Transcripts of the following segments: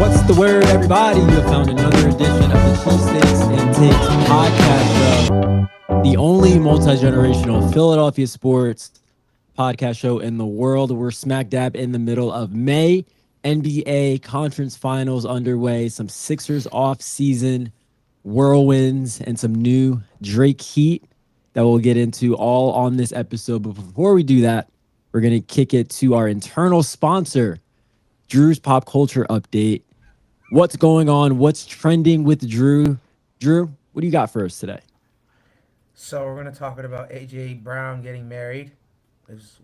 What's the word, everybody? You have found another edition of the Cheesesteaks and Takes podcast show, the only multi-generational Philadelphia sports podcast show in the world. We're smack dab in the middle of May. NBA conference finals underway, some Sixers off-season whirlwinds, and some new Drake heat that we'll get into all on this episode. But before we do that, we're going to kick it to our internal sponsor, Drew's Pop Culture Update. What's going on? What's trending with Drew? Drew, what do you got for us today? So we're going to talk about AJ Brown getting married.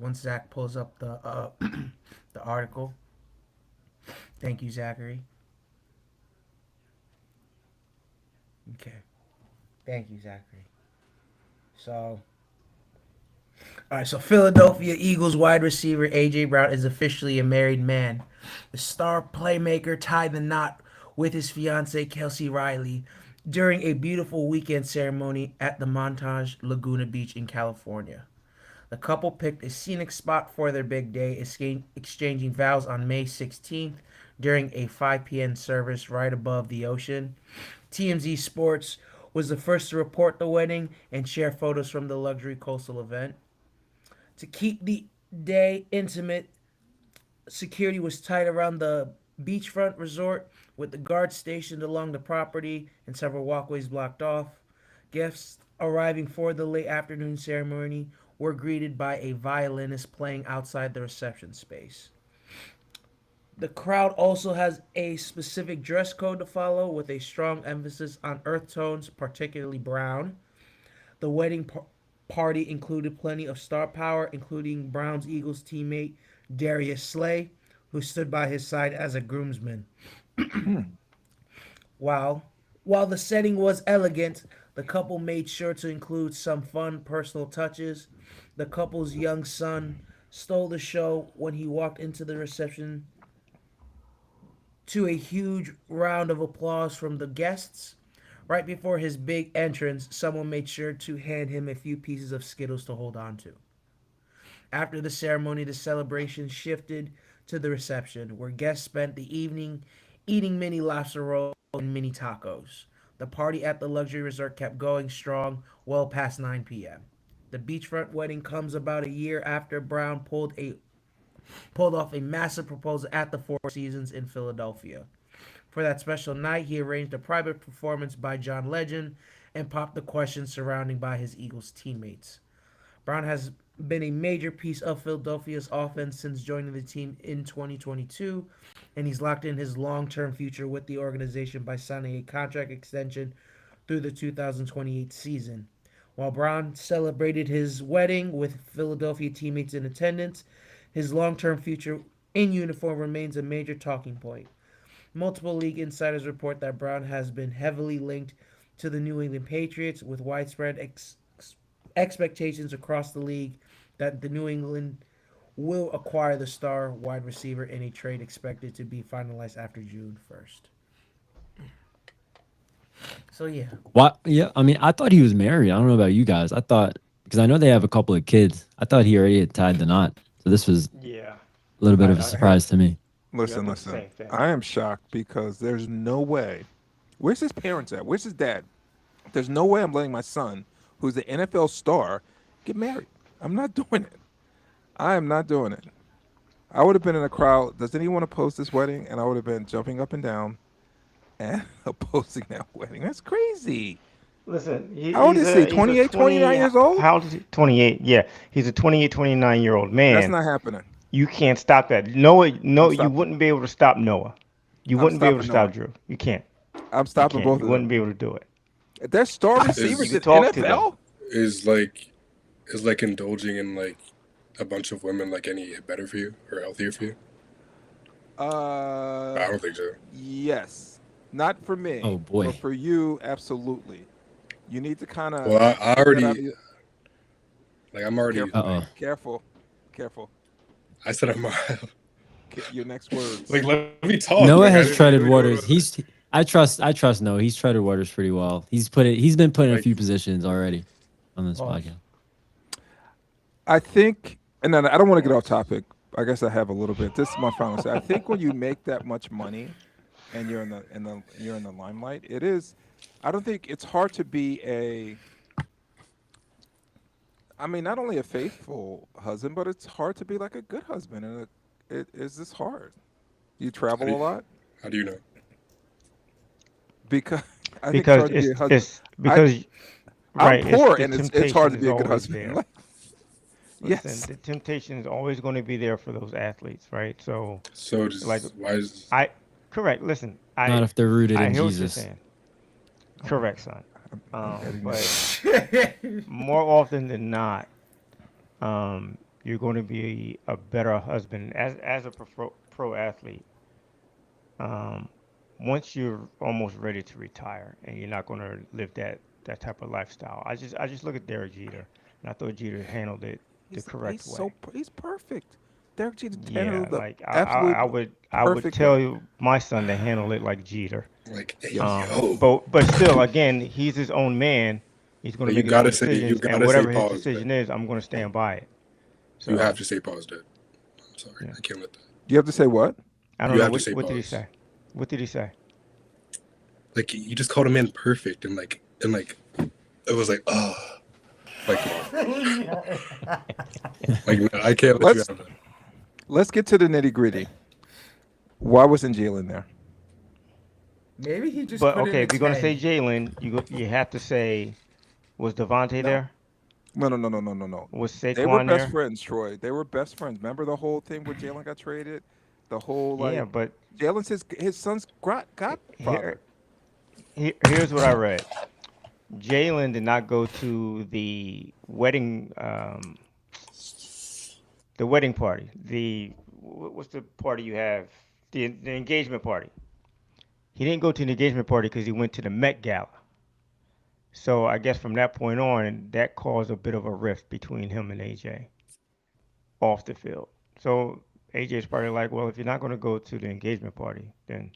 Once Zach pulls up the the article. Thank you, Zachary. Okay. Thank you, Zachary. So Philadelphia Eagles wide receiver AJ Brown is officially a married man. The star playmaker tied the knot with his fiancée Kelsey Riley during a beautiful weekend ceremony at the Montage Laguna Beach in California. The couple picked a scenic spot for their big day, exchanging vows on May 16th during a 5 p.m. service right above the ocean. TMZ Sports was the first to report the wedding and share photos from the luxury coastal event. To keep the day intimate, security was tight around the beachfront resort with the guards stationed along the property and several walkways blocked off. Guests arriving for the late afternoon ceremony were greeted by a violinist playing outside the reception space. The crowd also has a specific dress code to follow with a strong emphasis on earth tones, particularly brown. The wedding party included plenty of star power, including Brown's Eagles teammate Darius Slay, who stood by his side as a groomsman. While the setting was elegant, the couple made sure to include some fun personal touches. The couple's young son stole the show when he walked into the reception to a huge round of applause from the guests. Right before his big entrance, someone made sure to hand him a few pieces of Skittles to hold on to. After the ceremony, the celebration shifted to the reception, where guests spent the evening eating mini lobster rolls and mini tacos. The party at the luxury resort kept going strong well past 9 p.m. The beachfront wedding comes about a year after Brown pulled off a massive proposal at the Four Seasons in Philadelphia. For that special night, he arranged a private performance by John Legend and popped the questions surrounding by his Eagles teammates. Brown has been a major piece of Philadelphia's offense since joining the team in 2022, and he's locked in his long-term future with the organization by signing a contract extension through the 2028 season. While Brown celebrated his wedding with Philadelphia teammates in attendance, his long-term future in uniform remains a major talking point. Multiple league insiders report that Brown has been heavily linked to the New England Patriots, with widespread expectations across the league that the New England will acquire the star wide receiver in a trade expected to be finalized after June 1st. So, yeah. What? Yeah, I mean, I thought he was married. I don't know about you guys. I thought, because I know they have a couple of kids, I thought he already had tied the knot. So this was a little bit of a surprise to me. Listen. I am shocked because there's no way. Where's his parents at? Where's his dad? There's no way I'm letting my son, who's an NFL star, get married. I'm not doing it. I am not doing it. I would have been in a crowd. Does anyone oppose this wedding? And I would have been jumping up and down and opposing that wedding. That's crazy. Listen, how old is he? 28, 29 years old? How old is he? 28. Yeah, he's a 28, 29-year-old man. That's not happening. You can't stop that. Noah, no, you wouldn't be able to stop Noah. You wouldn't be able to stop Drew. You can't. I'm stopping both of them. You wouldn't be able to do it. They're star receivers in NFL. Is like indulging in like a bunch of women like any better for you or healthier for you? I don't think so. Yes. Not for me. Oh boy. But for you, absolutely. You need to kind of. Well, I already. Like I'm already. Careful. I said I'm. Your next words. Like let me talk. Noah has treaded waters. I trust Noah. He's treaded waters pretty well. He's been put in a few positions already on this podcast. I think, and then I don't want to get off topic. I guess I have a little bit. This is my final say. I think when you make that much money, and you're in the limelight, it is. I don't think it's hard to be a. I mean, not only a faithful husband, but it's hard to be like a good husband, and it is this hard. You How do travel a you, lot how do you know? because I think it's Because hard to be a husband. it's because I'm right, poor, the and it's hard temptation to is be a good always husband. there. Like, Listen, yes, the temptation is always going to be there for those athletes, right? So, So like, just why is I correct. Listen, Not if they're rooted I in hear what you're Jesus. saying. Correct, son. I'm editing But that more often than not, you're going to be a better husband as a pro athlete. Um, Once you're almost ready to retire and you're not going to live that type of lifestyle. I just look at Derek Jeter, and I thought Jeter handled it the correct way. he's perfect. Derek Jeter Yeah, handled the like absolute I would perfect way. tell my son to handle it like Jeter. like, hey, Yes. yo, But still, again, he's his own man. He's going to you make his own gotta say you decisions, and gotta say whatever his pause. decision is, I'm going to stand by it. You So have to say pause, Dad. I'm sorry, Yeah. I can't let that. You have to say what? I don't You know have to say what did he pause. say. What did he say? Like you just called a man perfect, and it was like, oh, like, like no, I can't let you Let's have that. let's get to the nitty gritty. Why wasn't Jalen there? Maybe he just. But couldn't okay, if you're going to say attend. Jalen, you have to say, was Devontae No. there? No. Was They were Saquon best there? friends, Troy. They were best friends. Remember the whole thing where Jalen got traded? The whole Yeah, like but Jalen's his son's godfather. here's what I read. Jalen did not go to the wedding party. What's the party you have? The engagement party. He didn't go to the engagement party because he went to the Met Gala. So I guess from that point on, that caused a bit of a rift between him and AJ off the field. So AJ's probably like, well, if you're not going to go to the engagement party, then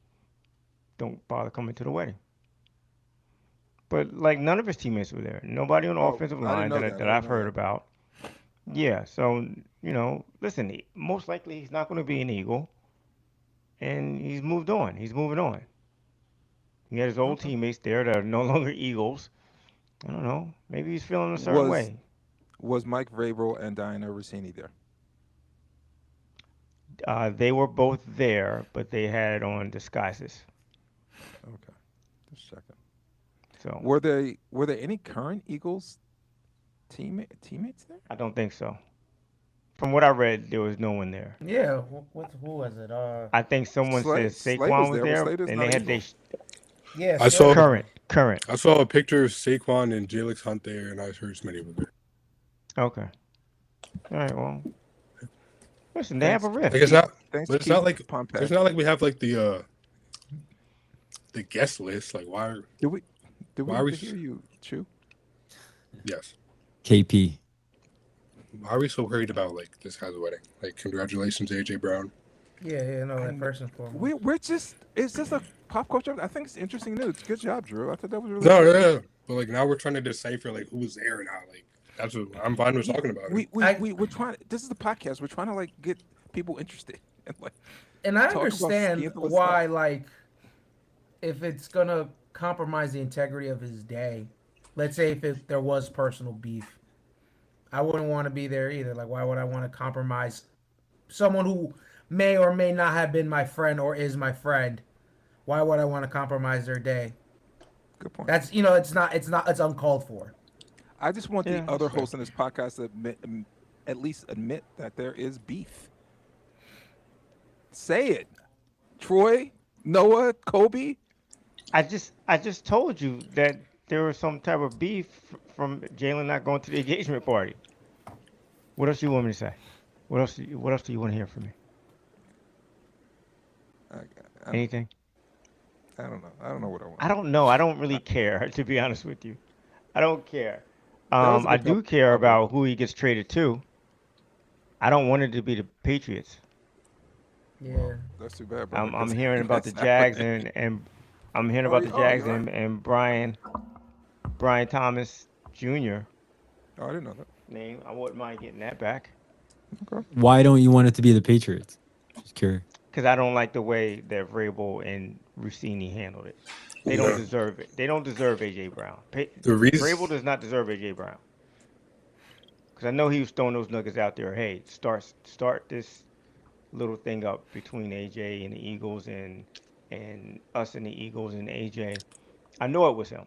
don't bother coming to the wedding. But like none of his teammates were there. Nobody on the Oh, offensive I didn't line know that that. I that didn't I've know heard that. about. Yeah, so listen, most likely he's not going to be an Eagle, and he's moved on. He's moving on. He had his old Okay. teammates there that are no longer Eagles. I don't know. Maybe he's feeling a certain Was way. was Mike Vrabel and Diana Rossini there? They were both there, but they had on disguises. Okay, just checking. So Were there any current Eagles teammates there? I don't think so. From what I read, there was no one there. Yeah, who was it? I think someone said Slay was Saquon was there, but there, Slater's and not they an had Eagle. Yeah, I saw Slater. current. I saw a picture of Saquon and Jalix Hunt there, and I heard many were there. Okay. All right. Well, listen, they have a Thanks. rift. Like it's not, Thanks, but it's Keith not like Pompey. it's not like we have like the guest list. Like why? Did we Why have are we? to hear you, Chew? Yes. KP. Why are we so worried about like this guy's wedding? Like congratulations, AJ Brown. Yeah, no, that And first and foremost. we're just it's just a pop culture. I think it's interesting news. Good job, Drew. I thought that was really No, good. yeah. But like now we're trying to decipher like who was there and how. Like that's what I'm fine with talking about it. We're trying. This is the podcast. We're trying to like get people interested and like And I talk about understand scandalous why, stuff. like, if it's gonna compromise the integrity of his day, let's say if there was personal beef, I wouldn't want to be there either. Like, why would I want to compromise someone who may or may not have been my friend or is my friend? Why would I want to compromise their day? Good point. That's it's uncalled for. I just want Yeah, the other that's fair. hosts in this podcast to at least admit that there is beef. Say it, Troy, Noah, Kobe. I just told you that there was some type of beef from Jalen not going to the engagement party. What else do you want me to say? What else do you want to hear from me? I Anything? don't know. I don't know what I want. I don't know. I don't really care, to be honest with you. I don't care. That was a I good do couple- care couple. about who he gets traded to. I don't want it to be the Patriots. Yeah. That's too bad, bro. I'm hearing about the Jags and I'm hearing about the Jags and Brian Thomas Jr. Oh, I didn't know that. name. I wouldn't mind getting that back. Okay. Why don't you want it to be the Patriots? Just curious. because I don't like the way that Vrabel and Rossini handled it. They don't No. deserve it. They don't deserve AJ Brown. The Vrabel reason does not deserve AJ Brown. Because I know he was throwing those nuggets out there. Hey, start this little thing up between AJ and the Eagles and us and the Eagles and AJ. I know it was him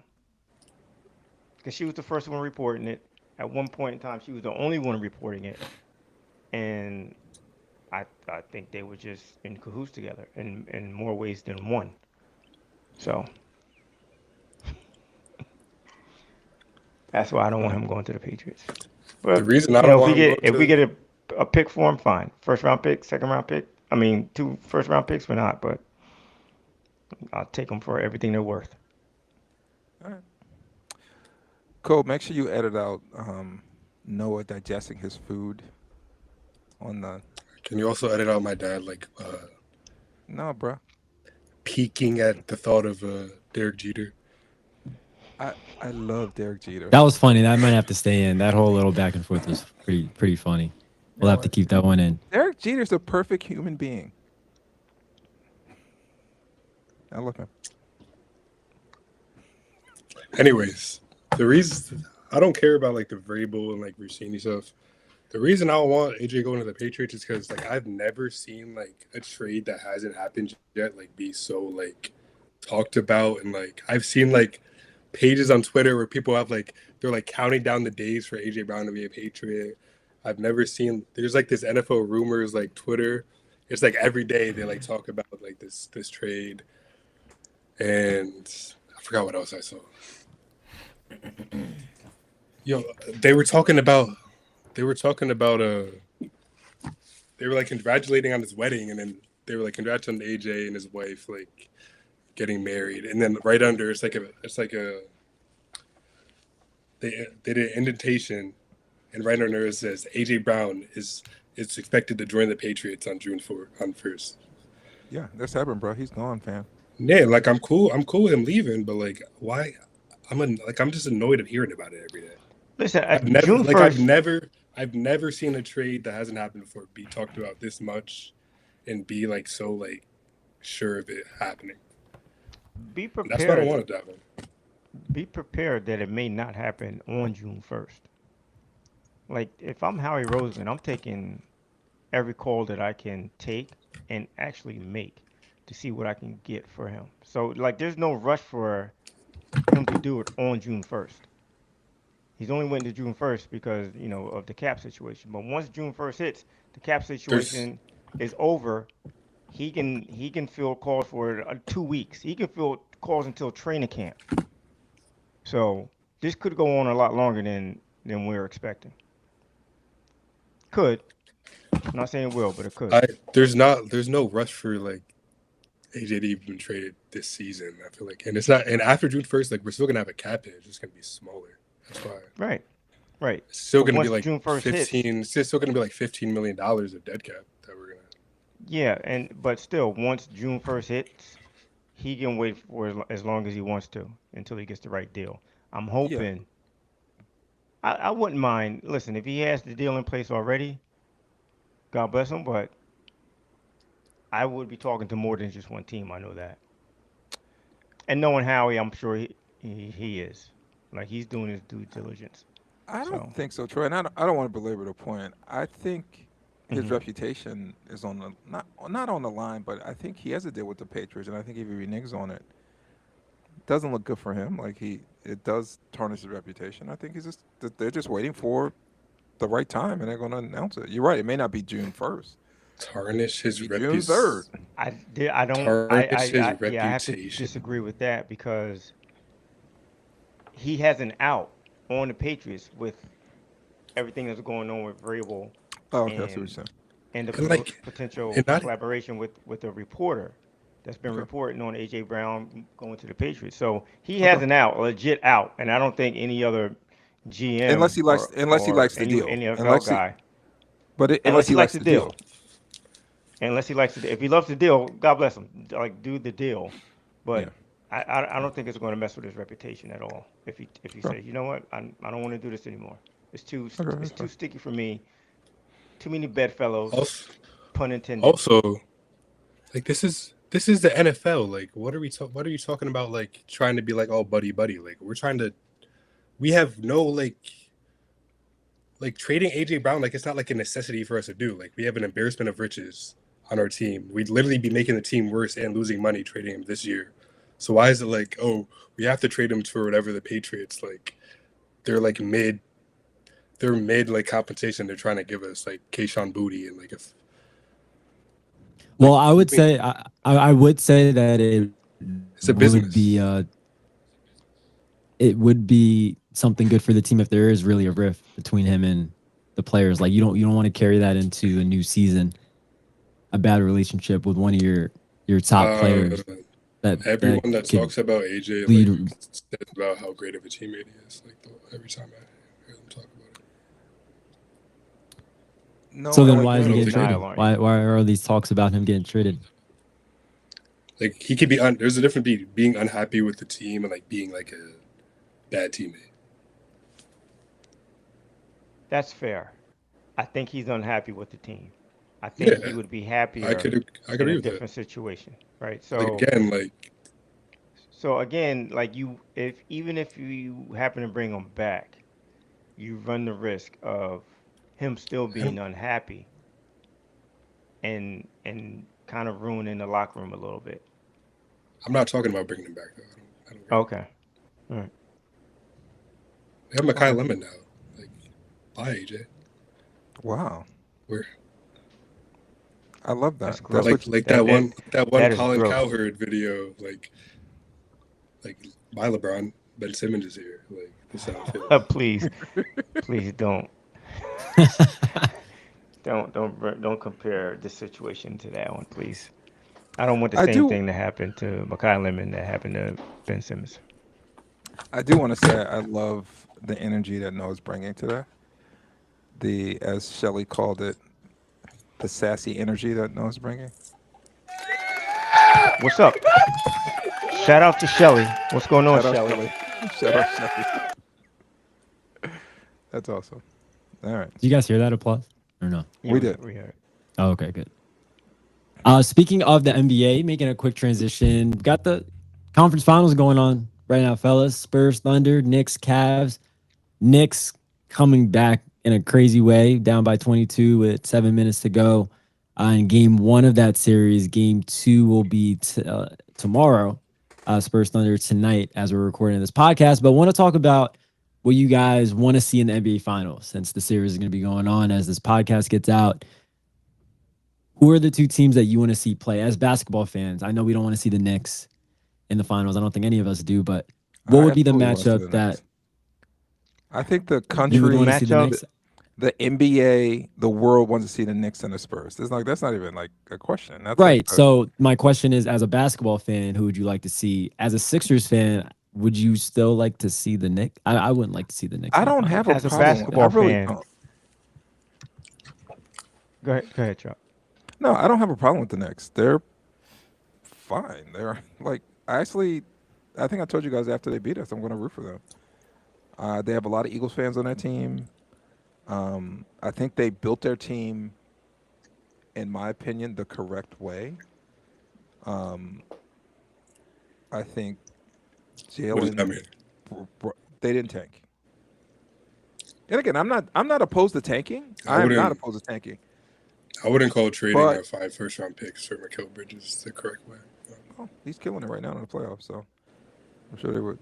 because she was the first one reporting it. At one point in time, she was the only one reporting it, and I think they were just in cahoots together in more ways than one. So that's why I don't want him going to the Patriots. But the reason I don't want him if we going get a pick for him, fine. First round pick, second round pick. I mean, 2 first round picks, we're not, but I'll take them for everything they're worth. All right. Cole, make sure you edit out Noah digesting his food on the. Can you also edit out my dad No, bro. peeking at the thought of Derek Jeter? I love Derek Jeter. That was funny. That might have to stay in. That whole little back and forth was pretty funny. We'll have to keep that one in. Derek Jeter's a perfect human being. I love him. Anyways, the reason I don't care about like the Vrabel and like Rossini stuff. The reason I don't want AJ going to the Patriots is because like I've never seen like a trade that hasn't happened yet like be so like talked about, and like I've seen like pages on Twitter where people have like they're like counting down the days for AJ Brown to be a Patriot. I've never seen there's like this NFL rumors like Twitter. It's like every day they like talk about like this trade, and I forgot what else I saw. Yo, they were talking about they were like congratulating on his wedding, and then they were like congrats on AJ and his wife like getting married, and then right under it's like a they did an indentation, and right under it says AJ Brown is expected to join the Patriots on June 1st. Yeah, that's happened, bro. He's gone, fam. Yeah, like I'm cool with him leaving, but like why? I'm just annoyed at hearing about it every day. Listen, June 1st, I've never seen a trade that hasn't happened before be talked about this much and be like so like sure of it happening. be And that's why I don't prepared. want it to happen. Be prepared that it may not happen on June 1st. Like if I'm Howie Roseman, I'm taking every call that I can take and actually make to see what I can get for him. So like there's no rush for him to do it on June 1st. He's only waiting to June 1st because, of the cap situation. But once June 1st hits, the cap situation is over. He can field calls for 2 weeks. He can field calls until training camp. So this could go on a lot longer than we're expecting. Could. I'm not saying it will, but it could. There's no rush for like AJ to even been traded this season. I feel like, and it's not. And after June 1st, like we're still gonna have a cap hit. It's just gonna be smaller. That's why. Right. It's still But gonna be once like June 1st hits- 15. It's still gonna be like $15 million of dead cap that we're gonna. Yeah, but still, once June 1st hits, he can wait for as long as he wants to until he gets the right deal. I'm hoping. I wouldn't mind. Listen, if he has the deal in place already, God bless him. But I would be talking to more than just one team. I know that. And knowing Howie, I'm sure he is. Like he's doing his due diligence. I don't So- think so, Troy. And I don't want to belabor the point. I think his Mhm. reputation is on the not on the line, but I think he has a deal with the Patriots, and I think if he reneges on it, it doesn't look good for him. Like it does tarnish his reputation. I think they're just waiting for the right time, and they're going to announce it. You're right. It may not be June 1st. Tarnish his June reputation. 3rd. I don't. Tarnish his Yeah, I have to reputation. disagree with that because he has an out on the Patriots with everything that's going on with Vrabel Oh, okay, that's what you're And- saying. and the And, like, potential and not- collaboration with a reporter that's been Okay. reporting on AJ Brown going to the Patriots. So he has an out, a legit out, and I don't think any other GM Unless he likes the any deal. NFL Unless he- guy. Unless he likes the deal. Unless he likes the deal. If he loves the deal, God bless him. Like do the deal. But Yeah. I don't think it's going to mess with his reputation at all. If he Okay. says, you know what, I don't want to do this anymore. It's too Okay, that's it's too fine. sticky for me. Too many bedfellows. Also, Pun intended. also, Like this is the NFL. Like what are you talking about? Like trying to be like all buddy. Like we have no like trading AJ Brown. Like it's not like a necessity for us to do. Like we have an embarrassment of riches on our team. We'd literally be making the team worse and losing money trading him this year. So why is it like, oh, we have to trade him for whatever the Patriots like? They're like mid like compensation. They're trying to give us like Kayshon Boutte and like if. Well, I would say I would say that It's a business. It would be something good for the team if there is really a rift between him and the players. Like you don't want to carry that into a new season, a bad relationship with one of your top players. Everyone that talks about AJ like, says about how great of a teammate he is. Like every time I hear them talk about it. No, So then I why is he don't getting think- traded? Why are these talks about him getting traded? Like he could be there's a difference between being unhappy with the team and like being like a bad teammate. That's fair. I think he's unhappy with the team. I think Yeah. he would be happier I could in agree a with that. different situation, right? So Like again, like So again, like even if you happen to bring him back, you run the risk of him still being unhappy and kind of ruining the locker room a little bit. I'm not talking about bringing him back though. I don't Okay. They have Makai Lemon now. Like, bye AJ. Wow. We're I love that. That's gross. like that one that is Colin gross. Cowherd video. Like bye LeBron. Ben Simmons is here. Like this is how I feel. Please don't compare this situation to that one, please. I don't want the same thing to happen to Makai Lemon that happened to Ben Simmons. I do want to say I love the energy that Noah's bringing to that. As Shelly called it, the sassy energy that Noah's bringing. What's up? Shout out to Shelly. What's going on, Shout out Shelly? Shout out Shelly. That's awesome. All right. Did you guys hear that applause or no? Yeah, We did. We heard it. Oh, okay, good. Speaking of the NBA, making a quick transition, we've got the conference finals going on right now, fellas. Spurs, Thunder, Knicks, Cavs. Knicks coming back in a crazy way, down by 22 with 7 minutes to go. In game one of that series, game two will be tomorrow. Spurs, Thunder tonight as we're recording this podcast. But want to talk about what you guys want to see in the NBA Finals since the series is going to be going on as this podcast gets out. Who are the two teams that you want to see play as basketball fans? I know we don't want to see the Knicks in the finals. I don't think any of us do, but what would be the matchup that I think the you country, would want to see the Knicks? the NBA, the world wants to see the Knicks and the Spurs. That's not even like a question. That's Right. Like So my question is, as a basketball fan, who would you like to see? As a Sixers fan, would you still like to see the Knicks? I wouldn't like to see the Knicks. I don't have As a a problem. basketball I really fan. don't. Go ahead, Chuck. No, I don't have a problem with the Knicks. They're fine. They're like I think I told you guys after they beat us, I'm going to root for them. They have a lot of Eagles fans on their team. I think they built their team, in my opinion, the correct way. I think What does that mean? Jalen, they didn't tank. And again, I'm not opposed to tanking. I'm not wouldn't- opposed to tanking. I wouldn't call trading But- our 5 first-round picks for Mikal Bridges the correct way. Oh, he's killing it right now in the playoffs, so I'm sure they would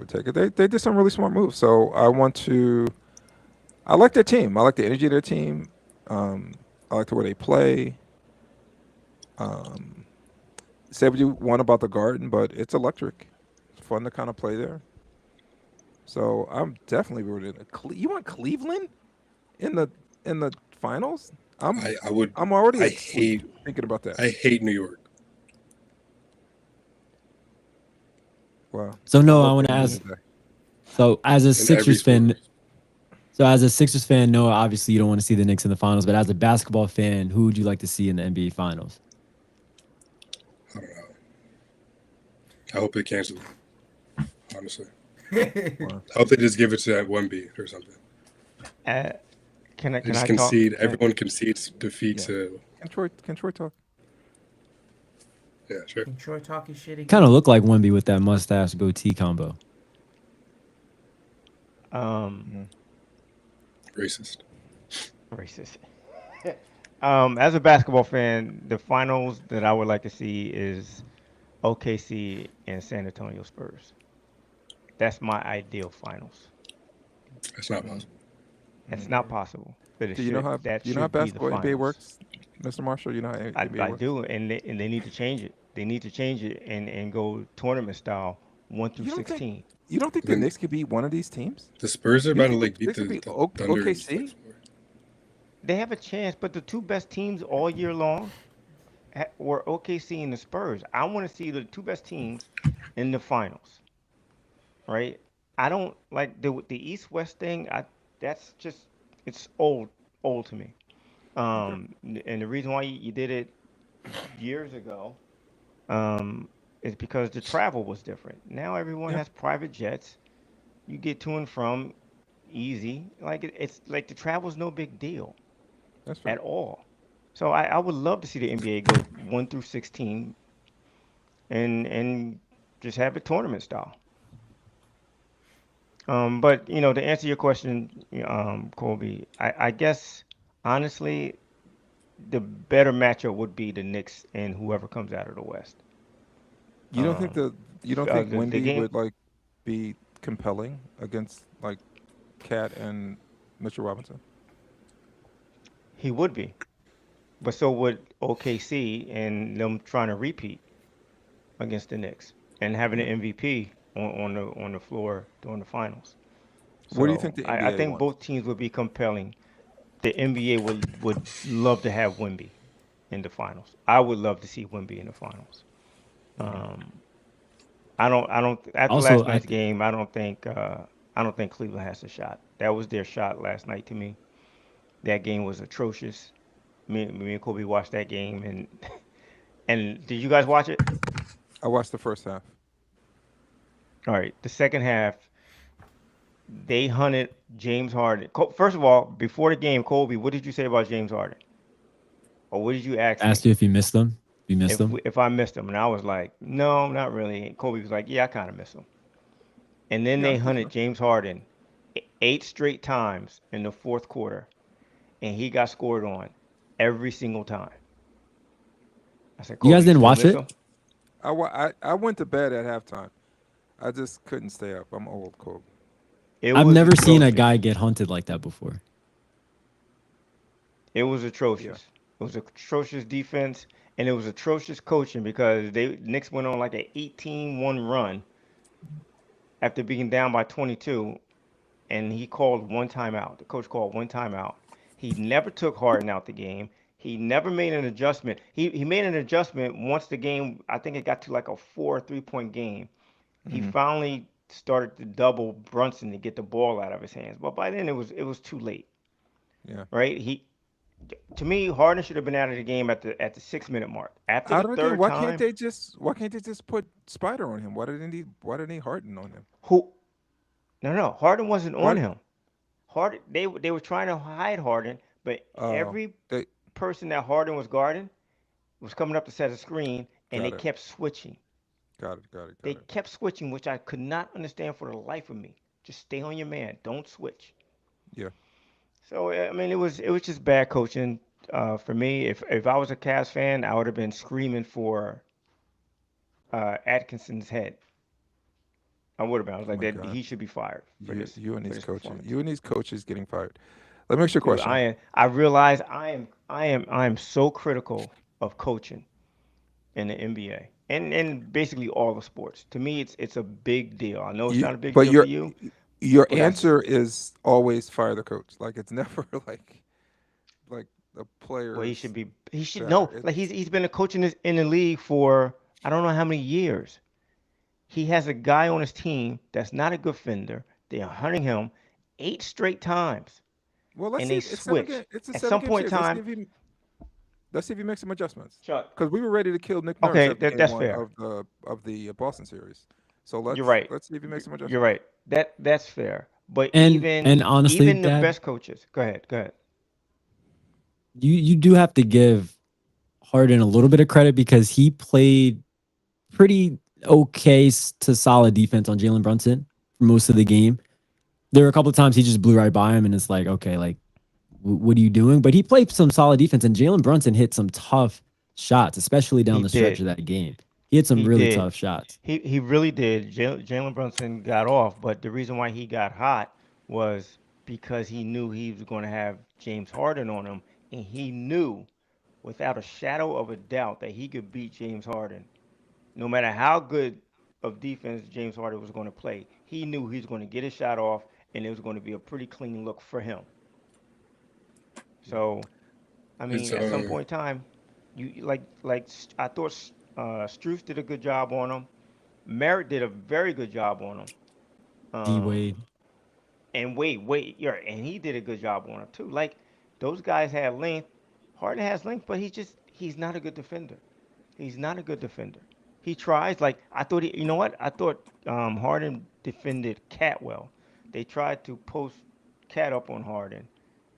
take it. They did some really smart moves. So I like their team. I like the energy of their team. I like the way they play. Say what you want about the Garden, but it's electric. It's fun to kind of play there. So I'm definitely rooting. You want Cleveland in the finals? I would. I'm already I hate thinking about that. I hate New York. Wow. So no, I want to ask. So as a Sixers fan, no, obviously you don't want to see the Knicks in the finals. But as a basketball fan, who would you like to see in the NBA Finals? I don't know. I hope they cancel it. Honestly, I hope they just give it to that Wemby or something. Can I Just talk? concede. Everyone concedes defeat to. Can Troy talk? Yeah, sure. Can Troy talk his shit again? Kind of look like Wemby with that mustache goatee combo. Racist. Racist. As a basketball fan, the finals that I would like to see is OKC and San Antonio Spurs. That's my ideal finals. That's not possible. It's not possible. But Do you know how basketball NBA works, Mr. Marshall? You know how NBA I works? do, and they need to change it. They need to change it and go tournament style 1 through You don't 16. You don't think the Knicks could beat one of these teams? The Spurs are You about to think like the beat Knicks the could beat Thunder. OKC? They have a chance, but the two best teams all year long were OKC and the Spurs. I want to see the two best teams in the finals, right? I don't like the East-West thing. That's just it's old to me. And the reason why you did it years ago, is because the travel was different. Now everyone has private jets. You get to and from easy. Like it's like the travel's no big deal That's right. at all. So I would love to see the NBA go 1 through 16 and just have it tournament style. But to answer your question, Colby, I guess honestly, the better matchup would be the Knicks and whoever comes out of the West. You don't think The Wemby game, would like be compelling against like Cat and Mitchell Robinson? he would be, but so would OKC and them trying to repeat against the Knicks and having an MVP on the floor during the finals. What do you So think the I NBA think wants? both teams would be compelling. The NBA would love to have Wemby in the finals. I would love to see Wemby in the finals. Um, I don't. After Also, last night's game, I don't think Cleveland has a shot. That was their shot last night to me. That game was atrocious. Me and Kobe watched that game, and did you guys watch it? I watched the first half. All right, the second half, they hunted James Harden. First of all, before the game, Kobe, what did you say about James Harden? Or what did you ask me asked you if you missed them. You missed them. if I missed him? And I was like, no, not really. And Kobe was like, yeah, I kind of miss him. And then Yeah, I they think hunted so. James Harden 8 straight times in the fourth quarter, and he got scored on every single time. I said, You Kobe, guys you didn't still watch miss it? him? I went to bed at halftime. I just couldn't stay up. I'm old, Kobe. It I've was never seen a atrocious. guy get hunted like that before. It was atrocious. It was atrocious defense, and it was atrocious coaching because Knicks went on like an 18-1 run after being down by 22, and he called one timeout. The coach called one timeout. He never took Harden out the game. He never made an adjustment. He made an adjustment once the game, I think it got to like a 4 3-point game. He Hmm. finally started to double Brunson to get the ball out of his hands. But by then it was too late, Yeah. right? To me, Harden should have been out of the game at the 6 minute mark. After the Out of the game. third time, Why can't they just put Spider on him? Why did they need Harden on him? who no, Harden wasn't Why on him. Harden they were trying to hide Harden, but oh every they person that Harden was guarding was coming up to set a screen, and they got it. kept switching. Got They it. kept switching, which I could not understand for the life of me. Just stay on your man. Don't switch. Yeah. So I mean, it was just bad coaching for me. If I was a Cavs fan, I would have been screaming for Atkinson's head. I would have been. I was Oh like, my that God. he should be fired for this You and for these this coaches. performance. You and these coaches getting fired. Let me ask you a Dude, question. I realize I am so critical of coaching in the NBA and basically all the sports. To me, it's a big deal. I know it's not a big But deal to you, your but answer is always fire the coach. Like it's never like the well, he players should be. He should better. know. Like he's been a coach in the league for I don't know how many years. He has a guy on his team that's not a good fender. They're hunting him 8 straight times, Well, let's and see. they It's seven switch. game. It's a At seven some game point in series. time, Let's see if he makes some adjustments. Chuck. Because we were ready to kill Nick Nurse Okay, after game that's one fair. of the Boston series. So You're right. let's see if he makes some You're adjustments. right. That's fair. But And honestly, even the Dad, best coaches. Go ahead. Go ahead. you do have to give Harden a little bit of credit because he played pretty okay to solid defense on Jalen Brunson for most of the game. There were a couple of times he just blew right by him, and it's like, okay, like, what are you doing? But he played some solid defense, and Jalen Brunson hit some tough shots, especially down the stretch of that game. He had some really tough shots. He really did. Jalen Brunson got off, but the reason why he got hot was because he knew he was going to have James Harden on him, and he knew without a shadow of a doubt that he could beat James Harden. No matter how good of defense James Harden was going to play, he knew he was going to get his shot off, and it was going to be a pretty clean look for him. So, I mean, at some point in time, you like I thought Strus did a good job on him. Merritt did a very good job on him. D-Wade. And Wade, yeah, and he did a good job on him too. Like, those guys have length. Harden has length, but he's not a good defender. He's not a good defender. He tries. Like, I thought you know what? I thought Harden defended Cat well. They tried to post Cat up on Harden,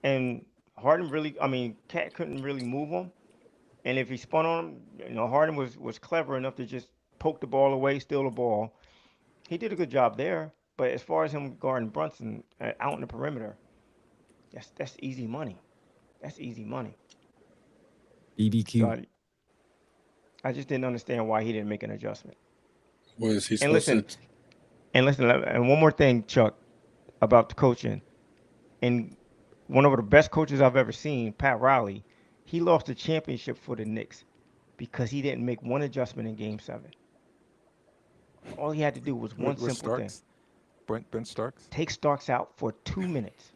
and Cat couldn't really move him. And if he spun on him, Harden was clever enough to just poke the ball away, steal the ball. He did a good job there. But as far as him guarding Brunson out in the perimeter, that's easy money. That's easy money. BBQ. So I just didn't understand why he didn't make an adjustment. Was he and listen, and one more thing, Chuck, about the coaching. And one of the best coaches I've ever seen, Pat Riley, he lost the championship for the Knicks because he didn't make one adjustment in Game 7. All he had to do was one simple thing. Ben Starks? Take Starks out for 2 minutes.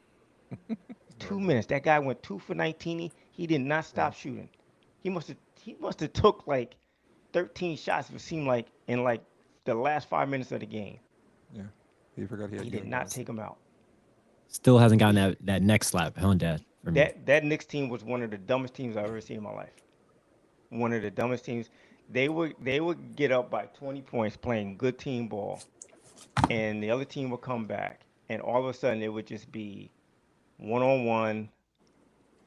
2 minutes. That guy went 2 for 19. He did not stop shooting. He must have took like 13 shots, it seemed like, in like the last 5 minutes of the game. Yeah. He forgot he did not take him out. Still hasn't gotten that next slap, huh, Dad? That Knicks team was one of the dumbest teams I've ever seen in my life. One of the dumbest teams. They would get up by 20 points playing good team ball, and the other team would come back, and all of a sudden it would just be one-on-one,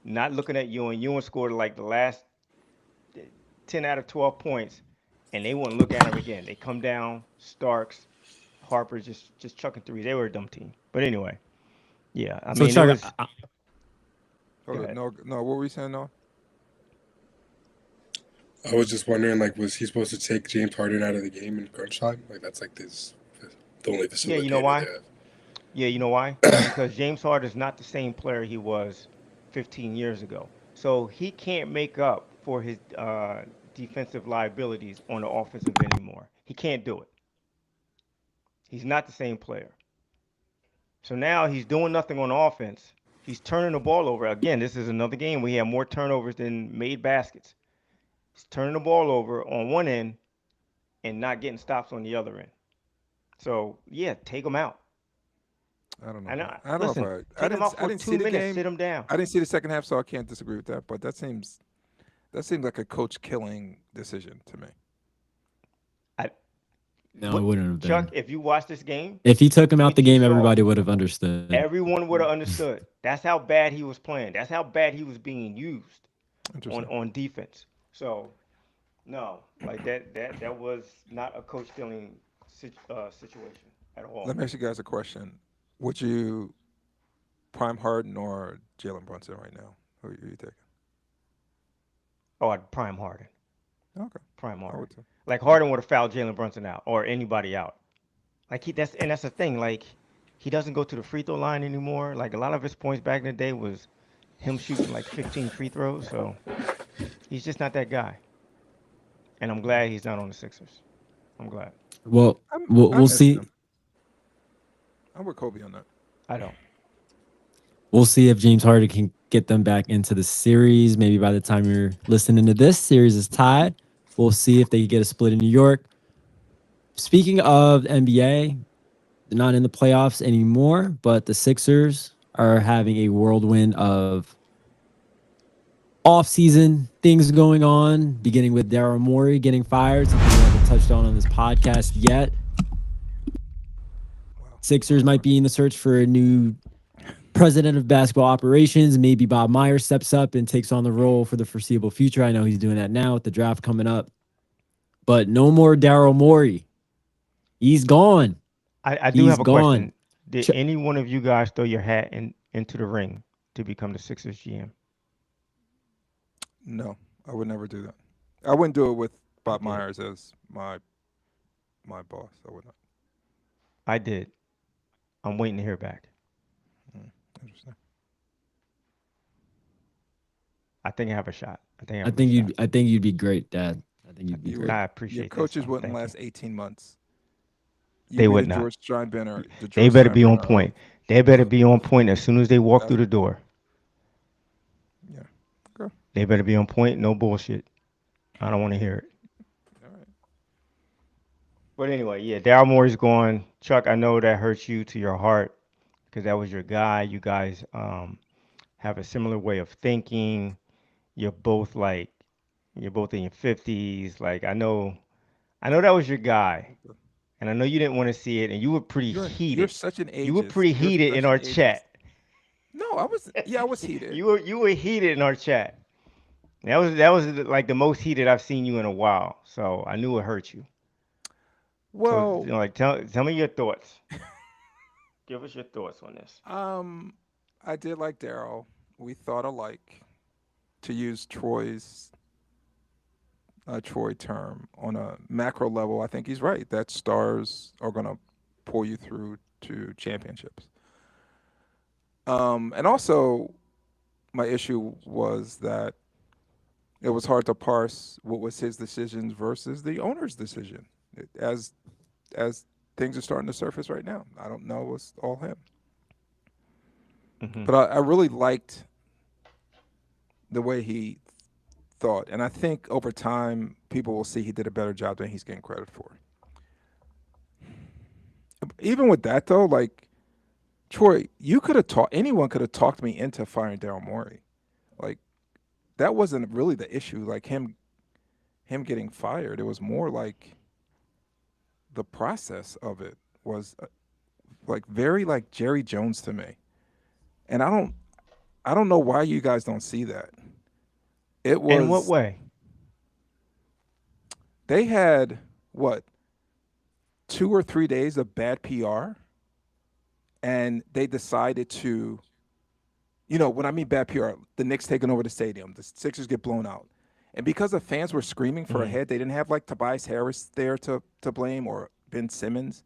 not looking at Ewan. Ewan scored like the last 10 out of 12 points, and they wouldn't look at him again. They come down, Starks, Harper just chucking threes. They were a dumb team. But anyway, yeah. I mean, Chuck, no, what were we saying, Noah? I was just wondering, like, was he supposed to take James Harden out of the game in crunch time? Like, that's like the only facility. Yeah, you know why? Yeah, you know why? Because James Harden is not the same player he was 15 years ago. So he can't make up for his defensive liabilities on the offensive end anymore. He can't do it. He's not the same player. So now he's doing nothing on offense. He's turning the ball over. Again, this is another game where he had more turnovers than made baskets. He's turning the ball over on one end and not getting stops on the other end. So, yeah, take him out. I don't know. I don't know. Take him out for 2 minutes. Sit him down. I didn't see the second half, so I can't disagree with that. But that seems like a coach killing decision to me. No, it wouldn't have been. Chuck, if you watch this game, if he took him out the game, everybody would have understood. Everyone would have understood. That's how bad he was playing. That's how bad he was being used on defense. So, no, like that was not a coach killing situation at all. Let me ask you guys a question. Would you prime Harden or Jalen Brunson right now? Who are you taking? Oh, I'd prime Harden. Okay. Prime Harden. Like, Harden would have fouled Jalen Brunson out or anybody out. Like, that's the thing. Like, he doesn't go to the free throw line anymore. Like, a lot of his points back in the day was him shooting like 15 free throws. So he's just not that guy. And I'm glad he's not on the Sixers. I'm glad. Well, we'll see. I'm with Kobe on that. I don't. We'll see if James Harden can get them back into the series. Maybe by the time you're listening to this, series is tied. We'll see if they get a split in New York. Speaking of NBA, they're not in the playoffs anymore, but the Sixers are having a whirlwind of off-season things going on, beginning with Daryl Morey getting fired, something we haven't touched on this podcast yet. Sixers might be in the search for a new president of basketball operations. Maybe Bob Myers steps up and takes on the role for the foreseeable future. I know he's doing that now with the draft coming up. But no more Daryl Morey. He's gone. I do He's have a gone. question. Did any one of you guys throw your hat into the ring to become the Sixers GM? No, I would never do that. I wouldn't do it with Bob Okay. Myers as my boss. I would not. I did. I'm waiting to hear back. Interesting. I think I have a shot. I think you'd be great, Dad. I think you'd be great. I appreciate Your that, coaches son. wouldn't Thank last 18 months. They be would the not. George Steinbrenner. They better be on point. They better be on point as soon as they walk through the door. Yeah. Okay. They better be on point. No bullshit. I don't want to hear it. All right. But anyway, yeah, Daryl Morey's gone. Chuck, I know that hurts you to your heart because that was your guy. You guys have a similar way of thinking. You're both in your 50s. Like I know that was your guy. And I know you didn't want to see it, and you were pretty heated. You're such an ageist. You were pretty heated in our chat. No, I was. Yeah, I was heated. You were heated in our chat. That was like the most heated I've seen you in a while. So I knew it hurt you. Well, So, like tell me your thoughts. Give us your thoughts on this. I did like Daryl. We thought alike. To use Troy term on a macro level, I think he's right. That stars are going to pull you through to championships. And also, my issue was that it was hard to parse what was his decisions versus the owner's decision. As things are starting to surface right now, I don't know it's all him. Mm-hmm. But I really liked the way he thought. And I think over time, people will see he did a better job than he's getting credit for. Even with that, though, like, Troy, anyone could have talked me into firing Daryl Morey. Like, that wasn't really the issue. Like, him getting fired. It was more like the process of it was like very like Jerry Jones to me. And I don't know why you guys don't see that. It was. In what way? They had, 2 or 3 days of bad PR, and they decided to, when I mean bad PR, the Knicks taking over the stadium, the Sixers get blown out. And because the fans were screaming for a head, they didn't have like Tobias Harris there to blame or Ben Simmons.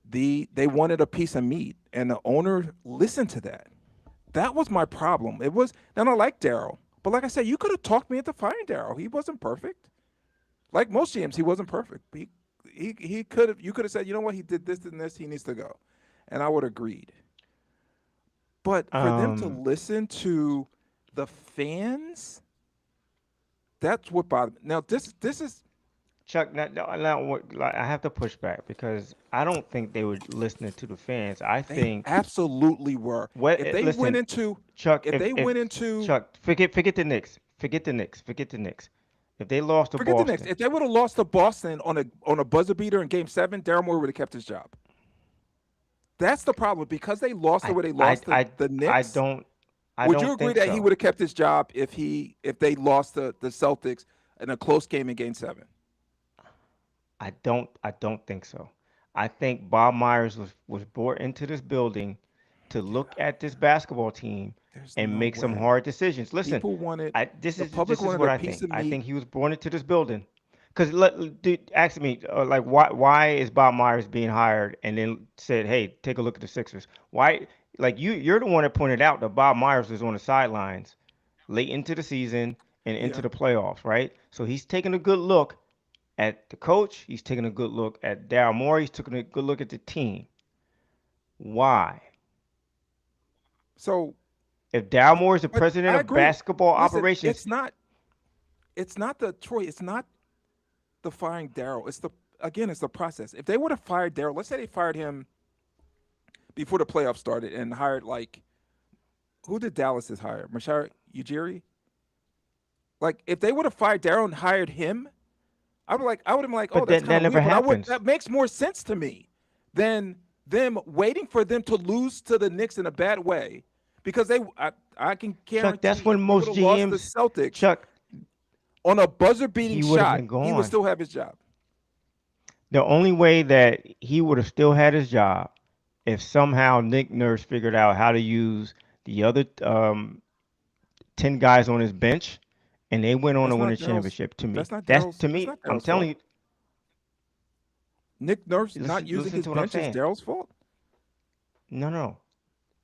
They wanted a piece of meat, and the owner listened to that. That was my problem. It was, and I like Daryl. But like I said, you could have talked me into firing Daryl. He wasn't perfect. Like most GMs, he wasn't perfect. He could have. You could have said, you know what, he did this and this. He needs to go, and I would have agreed. But for them to listen to the fans, that's what bothered me. Now this is Chuck. Now, I have to push back because I don't think they were listening to the fans. I they think absolutely were. If they went into Chuck, Chuck, forget the Knicks. Forget the Knicks. If they lost to forget Boston, the Knicks. If they would have lost to Boston on a buzzer beater in Game 7, Daryl Morey would have kept his job. That's the problem because they lost the way they lost the Knicks. Would you agree that he would have kept his job if they lost the Celtics in a close game in Game 7? I don't think so. I think Bob Myers was brought into this building to look at this basketball team and make some hard decisions. Listen, People wanted this is public what wanted a I piece think. of I meat. think he was brought into this building because dude asked me like why is Bob Myers being hired and then said, hey, take a look at the Sixers. Why? Like you're the one that pointed out that Bob Myers was on the sidelines late into the season and into the playoffs, right? So he's taking a good look at the coach. He's taking a good look at Daryl Morey. He's taking a good look at the team. Why? So if Daryl Morey is the president of basketball Listen, operations, it's not the firing Daryl. It's the process. If they would have fired Daryl, let's say they fired him before the playoffs started and hired who did Dallas hire? Masai Ujiri? Like if they would have fired Daryl and hired him, I would have been like, but oh, that's that kind of never weird. happens. That makes more sense to me than them waiting for them to lose to the Knicks in a bad way because I can guarantee Chuck, that's when if he most would've lost the GMs. Celtics Chuck, on a buzzer-beating he would have shot, been he would gone. still have his job. The only way that he would have still had his job if somehow Nick Nurse figured out how to use the other 10 guys on his bench and they went on That's to win not a Daryl's. championship. To me, That's not that's Daryl's. to That's me. not I'm Daryl's telling fault. you. Nick Nurse not Listen, using listen his to what I'm bench is saying. Daryl's fault. No.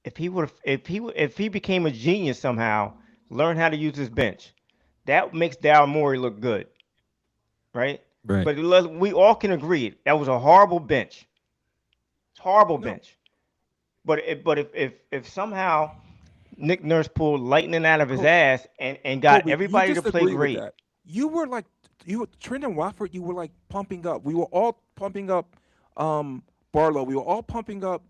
If he became a genius somehow, learn how to use his bench, that makes Daryl Morey look good, right? Right. But we all can agree that was a horrible bench. It's a horrible No. bench. But if somehow Nick Nurse pulled lightning out of his Kobe- ass and got Kobe, everybody you to play disagree with great. that. You were like Trendon Watford. You were like pumping up. We were all pumping up Barlow. We were all pumping up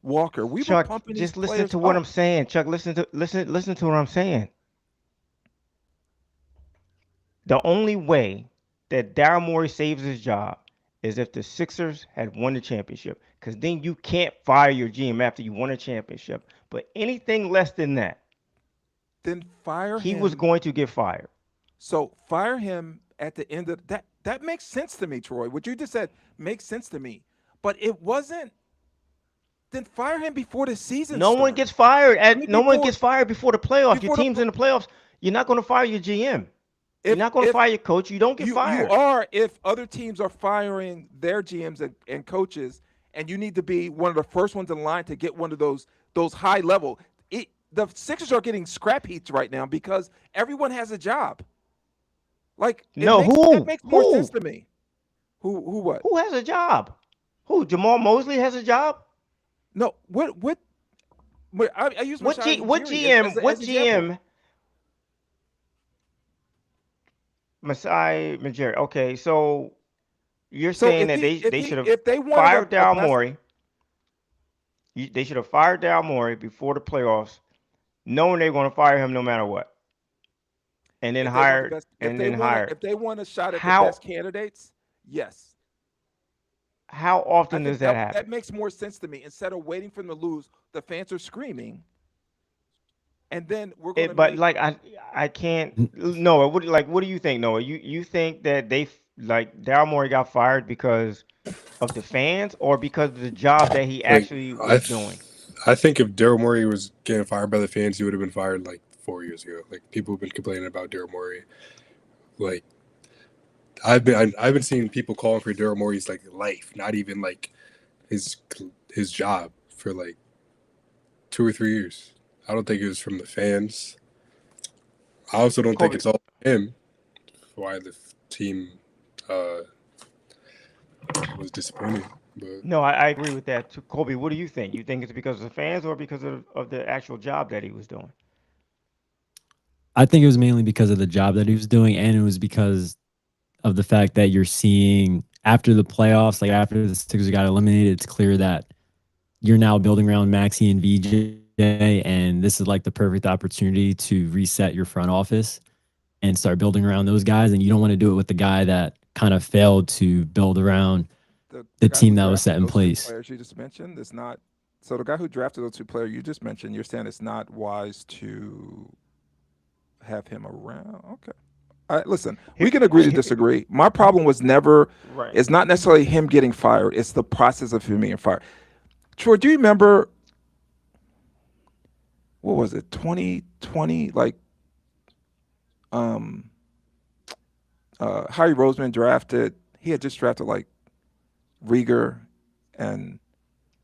Walker. We were Chuck, pumping just these listen players to what up. I'm saying. Chuck, listen to what I'm saying. The only way that Daryl Morey saves his job is if the Sixers had won the championship, because then you can't fire your GM after you won a championship. But anything less than that, Then fire he him. was going to get fired. So fire him at the end of that. That makes sense to me, Troy. What you just said makes sense to me. But it wasn't. Then fire him before the season. No one started. gets fired. No one before- gets fired before the playoffs. Your before the team's in the playoffs. You're not going to fire your GM. You're If- not going to if- fire your coach. You don't get You fired. are if other teams are firing their GMs and coaches, and you need to be one of the first ones in line to get one of those high level. The Sixers are getting scrap heats right now because everyone has a job. Like that makes more Who? sense to me. Who what? Who has a job? Who? Jamal Mosley has a job? No, what I use What Masai GM? What as an example. GM? Masai Ujiri. Okay, so you're So saying if that he- they if should he- have if they wanted fired a Daryl best- Morey. They should have fired Daryl Morey before the playoffs, knowing they were going to fire him no matter what, and then If they want the hired best- and then hired. If they want a shot at How- the best candidates, yes. How I often think does that happen? That makes more sense to me. Instead of waiting for them to lose, the fans are screaming, and then we're going to. But like I can't. Noah, what do you think, Noah? You think that Daryl Morey got fired because of the fans or because of the job that he actually was doing? I think if Daryl Morey was getting fired by the fans, he would have been fired like 4 years ago. Like people have been complaining about Daryl Morey. Like I've been seeing people calling for Daryl Morey's like life, not even like his job for like 2 or 3 years. I don't think it was from the fans. I also don't think it's all him. Why the team was disappointing. But No, I agree with that too. Kobe, what do you think? You think it's because of the fans or because of the actual job that he was doing? I think it was mainly because of the job that he was doing, and it was because of the fact that you're seeing after the playoffs, like after the Sixers got eliminated, it's clear that you're now building around Maxey and VJ, and this is like the perfect opportunity to reset your front office and start building around those guys. And you don't want to do it with the guy that kind of failed to build around the guy team who that was drafted set in those two place. Players you just mentioned is not. So the guy who drafted those two players you just mentioned, you're saying it's not wise to have him around. Okay. All right, listen, we can agree to disagree. My problem was never. Right. It's not necessarily him getting fired. It's the process of him getting fired. Troy, do you remember? What was it? 2020, like. Harry Roseman drafted. He had just drafted like Rieger and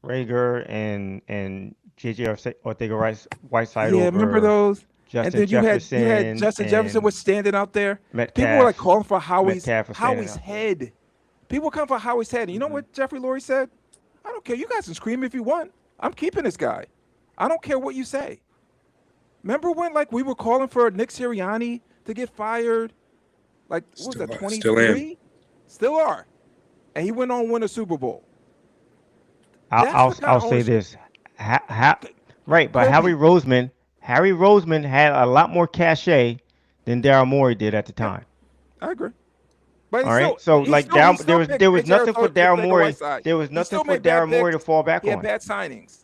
JJ Ortega-Whiteside. yeah, remember those? Justin And then you had Justin Jefferson and was standing out there. Metcalf. People were like calling for Metcalf was standing out there. head. People were coming for Howie's head. And you know what Jeffrey Lurie said? I don't care. You guys can scream if you want. I'm keeping this guy. I don't care what you say. Remember when like we were calling for Nick Sirianni to get fired? Like what was that? 23? Still are. And he went on to win a Super Bowl. I'll say this. Right, but Harry Roseman had a lot more cachet than Daryl Morey did at the time. I agree. But All he's right. still So he's like still he Dow, still picked there was J.J. nothing for Daryl Morey. Whiteside. There was He nothing still for made bad Daryl Morey to picks. fall back He had on. bad signings.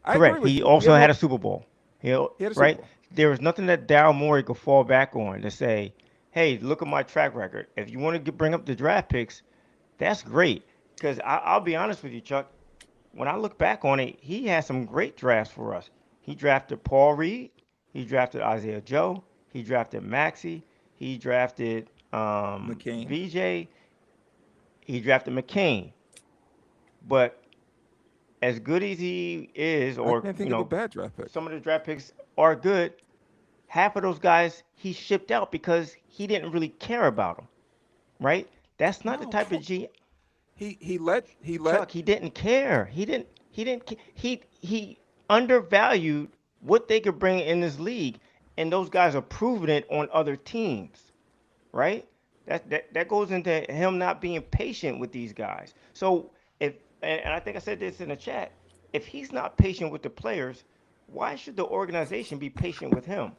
I agree Correct. with He you. also had a Super Bowl. He had a Super Right. Bowl. There was nothing that Daryl Morey could fall back on to say, "Hey, look at my track record. If you want to bring up the draft picks, that's great." Because I'll be honest with you, Chuck. When I look back on it, he had some great drafts for us. He drafted Paul Reed. He drafted Isaiah Joe. He drafted Maxey. He drafted McCain. VJ. He drafted McCain. But as good as he is, I or can't think of a bad draft pick. some of the draft picks are good, half of those guys he shipped out because he didn't really care about them, right? That's not the No, type of G. he let Chuck, he didn't care. He undervalued what they could bring in this league, and those guys are proving it on other teams, right? That goes into him not being patient with these guys. So if and I think I said this in the chat, if he's not patient with the players, why should the organization be patient with him?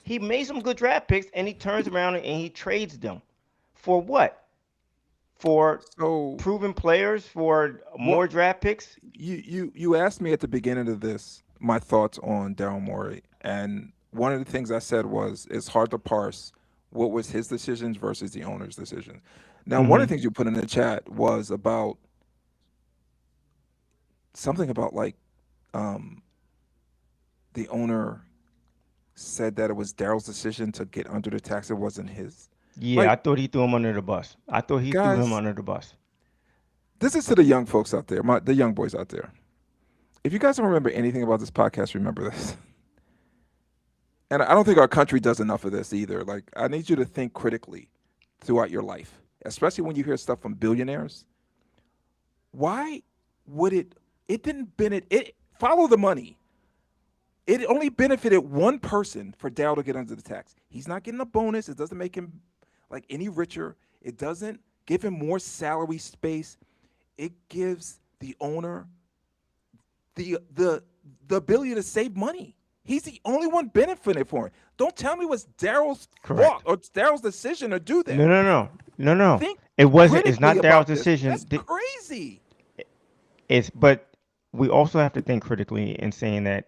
He made some good draft picks, and he turns around and he trades them for what? For so proven players, for what more draft picks. you asked me at the beginning of this my thoughts on Daryl Morey, and one of the things I said was it's hard to parse what was his decisions versus the owner's decision. Now, one of Hmm. the things you put in the chat was about something about like um, the owner said that it was Daryl's decision to get under the tax. It wasn't his. Yeah, Like, I thought he threw him under the bus. I thought he threw him guys, under the bus. this is to the young folks out there, the young boys out there. If you guys don't remember anything about this podcast, remember this. And I don't think our country does enough of this either. Like, I need you to think critically throughout your life, especially when you hear stuff from billionaires. Why would it didn't benefit it follow the money. It only benefited one person for Dow to get under the tax. He's not getting a bonus. It doesn't make him like any richer. It doesn't give him more salary space. It gives the owner the ability to save money. He's the only one benefiting for it. Don't tell me it was Daryl's fault Correct. or it's Daryl's decision to do No, that. no, no, no, no. Think It wasn't. It's critically not Daryl's about this. decision. That's crazy. But we also have to think critically in saying that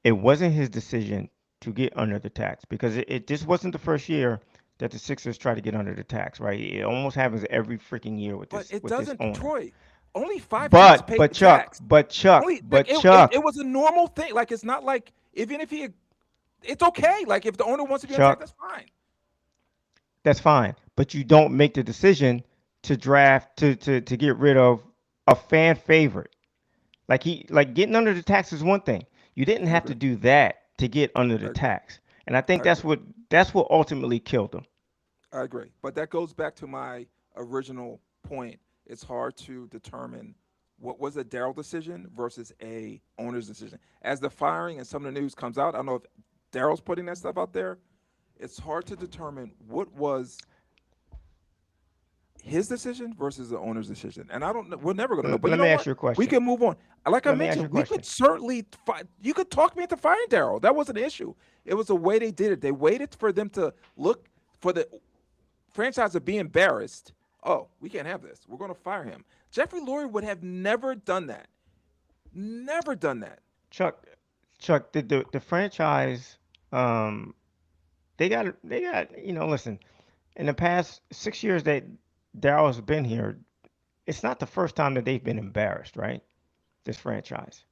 it wasn't his decision to get under the tax because it just wasn't the first year that the Sixers tried to get under the tax, right? It almost happens every freaking year with But this it with this doesn't, owner. Troy. Only 5 teams pay the tax. But Chuck, Only but like, Chuck, it was a normal thing. Like it's not like even if he, it's okay. Like if the owner wants to be on tax, Chuck, that's fine. that's fine. But you don't make the decision to draft to get rid of a fan favorite. Like getting under the tax is one thing. You didn't I have to agree. do that to get under I the agree. tax. And I think I agree. that's what ultimately killed him. I agree. But that goes back to my original point. It's hard to determine what was a Daryl decision versus a owner's decision. As the firing and some of the news comes out, I don't know if Daryl's putting that stuff out there. It's hard to determine what was his decision versus the owner's decision. And I don't know. We're never going to know. But you Let know me ask what? you a We question. can move on. Like I Let me ask you a mentioned, we question. could certainly you could talk me into firing Daryl. That wasn't an issue. It was the way they did it. They waited for them to look for the franchise to be embarrassed. Oh, we can't have this. We're going to fire him. Jeffrey Lurie would have never done that. Never done that. Chuck, Chuck, the franchise, um, listen, in the past 6 years that Daryl's been here, it's not the first time that they've been embarrassed, right? This franchise.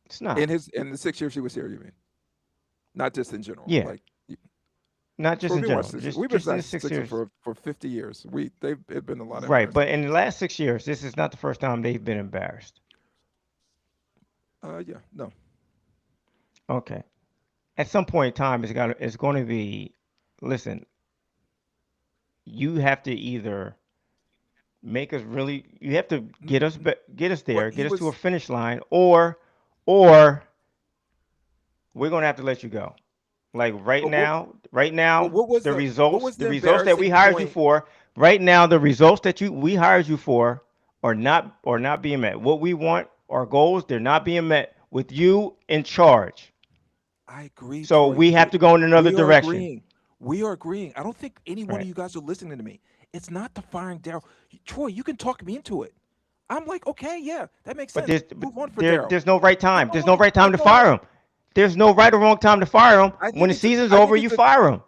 It's not. In the 6 years he was here, you mean? Not just in general. Yeah, Like not just for in we watched general. this. We've been Just in the like six Sixers years. for 50 years. They've it's been a lot of Right, embarrassment. but in the last 6 years, this is not the first time they've been embarrassed. Yeah, no. Okay. At some point in time, it's going to be, listen, you have to either you have to N- get us What there, he get us to a was finish line, or we're going to have to let you go. Like but what right but now, what was the the results that we embarrassing hired you point? for, right now, the results that we hired you for are not being met. What we want, our goals, they're not being met with you in charge. I agree, So Troy. we have to go in another We are direction. agreeing. We are agreeing. I don't think any one of Right. you guys are listening to me. It's not the firing Daryl. Troy, you can talk me into it. I'm like, okay, yeah, that makes But sense. Move on for there Daryl. there's no right I time. know There's what no right I time to know what fire him. There's no right or wrong time to fire him. I When think the it's a, season's I think over, it's you a fire him.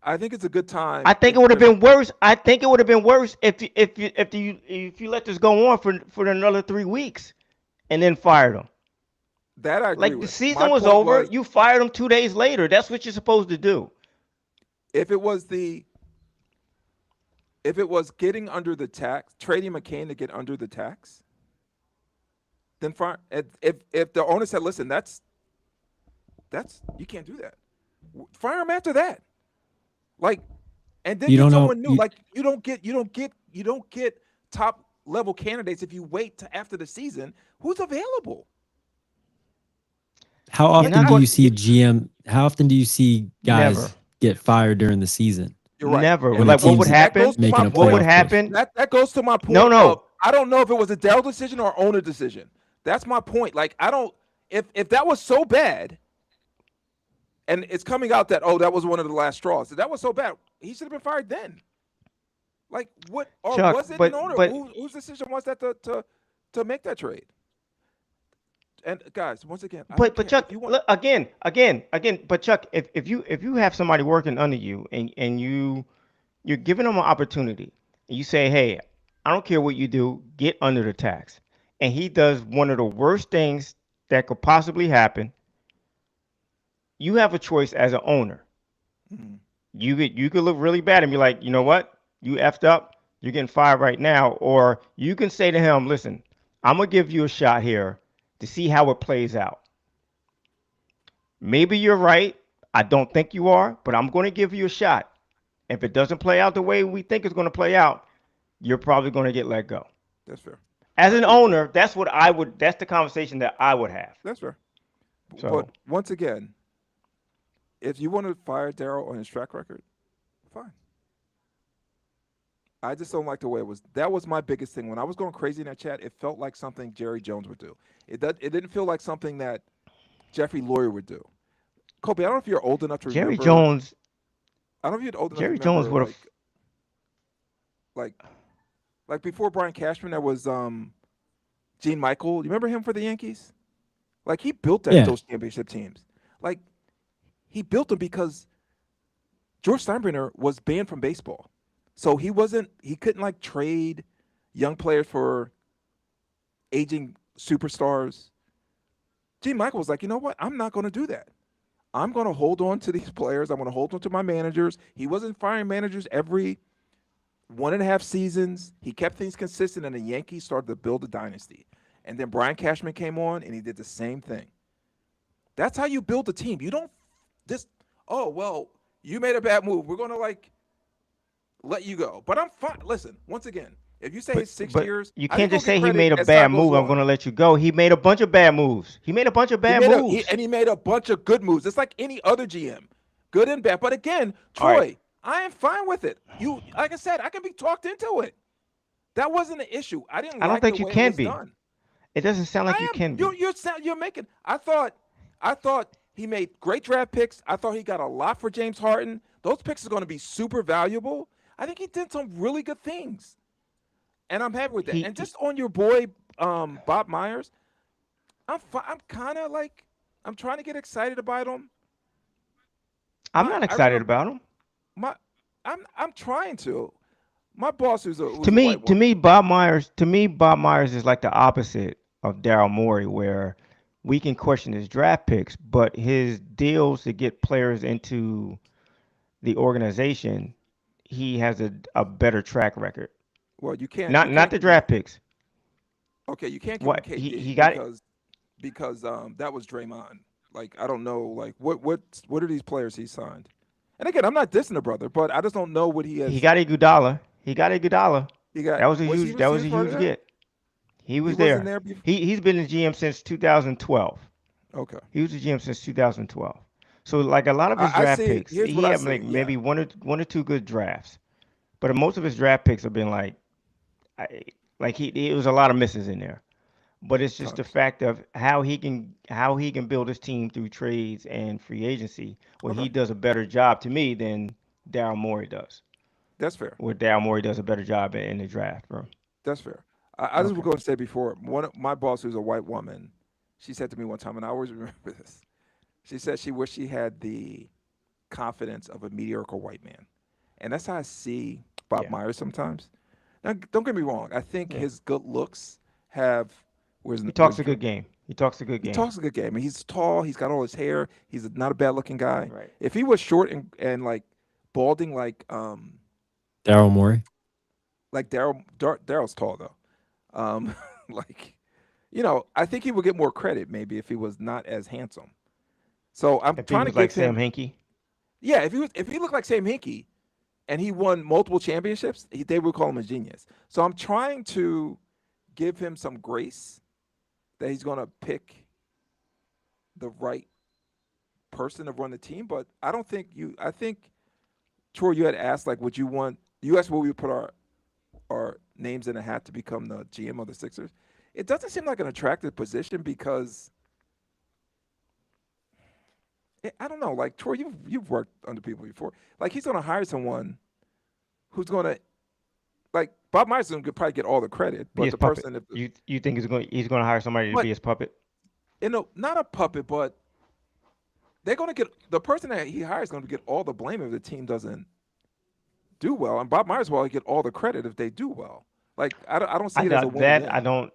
I think it's a good time I think if it you're would have gonna been worse. I think it would have been worse if you let this go on for another 3 weeks and then fired him. that I agree Like the with. My season was point over, was you fired him 2 days later. That's what you're supposed to do. if it was the if it was getting under the tax, trading McCain to get under the tax, then fire. If the owner said, listen, that's you can't do that. Fire him after that. Like, and then You get don't know. someone new. Like you don't get top level candidates if you wait to after the season. Who's available? How You're often not do going you see GM? How often do you see guys never, get fired during the season You're right. never. when the Like what would team's That happen? goes to my making a What would point. playoff push? happen? That goes to my No, point no. of I don't know if it was a Dell decision or owner decision. That's my point. Like I don't if that was so bad, and it's coming out that that was one of the last straws. If that was so bad, he should have been fired then. Like what or Chuck, was it an owner? but Whose decision was that to make that trade? And guys, once again, I don't but care if Chuck, you want. look, again. But Chuck, if you have somebody working under you and you're giving them an opportunity, and you say, hey, I don't care what you do, get under the tax, and he does one of the worst things that could possibly happen, you have a choice as an owner. Mhm. You could look really bad and be like, you know what, you effed up, you're getting fired right now, or you can say to him, listen, I'm gonna give you a shot here to see how it plays out. Maybe you're right. I don't think you are, but I'm going to give you a shot. If it doesn't play out the way we think it's going to play out, you're probably going to get let go. That's fair. As I an agree with that. owner, that's the conversation that I would have. That's fair. But So, once again, if you want to fire Daryl on his track record, fine. I just don't like the way it was. That was my biggest thing. When I was going crazy in that chat, it felt like something Jerry Jones would do. It didn't feel like something that Jeffrey Lawyer would do. Kobe, I don't know if you're old enough to Jerry remember. Jones, I don't know if you're old enough to Jerry Jones remember would have like like before Brian Cashman, there was Gene Michael. You remember him for the Yankees? Like he built Yeah. those championship teams. Like he built them because George Steinbrenner was banned from baseball. So he couldn't like trade young players for aging superstars. Gene Michael was like, you know what? I'm not going to do that. I'm going to hold on to these players. I'm going to hold on to my managers. He wasn't firing managers every 1.5 seasons. He kept things consistent, and the Yankees started to build a dynasty. And then Brian Cashman came on, and he did the same thing. That's how you build a team. You don't just, oh, well, you made a bad move. We're going to like let you go. But I'm fine. Listen, once again, if you say it's 6 but years, you I can't think he'll just get say he credit made a as bad time goes move. I'm going on. to let you go. He made a bunch of bad moves. He made a bunch of He bad made moves. he made a bunch of good moves. It's like any other GM, good and bad. But again, All right. Troy, I am fine with it. You, like I said, I can be talked into it. That wasn't an issue. I didn't I don't like think the you way it can was be. done. It doesn't sound like you I am. can be. You're making. I thought he made great draft picks. I thought he got a lot for James Harden. Those picks are going to be super valuable. I think he did some really good things, and I'm happy with that. And just on your boy Bob Myers, I'm kind of like I'm trying to get excited about him. I'm not I excited remember about him. I'm trying to. My boss who's a To me, white woman. Bob Myers is like the opposite of Daryl Morey, where we can question his draft picks, but his deals to get players into the organization, he has a better track record. Well, you can't Not the give him draft picks. okay. You can't give him What he KD got it. because that was Draymond. Like I don't know like what are these players he signed? And again, I'm not dissing the brother, but I just don't know what he He has. got Iguodala. He got Iguodala. He got That was a was huge. That he was was a part of huge that? get. He He was wasn't there. there before. He's been the GM since 2012. Okay, He was the GM since 2012. So like a lot of his I draft see. picks, Here's he what I had see. like Yeah, maybe one or two good drafts, but most of his draft picks have been like, like it was a lot of misses in there. But it's just the Tons. fact of how he can build his team through trades and free agency, where Okay, he does a better job to me than Daryl Morey does. that's fair. Where Daryl Morey does a better job in the draft, bro. That's fair. I just was Okay. going to say before, one of my boss, who's a white woman, she said to me one time, and I always remember this. She said she wished she had the confidence of a mediocre white man, and that's how I see Bob Yeah. Myers sometimes. Now, don't get me wrong. I think Yeah. his good looks have He was talks a good game. He talks a good he game. talks a good game. And he's tall. He's got all his hair. He's not a bad looking guy. Right. If he was short and like balding Daryl Morey. like Daryl's tall though. Like I think he would get more credit maybe if he was not as handsome. So I'm If he trying to was like give Sam him Hinkie, yeah, if he looked like Sam Hinkie and he won multiple championships, they would call him a genius. So I'm trying to give him some grace that he's going to pick the right person to run the team, but I don't think I think Troy, you had asked like you asked what we would put our names in a hat to become the GM of the Sixers. It doesn't seem like an attractive position because I don't know. Like Troy, you've worked under people before. Like he's going to hire someone who's going to like Bob Myers is going to probably get all the credit, be but his the puppet. person, if You think he's going to hire somebody to but be his puppet? not a puppet, but they're going to get the person that he hires is going to get all the blame if the team doesn't do well, and Bob Myers will get all the credit if they do well. Like I don't I see it as a doubt that. I win-win. don't.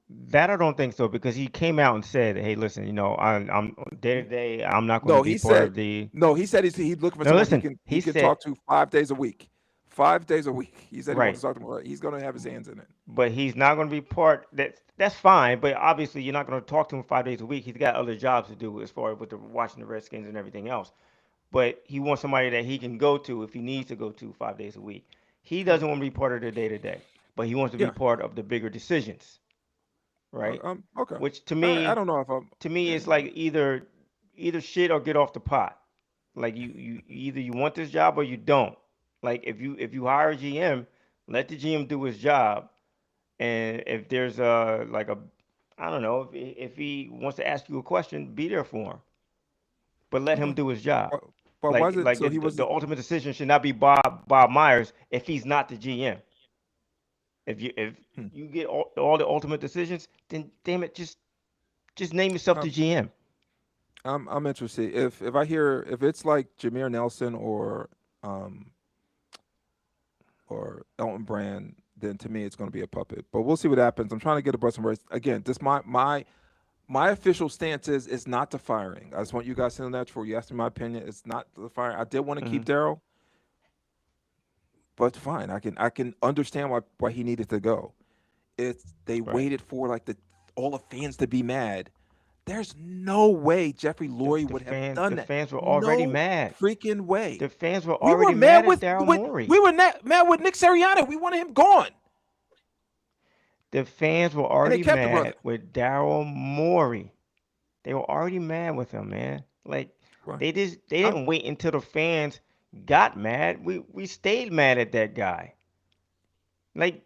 That I don't think so because he came out and said, "Hey, listen, I'm day to day. I'm not going to No, be he part said of the." no. He said he's looking for No, someone listen. he He can said talk to 5 days a week. 5 days a week. He said he wants right, to talk to him. He's going to have his hands in it. but he's not going to be part. That's fine, but obviously you're not going to talk to him 5 days a week. He's got other jobs to do as far as with the watching the Redskins and everything else. But he wants somebody that he can go to if he needs to go to 5 days a week. He Okay. doesn't want to be part of the day to day, but he wants to be Yeah. part of the bigger decisions, right? Okay. Which to I me, don't know if I'm. to me, Yeah. it's like either shit or get off the pot. Like you either you want this job or you don't. Like if you hire a GM, let the GM do his job. And if there's a like a I don't know if he wants to ask you a question, be there for him. But let him Okay. do his job. But, but why is it Like so he was the ultimate decision should not be Bob Myers if he's not the GM. If hmm. you get all the ultimate decisions, then damn it, just name yourself the um, GM. I'm interested if I hear if it's like Jameer Nelson um or Elton Brand, then to me it's going to be a puppet. But we'll see what happens. I'm trying to get a Brunson race again. This my official stance is it's not the firing. I just want you guys to know that before you ask me my opinion. It's not the firing. I did want to keep Hmm. Daryl, but fine. I can understand why he needed to go. It's they Right. waited for like all the fans to be mad. There's no way Jeffrey Lurie would have done The that. fans were already No mad. freaking way. The fans were We were already mad mad at Daryl Morey. we were mad with Nick Sirianni. We wanted him gone, The fans were and they already kept the brother. mad with Daryl Morey. They were already mad with him, man. Like Right. they I'm, didn't wait until the fans got mad. We stayed mad at that guy. Like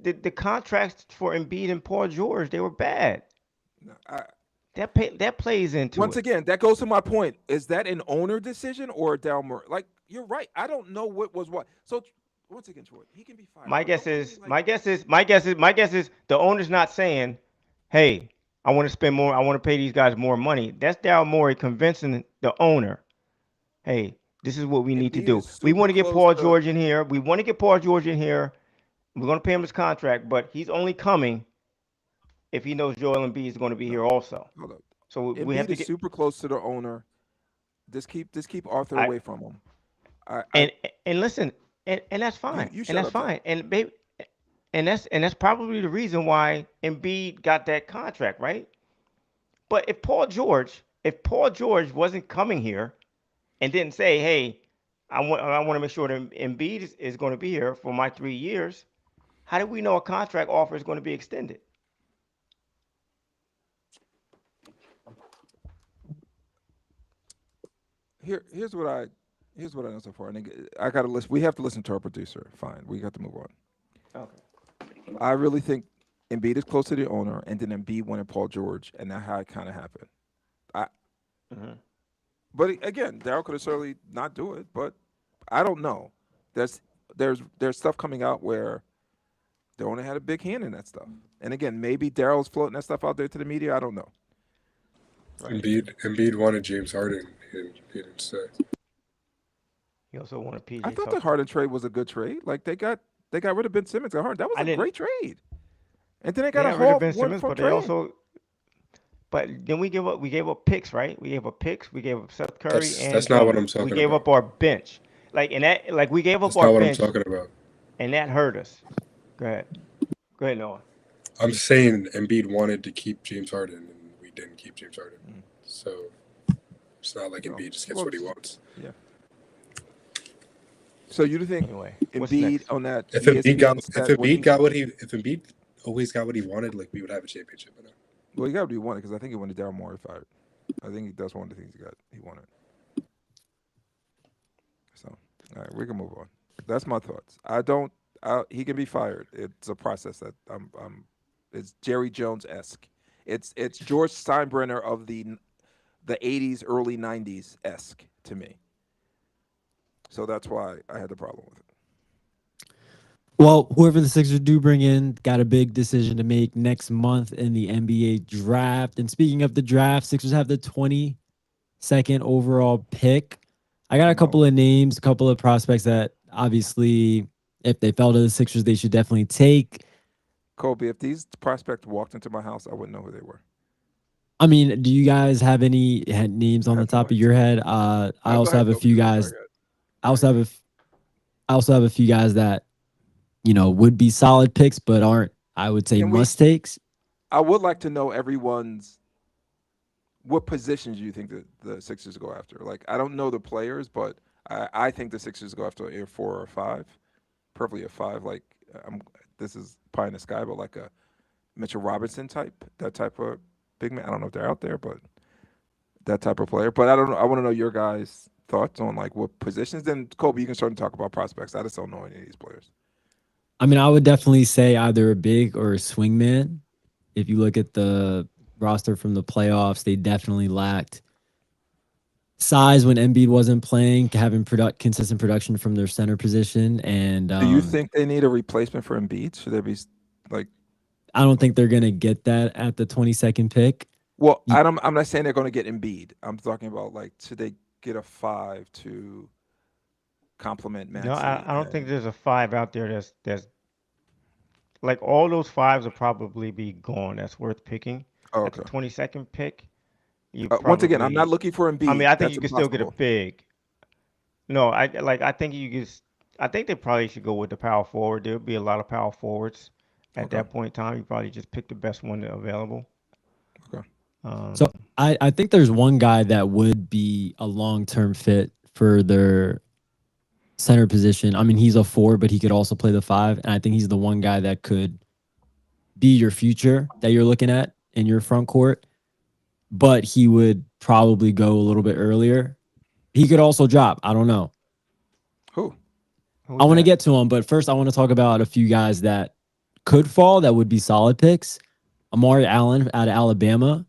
the contracts for Embiid and Paul George, they were bad. I, That plays into once it. again, that goes to my point. Is that an owner decision or a Daryl Morey? Like you're right. I don't know what was what. So once again, Troy, he can be fired. My But guess don't give me is like my guess is my guess is my guess is the owner's not saying, "Hey, I want to spend more. I want to pay these guys more money." That's Daryl Morey convincing the owner, "Hey, this is what we need to Embiid do. is We super want to get close Paul to. George in here. We want to get Paul George in here. We're going to pay him his contract, but he's only coming if he knows Joel Embiid is going to be No, here also. hold up. So we have Embiid to is get super close to the owner. Just keep Arthur I away from him. I and and listen, and that's fine, you and shut that's up, Zach. fine, and baby, and that's probably the reason why Embiid got that contract, right? But if Paul George wasn't coming here and didn't say, "Hey, I want to make sure that Embiid is going to be here for my 3 years," how do we know a contract offer is going to be extended? Here's what I know so far. And I got to listen. We have to listen to our producer. Fine, we got to move on. Okay. I really think Embiid is close to the owner, and then Embiid wanted Paul George, and that's how it kind of happened. But again, Daryl could have certainly not do it, but I don't know. There's stuff coming out where the owner had a big hand in that stuff, and again, maybe Daryl's floating that stuff out there to the media. I don't know. Right. Embiid wanted James Harden, and he didn't say. He also wanted PJ. I thought the Harden trade was a good trade. Like they got rid of Ben Simmons. Got Harden. That was a great trade. And then they got rid of a Ben haul Simmons, for but they trade. also. But then we gave up picks, right? We gave up picks. We gave up Seth Curry, that's not what I'm talking about. We gave up our bench, we gave up that's our bench. That's not what I'm talking about. And that hurt us. Go ahead, Noah. I'm saying Embiid wanted to keep James Harden, and we didn't keep James Harden. So it's not like Embiid just gets what he wants. Yeah. So you think Embiid on that? If Embiid always got what he wanted, like we would have a championship. Well, he got what he wanted because I think he wanted Daryl Morey fired. I think that's one of the things he wanted. So, all right, we can move on. That's my thoughts. He can be fired. It's a process that it's Jerry Jones-esque. It's George Steinbrenner of the 80s, early 90s-esque to me. So that's why I had the problem with it. Well, whoever the Sixers do bring in got a big decision to make next month in the NBA draft. And speaking of the draft, Sixers have the 22nd overall pick. I got a couple of names, a couple of prospects that obviously, if they fell to the Sixers, they should definitely take. Kobe, if these prospects walked into my house, I wouldn't know who they were. I mean, do you guys have any names on the top of your head? I also have a few guys. I also have a few guys that would be solid picks, but aren't, I would say, must takes. I would like to know what positions you think the Sixers go after. Like, I don't know the players, but I think the Sixers go after a 4 or 5, preferably a 5. Like, this is pie in the sky, but like a Mitchell Robinson type, that type of big man. I don't know if they're out there, but that type of player. But I don't know. I want to know your guys' thoughts on like what positions. Then Kobe, you can start to talk about prospects. I just don't know any of these players. I mean, I would definitely say either a big or a swing man. If you look at the roster from the playoffs, they definitely lacked size when Embiid wasn't playing, having consistent production from their center position. And do you think they need a replacement for Embiid? Should there be like? I don't think they're gonna get that at the 22nd pick. Well, I'm not saying they're going to get Embiid. I'm talking about like should they get a 5 to complement Maxey? No, I don't think there's a 5 out there that's like all those 5s will probably be gone. That's worth picking. Oh, okay. At the 22nd pick. Once again, I'm not looking for Embiid. I mean, I think you can still get a big. No, I think they probably should go with the power forward. There'll be a lot of power forwards at that point in time. You probably just pick the best one available. Okay. So I think there's one guy that would be a long-term fit for their center position. I mean, he's a 4, but he could also play the 5, and I think he's the one guy that could be your future that you're looking at in your front court. But he would probably go a little bit earlier. He could also drop. I don't know. Who? I want to get to him, but first I want to talk about a few guys that could fall that would be solid picks. Amari Allen out of Alabama.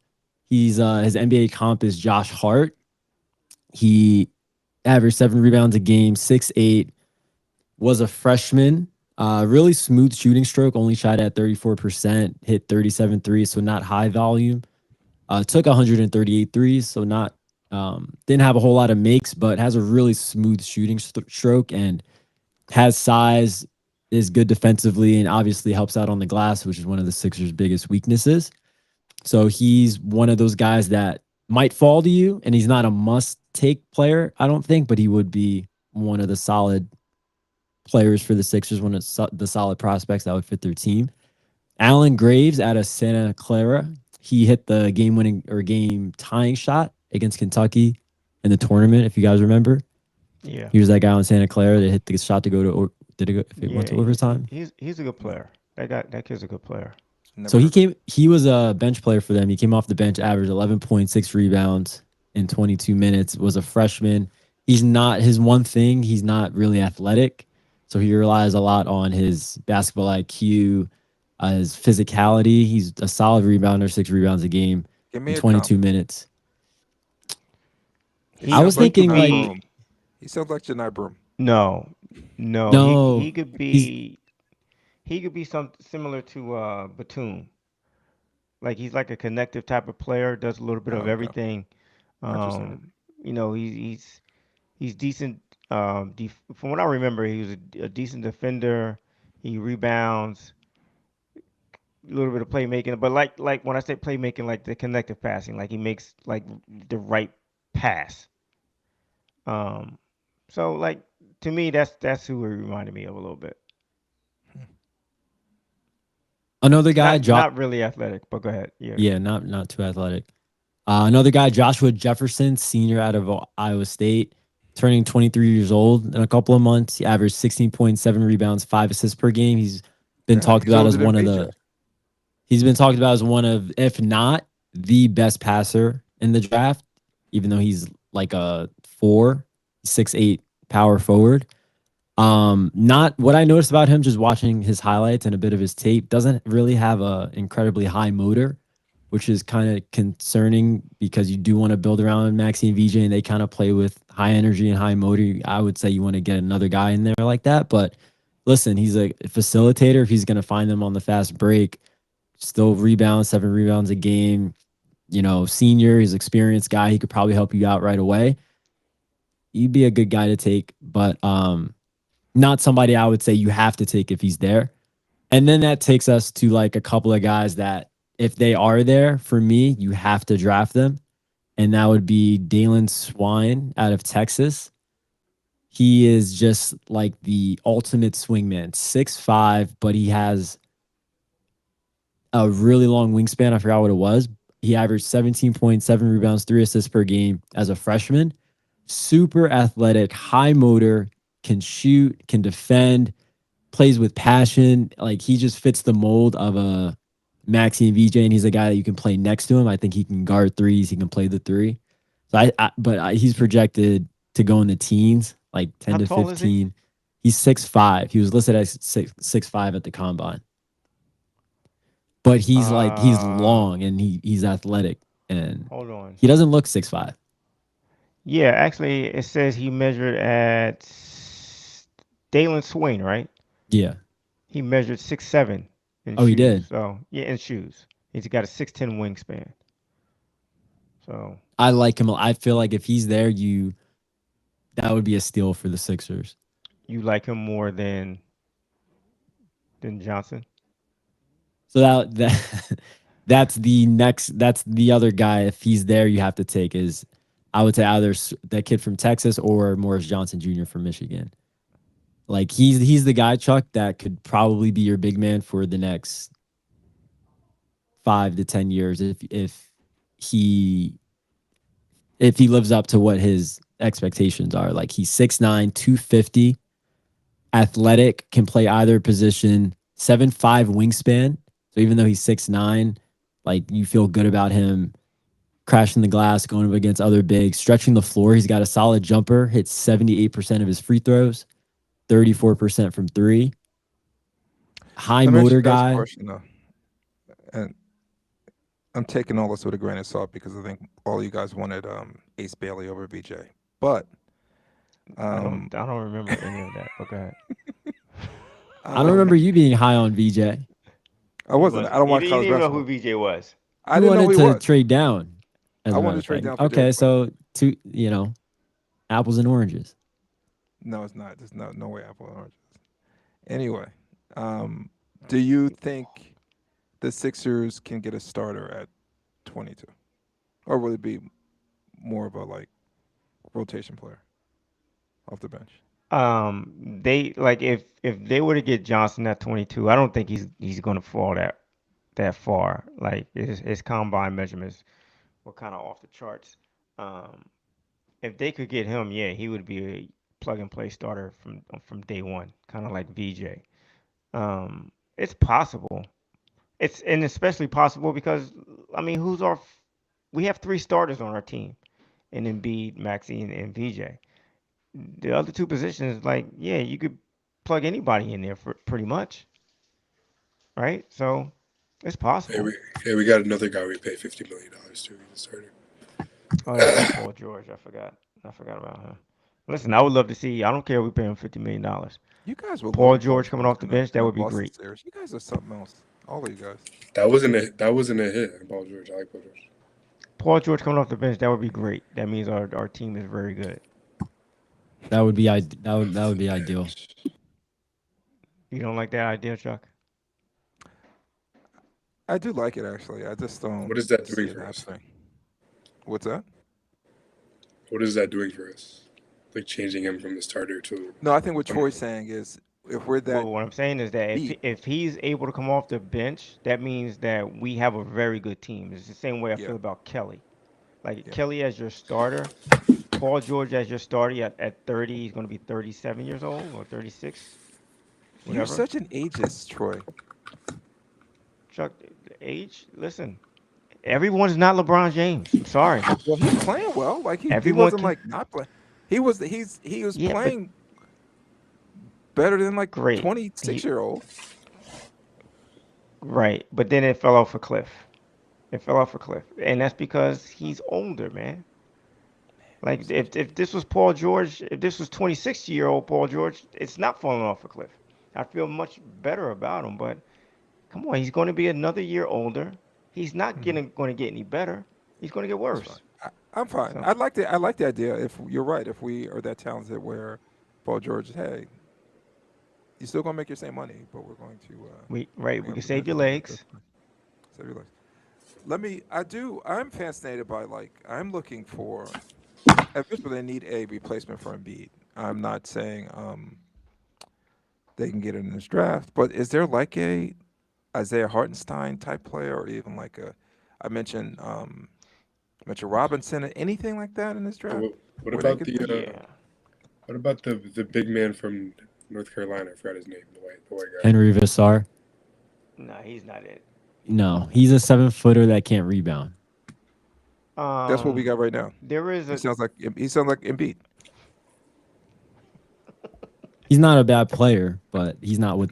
His NBA comp is Josh Hart. He averaged 7 rebounds a game, 6'8", was a freshman. Really smooth shooting stroke, only shot at 34%, hit 37 threes, so not high volume. Took 138 threes, so not didn't have a whole lot of makes, but has a really smooth shooting stroke and has size, is good defensively, and obviously helps out on the glass, which is one of the Sixers' biggest weaknesses. So he's one of those guys that might fall to you, and he's not a must-take player, I don't think, but he would be one of the solid players for the Sixers, one of the solid prospects that would fit their team. Allen Graves out of Santa Clara. He hit the game-tying shot against Kentucky in the tournament, if you guys remember. Yeah. He was that guy on Santa Clara that hit the shot to go to went to overtime. He's a good player. That kid's a good player. So he was a bench player for them. He came off the bench, averaged 11.6 rebounds in 22 minutes, was a freshman. He's not really athletic. So he relies a lot on his basketball IQ, his physicality. He's a solid rebounder, 6 rebounds a game Give me in a 22 comp. minutes. He I was sounds like thinking Janai like Broom. He sounds like Janai Broom. No, no. He no, could he's be some similar to Batum. Like he's like a connective type of player, does a little bit Oh, of okay. everything. I understand. You know, he's decent. From what I remember, he was a decent defender. He rebounds, a little bit of playmaking, but like when I say playmaking, like the connective passing, like he makes like the right pass. Um, so like to me, that's who he reminded me of a little bit. another guy. Not really athletic, but go ahead. Yeah. Yeah, not too athletic. Another guy, Joshua Jefferson, senior out of Iowa State, turning 23 years old in a couple of months. He averaged 16.7 rebounds, 5 assists per game. He's been Yeah, talked he's about as older than one of BJ. the he's been talked about as one of, if not the best passer in the draft, even though he's like a 4'6'8" power forward. Not what I noticed about him just watching his highlights and a bit of his tape, doesn't really have a incredibly high motor, which is kind of concerning because you do want to build around Maxi and VJ and they kind of play with high energy and high motor. I would say you want to get another guy in there like that. But listen, he's a facilitator. If he's going to find them on the fast break, still rebounds, 7 rebounds a game. You know, senior, he's an experienced guy. He could probably help you out right away. He'd be a good guy to take, but not somebody I would say you have to take if he's there. And then that takes us to like a couple of guys that if they are there, for me, you have to draft them. And that would be Dalen Swine out of Texas. He is just like the ultimate swingman, 6'5", but he has a really long wingspan. I forgot what it was. He averaged 17.7 rebounds, 3 assists per game as a freshman. Super athletic, high motor, can shoot, can defend, plays with passion. Like he just fits the mold of a Maxi and VJ, and he's a guy that you can play next to him. I think he can guard threes. He can play the three. So he's projected to go in the teens, like 10 How to tall is he? 15. He's 6'5". He was listed as 6'5" at the combine. But he's long and he's athletic and Hold on. he doesn't look 6'5". Yeah, actually, it says he measured at Dalen Swain, right? Yeah. He measured 6'7" in Oh, he shoes. did. So yeah, in shoes, he's got a 6'10" wingspan. So I like him. I feel like if he's there, that would be a steal for the Sixers. you like him more than Johnson? So that's the other guy. If he's there, you have to take is, I would say either that kid from Texas or Morris Johnson Jr. from Michigan. Like he's the guy, Chuck, that could probably be your big man for the next 5 to 10 years he if he lives up to what his expectations are. Like he's 6'9", 250, athletic, can play either position, 7'5" wingspan. So even though he's 6'9", like you feel good about him crashing the glass, going up against other bigs, stretching the floor. He's got a solid jumper, hits 78% of his free throws, 34% from three. High Let me ask motor you guys a guy. question though, and I'm taking all this with a grain of salt because I think all you guys wanted Ace Bailey over VJ, but I don't remember any of that. But go ahead. I don't remember you being high on VJ. I wasn't. I don't watch You college didn't even know basketball. who VJ was. I You didn't know wanted who he to was. trade down. As I a wanted matter to trade of down fact. for Derek Okay, so apples and oranges. No, it's not. There's no way apple and oranges. Anyway, do you think the Sixers can get a starter at 22, or will it be more of a like rotation player off the bench? They like if they were to get Johnson at 22, I don't think he's going to fall that far. Like his combine measurements were kind of off the charts. Um, if they could get him, yeah, he would be a plug and play starter from day one, kind of like VJ. It's possible. It's and especially possible because I mean, we have three starters on our team, in Embiid, Maxi, and VJ. The other two positions, like, yeah, you could plug anybody in there for pretty much, right? So it's Hey, possible. we got another guy we pay $50 million to. He's a starter. Oh yeah, Paul George. I forgot about him. Listen, I would love to see. I don't care if we pay him $50 million. You guys will Paul love Paul George coming George off the bench, in that a would be Boston great. series. You guys are something else. All of you guys. That wasn't a hit. Paul George. I like Paul George. Paul George coming off the bench, that would be great. That means our team is very good. That would be that would be ideal. You don't like that idea, Chuck? I do like it actually. I just don't What is that see doing it for us? happening. What's that? What is that doing for us? Like changing him from the starter to. No, I think what Troy's saying is if we're that Well, what I'm saying is that deep, if he's able to come off the bench, that means that we have a very good team. It's the same way I yeah, feel about Kelly. Like yeah. Kelly as your starter, Paul George as your starter at 30, he's going to be 37 years old or 36, You're whatever. such an ageist, Troy. Chuck, age, listen, everyone's not LeBron James. I'm sorry. Well, he's playing well. Like he Everyone wasn't can, like not playing. He was yeah, but playing better than like great. 26-year-old. Right, but then it fell off a cliff. It fell off a cliff, and that's because he's older, man. Like if this was Paul George, if this was 26-year-old Paul George, it's not falling off a cliff. I feel much better about him, but come on, he's going to be another year older. He's not going to get any better. He's going to get That's fine. worse. I'm fine. So I like the idea. If you're right, if we are that talented, where Paul George, hey, you're still gonna make your same money, but we're going to we we're can gonna save your we're gonna legs. save your legs. I'm fascinated by I'm looking for. At first, they need a replacement for Embiid. I'm not saying they can get it in this draft, but is there like a Isaiah Hartenstein type player, or even like I mentioned Mitchell Robinson, anything like that in this draft? What Where they about could Yeah. what about the big man from North Carolina? I forgot his name. The white guy. Henry Vassar. No, he's not it. No, he's a 7-footer that can't rebound. That's what we got right now. There is He a sounds like Embiid. He's not a bad player, but he's not with.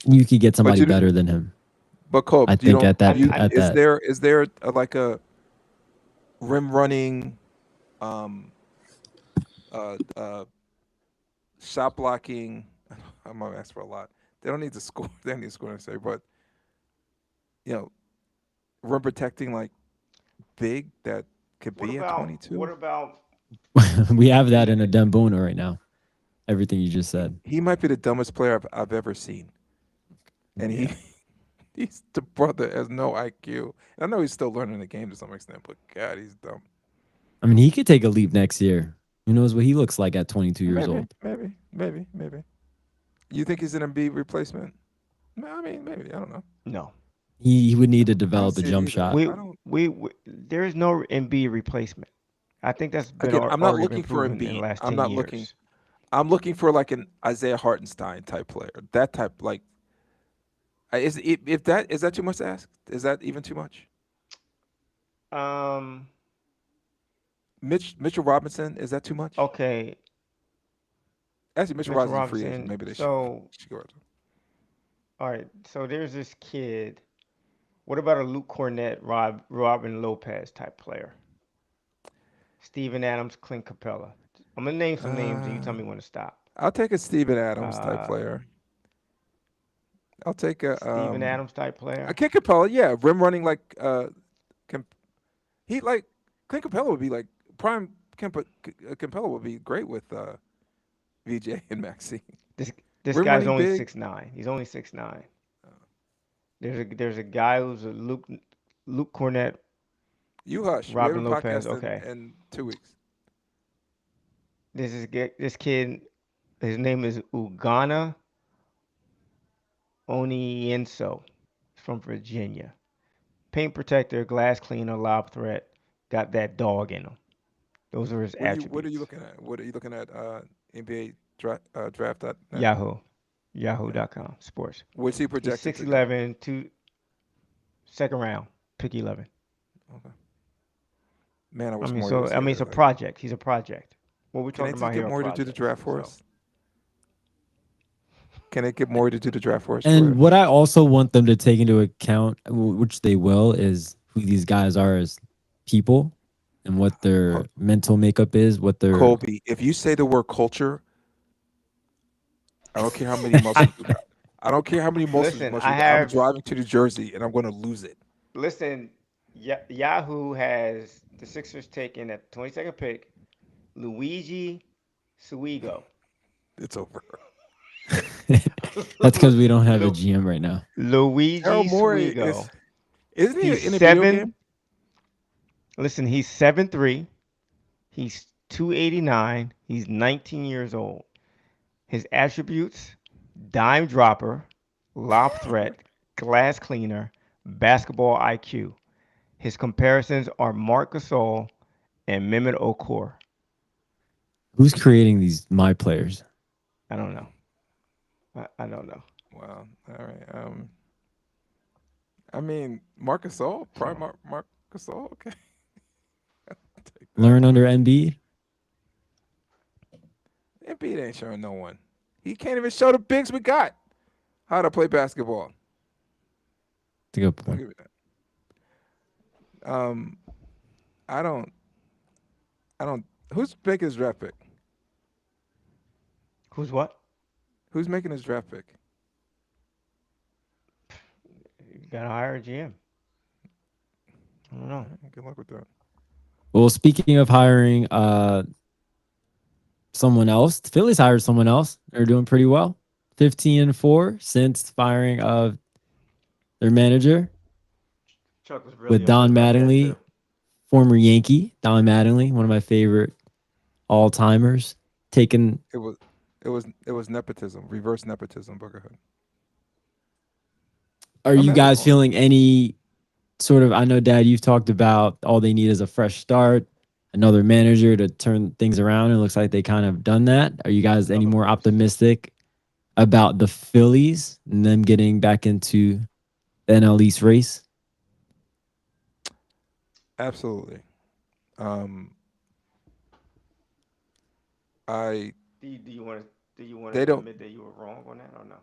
You could get somebody you- better than him. But Cobb, I you think don't. at that you- at is that there like a rim running, shot blocking? I'm gonna ask for a lot. They don't need to score. They don't need to score and say, but rim protecting like big that could what be at about 22. what about we have that in a Dembona right now. Everything you just said. He might be the dumbest player I've ever seen, and he's the brother has no IQ. And I know he's still learning the game to some extent, but God, he's dumb. I mean, he could take a leap next year. Who knows what he looks like at 22 years old? Maybe. You think he's an Embiid replacement? No, I mean, maybe. I don't know. no? He would need to I don't develop a see it jump either. shot. We I don't. we there is no Embiid replacement. I think that's been Again, I'm not already looking been for proven in the Embiid. last I'm 10 not years. looking. I'm looking for like an Isaiah Hartenstein type player. That type, like, is that too much to ask? Is that even too much? Mitchell Robinson, is that too much? Okay, Actually, Mitchell Mitchell Robinson's a free agent. Robinson. Maybe they So should go after him. all right, so there's this kid. What about a Luke Cornett, Robin Lopez type player? Steven Adams, Clint Capella. I'm gonna name some names and you tell me when to stop. I'll take a Steven Adams type Uh, player. I'll take a Steven Adams type a player. Clint Capella. Yeah, rim running like he like Clint Capella would be like prime. Capella would be great with VJ and Maxine. This Rim guy's running only big. 6'9". He's only 6'9". There's a guy who's a Luke Cornett, You hush. We have Robin a Lopez. podcast Okay, in 2 weeks. this kid. His name is Ugana Onienso. He's from Virginia. Paint protector, glass cleaner, lob threat. Got that dog in him. Those are his What are attributes. you looking at? What are you looking at? NBA draft.net. Yahoo.com sports. What's he He's projected? 6'11", second round, pick 11. Okay. Man, I I wish mean, Morty was it's here. a project. He's a project. What we're Can they talking just about get here are Morty to do the projects. draft for So, us? Can it get Morey to do the draft for us? And what I also want them to take into account, which they will, is who these guys are as people and what their mental makeup is, what their Colby, if you say the word culture, I don't care how many muscles you got. I don't care how many muscles you got. I'm driving to New Jersey and I'm going to lose it. Listen, Yahoo has the Sixers taking at the 22nd pick, Luigi Suigo. It's over. That's because we don't have a GM right now. Luigi Suigo. Isn't he in a video game? Listen, he's 7'3". He's 289. He's 19 years old. His attributes: dime dropper, lob threat, glass cleaner, basketball IQ. His comparisons are Marc Gasol and Mehmet Okur. Who's creating these my players? I don't know. I don't know. Wow. All right. I mean, Marc Gasol, prime Marc Gasol. Okay. Learn under Embiid. Embiid ain't showing no one. He can't even show the bigs we got how to play basketball. That's a good point. I don't. Who's making his draft pick? Who's what? Who's making his draft pick? You gotta hire a GM. I don't know. Good luck with that. Well, speaking of hiring someone else, the Phillies hired someone else. They're doing pretty well. 15-4 since firing of their manager. Chuck was really with Don Mattingly, former Yankee. Don Mattingly, one of my favorite all-timers. It was nepotism, reverse nepotism, Boogerhood. Are you guys feeling any sort of, I know, Dad, you've talked about all they need is a fresh start, another manager to turn things around. It looks like they kind of done that. Are you guys any more optimistic about the Phillies and them getting back into the NL East race? Absolutely. Do you want to admit that you were wrong on that or no?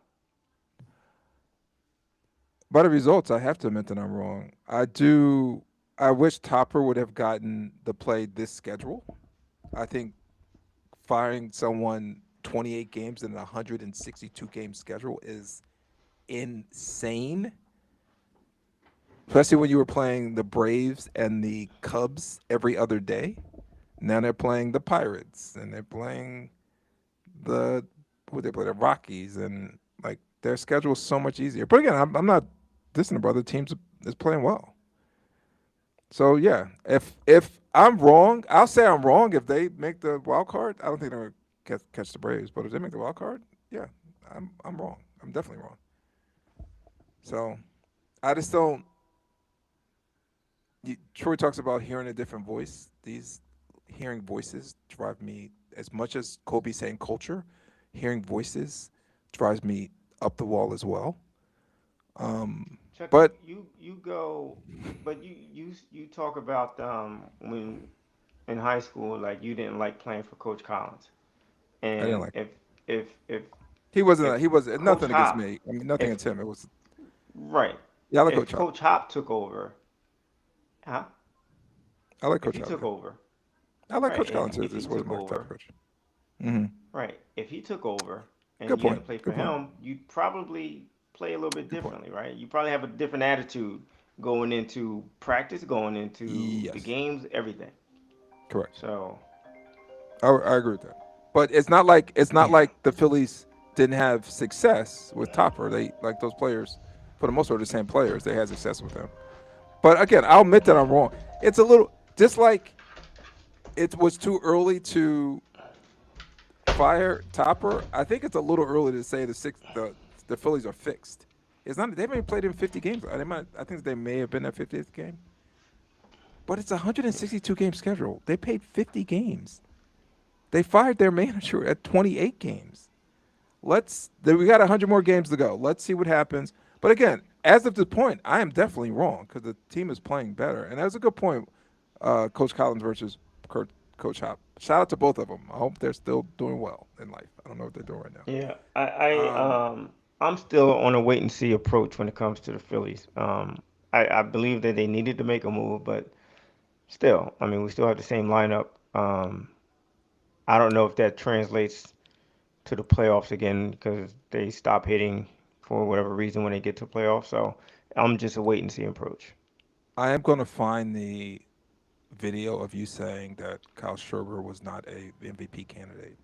By the results, I have to admit that I'm wrong. I wish Topper would have gotten the play this schedule. I think firing someone 28 games in a 162 game schedule is insane. Especially when you were playing the Braves and the Cubs every other day. Now they're playing the Pirates and they're playing the Rockies, and like their schedule is so much easier. But again, I'm not dissing about the teams is playing well. So yeah, if I'm wrong, I'll say I'm wrong. If they make the wild card, I don't think they're gonna catch the Braves. But if they make the wild card, yeah, I'm wrong. I'm definitely wrong. So I just don't. Troy talks about hearing a different voice. These hearing voices drive me, as much as Kobe's saying culture, hearing voices drives me up the wall as well. Chuck, but you talk about when in high school, like you didn't like playing for Coach Collins, and I didn't like if he wasn't nothing Hop, against me. I mean, nothing against him. It was right. Yeah, I like if Coach Hop took over, huh? I like Coach If he Hop. took over. I like Right, Coach Collins. if This he was took my over. type coach. Mm-hmm. Right. If he took over and Good you had point. to play for Good point. him, you'd probably play a little bit differently, right? You probably have a different attitude going into practice, going into the games, everything. Correct. So I agree with that. But it's not like the Phillies didn't have success with Topper. They like those players, for the most part, the same players. They had success with them. But again, I'll admit that I'm wrong. It's a little just like it was too early to fire Topper. I think it's a little early to say the Phillies are fixed. It's not. They haven't played in 50 games. I think they may have been their 50th game. But it's a 162 game schedule. They played 50 games. They fired their manager at 28 games. We got 100 more games to go. Let's see what happens. But again, as of this point, I am definitely wrong because the team is playing better. And that's a good point, Coach Collins versus Coach Hop. Shout out to both of them. I hope they're still doing well in life. I don't know what they're doing right now. Yeah, Um, I'm still on a wait and see approach when it comes to the Phillies. I believe that they needed to make a move, but still, I mean, we still have the same lineup. I don't know if that translates to the playoffs again because they stop hitting for whatever reason when they get to playoffs. So I'm just a wait and see approach. I am going to find the video of you saying that Kyle Schwarber was not a MVP candidate,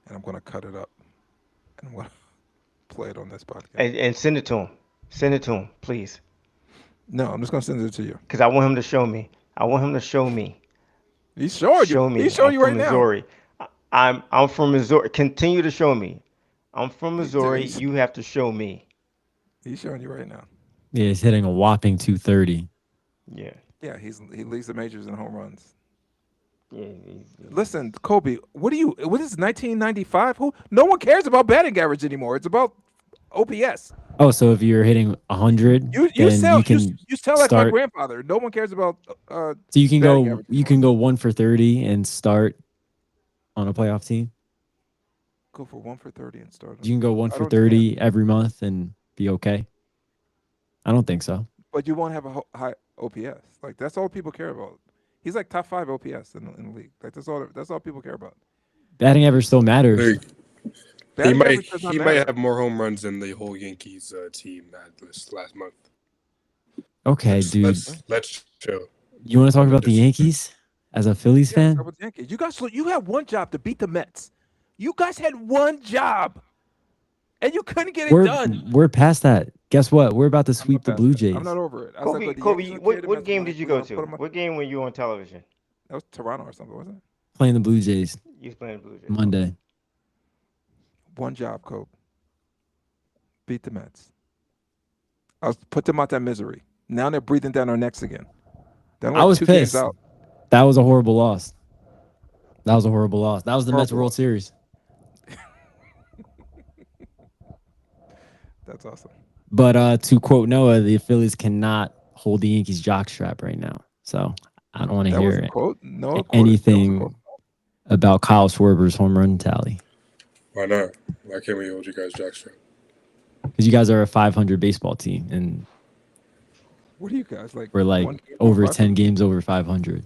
and I'm going to cut it up and I'm going to play it on this podcast. And send it to him. Send it to him, please. No, I'm just going to send it to you. Because I want him to show me. I want him to show me. He's showing you. Show me. He's showing I'm you from right now. Missouri. I'm from Missouri. Continue to show me. I'm from Missouri. He's- You have to show me. He's showing you right now. Yeah, he's hitting a whopping 230. Yeah. Yeah, he leads the majors in home runs. Yeah. Listen, Kobe, what is 1995? No one cares about batting average anymore. It's about OPS. Oh, so if you're hitting 100, You then sound you can you sound like my start. grandfather. No one cares about So you can batting go average you can go 1 for 30 and start on a playoff team. go for 1 for 30 and start. You can go 1 I for don't 30 every month and be okay. I don't think so. But you won't have a high OPS. Like that's all people care about. He's like top 5 OPS in the league. Like that's all people care about. Batting average still matters. Like, he Batting might average does not he matter. might have more home runs than the whole Yankees team that this last month. Okay, dude. Let's show. You want to talk about the Yankees as a Phillies Yeah, fan? start with the Yankees. You had one job to beat the Mets. You guys had one job, and you couldn't get it done. We're past that. Guess what? We're about to sweep the past Blue that. Jays. I'm not over it. I was like, Kobe, look, the Kobe, Yankees okay, the what Mets game are did you like, go we're to? gonna put 'em on- What game were you on television? That was Toronto or something, wasn't it? Playing the Blue Jays You was playing Blue Jays. Monday. One job, Kobe. Beat the Mets. I was put them out that misery. Now they're breathing down our necks again. They're I was 2 games pissed. out. That was a horrible loss. That was a horrible loss. That was the Mets Horrible World loss. Series. That's awesome. But to quote Noah, the Phillies cannot hold the Yankees jockstrap right now. So I don't want to That was hear a quote. No quote. anything about Kyle Schwarber's home run tally. Why not? Why can't we hold you guys jockstrap? Because you guys are a 500 baseball team, and What are you guys like? we're like one game over five? 10 games over 500.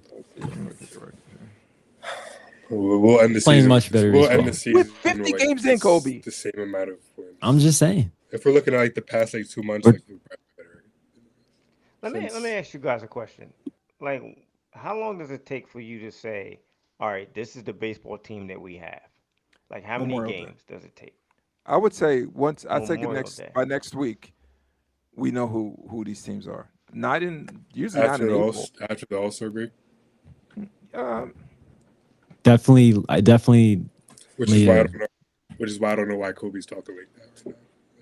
We'll end the Playing season. much better We'll baseball. end the season With 50 with, games in, Kobe. The same amount of wins. I'm just saying. If we're looking at like the past like 2 months, We're- like we're better. Let me ask you guys a question. Like, how long does it take for you to say, all right, this is the baseball team that we have? Like, how many Memorial Day. games does it take? I would say once. I think Memorial Day. by next week, we know who these teams are. Not in usually not After in the April. after the All-Star break, Definitely, which is why I Later. don't know. Which is why I don't know why Kobe's talking like that. Like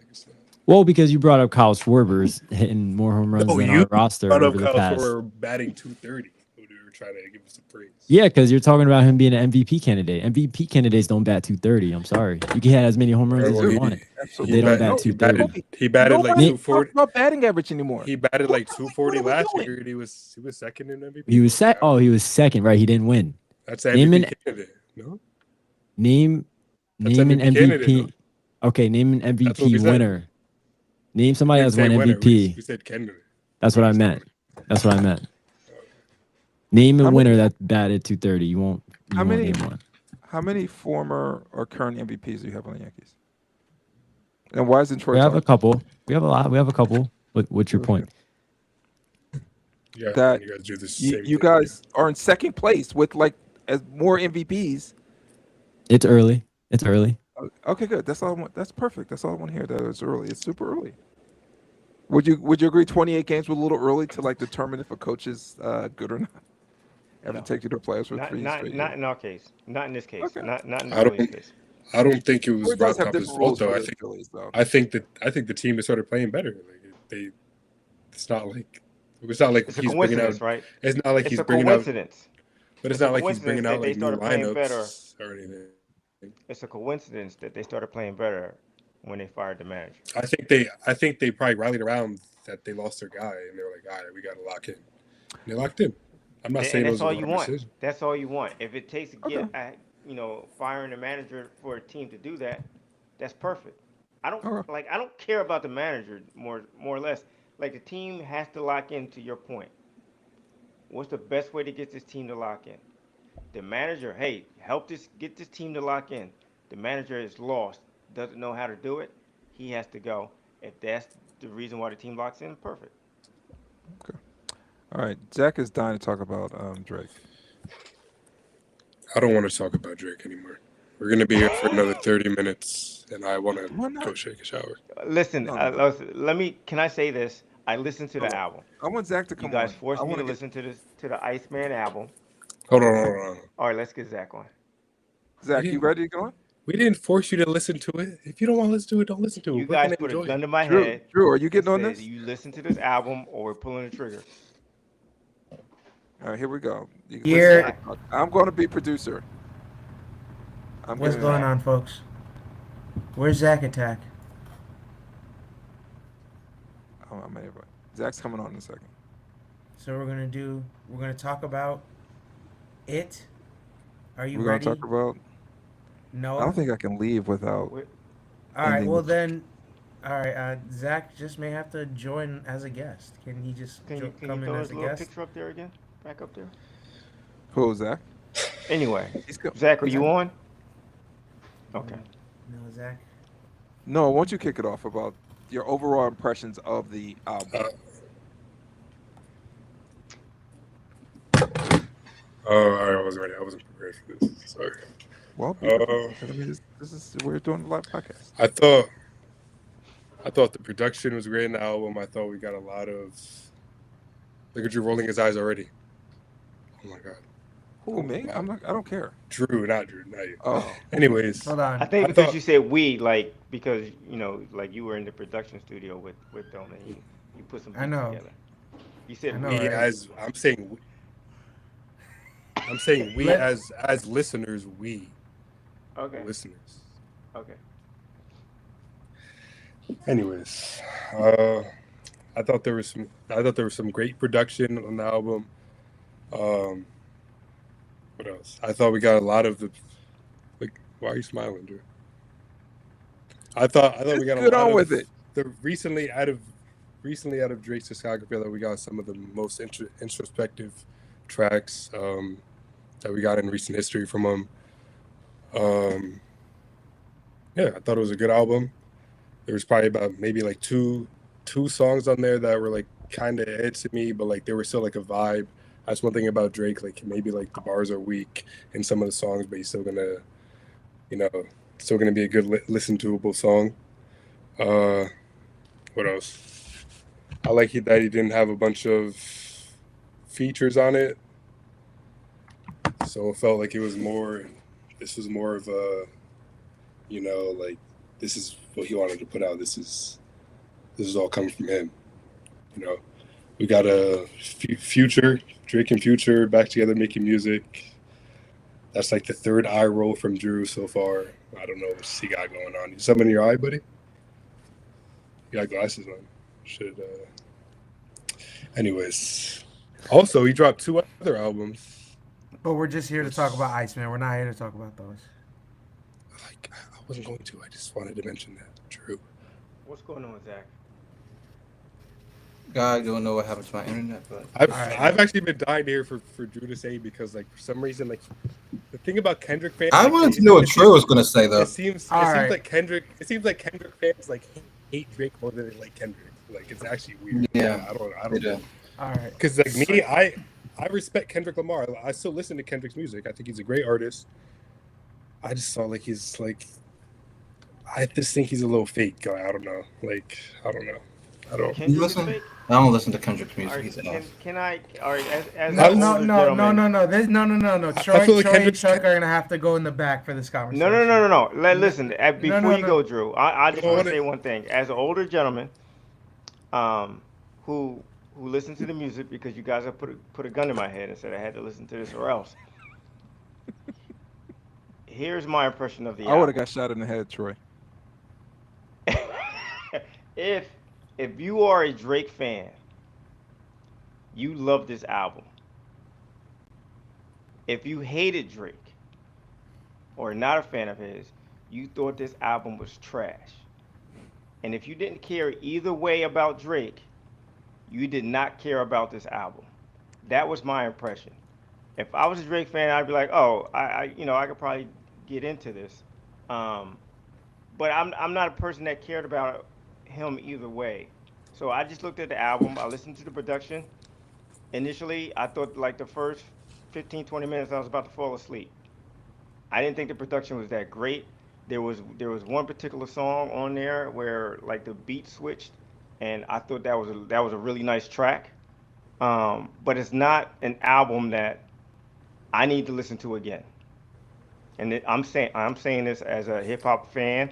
it's not- well, because you brought up Kyle Schwarber's hitting more home runs than our roster brought up over the Kyle past. Schwarber batting 230. We were trying to give him some praise. Yeah, because you're talking about him being an MVP candidate. MVP candidates don't bat 230. I'm sorry. You can have as many home runs as Well, you want. absolutely. They don't bat- bat 230. He batted like Nobody 240. talks about batting average anymore. He batted like What are we 240 last doing? year, and he was second in MVP. He was set. Oh, he was second, right? He didn't win. That's the Name MVP an- candidate. No, Name That's an MVP MVP. candidate, Okay, name an That's what we MVP said. winner. Name somebody We that's didn't won say winner. MVP. We said candidate. That's what I meant. That's what I meant. Name a How winner many- that batted 230. You won't. You How won't many- name one. How many former or current MVPs do you have on the Yankees? And why isn't Troy? We have a talking? couple. We have a lot. We have a couple. What's your point? Yeah, That you guys do the You, same. you thing. guys are in second place with like as more MVPs. It's early. It's early. Okay, good. That's all I want. That's perfect. That's all I want to hear. That it's early. It's super early. Would you agree 28 games was a little early to like determine if a coach is good or not? Ever No. take you to playoffs for Not, three not, straight not years? in our case. Not in this case. Okay. Not in I the don't- Phillies case. I don't think it was Troy Rob does have Copper's different fault roles though. for I the think Phillies, though. I think the team has started playing better. Like it's not like It's a he's bringing coincidence, out. right? It's not like It's he's a bringing out. coincidence. But it's a not like he's coincidence bringing that out they like new started playing lineups or anything. It's a coincidence that they started playing better when they fired the manager. I think they probably rallied around that they lost their guy and they were like, all right, we got to lock in. And they locked in. I'm not And saying it that's was a all you wrong want. decision. That's all you want. If it takes to Okay. get, firing a manager for a team to do that, that's perfect. I don't Okay. I don't care about the manager more or less. Like the team has to lock in. To your point, what's the best way to get this team to lock in? The manager, hey, get this team to lock in. The manager is lost, doesn't know how to do it. He has to go. If that's the reason why the team locks in, perfect. All right. Zach is dying to talk about Drake. I don't want to talk about Drake anymore. We're gonna be here for another 30 minutes, and I want to Why not? go take a shower. Listen, No. let me. Can I say this? I listened to the Hold on. album. I want Zach to You come guys on. I forced me want to to get listen to the Iceman album. Hold on. All right, let's get Zach on. Zach. We You didn't, ready to go on? we didn't force you to listen to it. If you don't want to listen to it, don't listen to You it. We're guys gonna put a enjoy gun it. to my Drew, head Drew, are you and getting on said, this? "You listen to this album, or we're pulling the trigger." All right, here we go. You can Here- listen to it. I'm going to be producer. I'm What's getting going it. on, folks? Where's Zack Attack? Oh, I'm anyway. Zach's coming on in a second. So we're gonna talk about it. Are you We're going ready? to talk about. Noah? I don't think I can leave without. Wait, All right. ending Well the- then, all right. Zach just may have to join as a guest. Can he just Can you come in throw as his a little guest? picture up there again? Back up there. Who is Zach? Anyway, He's go- Zach, are you on? Okay. No, Zach. No, why don't you kick it off about your overall impressions of the album? Oh, I wasn't ready. I wasn't prepared for this. Sorry. Well, Uh, I mean, this is we're doing a live podcast. I thought the production was great in the album. I thought we got a lot of. Look at Drew rolling his eyes already. Oh my god, Who me? I'm not. I don't care. Drew, not you. Oh, Anyways, Hold on. I think I because thought- you said we, like, because like you were in the production studio with them and you put some I beats know. together. You said I know, we. we right? as I'm saying we Let- as listeners, we Okay. listeners. Okay. Anyways, I thought there was some great production on the album. What else? I thought we got a lot of the. Like, why are you smiling, Drew? I thought we got a Get lot on of with it. the recently out of Drake's discography that we got some of the most introspective tracks that we got in recent history from him. Yeah, I thought it was a good album. There was probably about maybe like two songs on there that were like kind of head to me, but like they were still like a vibe. That's one thing about Drake. Like maybe like the bars are weak in some of the songs, but he's still gonna, still gonna be a good listen toable song. What else? I like that he didn't have a bunch of features on it, so it felt like it was more. This was more of a, like this is what he wanted to put out. This is all coming from him. We got a Future, Drake and Future back together making music. That's like the third eye roll from Drew so far. I don't know what he got going on. You something in your eye, buddy? You got glasses on. Should. Anyways, also he dropped 2 other albums. But we're just here to talk about Iceman. We're not here to talk about those. Like I wasn't going to. I just wanted to mention that, Drew. What's going on with Zach? God, don't know what happened to my internet, but I've actually been dying to hear for Drew to say, because like for some reason, like the thing about Kendrick fans, I like, wanted to know what Drew was gonna say though. It seems Alright. like Kendrick fans like hate Drake more than they like Kendrick. Like it's actually weird. Yeah, I don't They do. know. All right. Because like me, I respect Kendrick Lamar. I still listen to Kendrick's music. I think he's a great artist. I just saw like he's like, I just think he's a little fake guy. I don't know. Like I don't know. I don't. Kendrick is listen? fake? I don't listen to Kendrick's All music. right, He's can I? All right, as No, an no, older no, gentleman- no. I Troy, feel like Troy and Kendrick- Chuck are gonna have to go in the back for this conversation. No. Listen, before no, you no. go, Drew, I just You know want what to it- say one thing. As an older gentleman, who listens to the music, because you guys have put a gun in my head and said I had to listen to this or else. Here's my impression of the I would album. have got shot in the head, Troy. If you are a Drake fan, you love this album. if you hated Drake or not a fan of his, you thought this album was trash. And if you didn't care either way about Drake, you did not care about this album. That was my impression. If I was a Drake fan, I'd be like, oh, I could probably get into this. But I'm not a person that cared about him either way. So I just looked at the album. I listened to the production. Initially, I thought like the first 15, 20 minutes, I was about to fall asleep. I didn't think the production was that great. There was one particular song on there where like the beat switched, and I thought that was a really nice track. But it's not an album that I need to listen to again. And I'm saying this as a hip hop fan.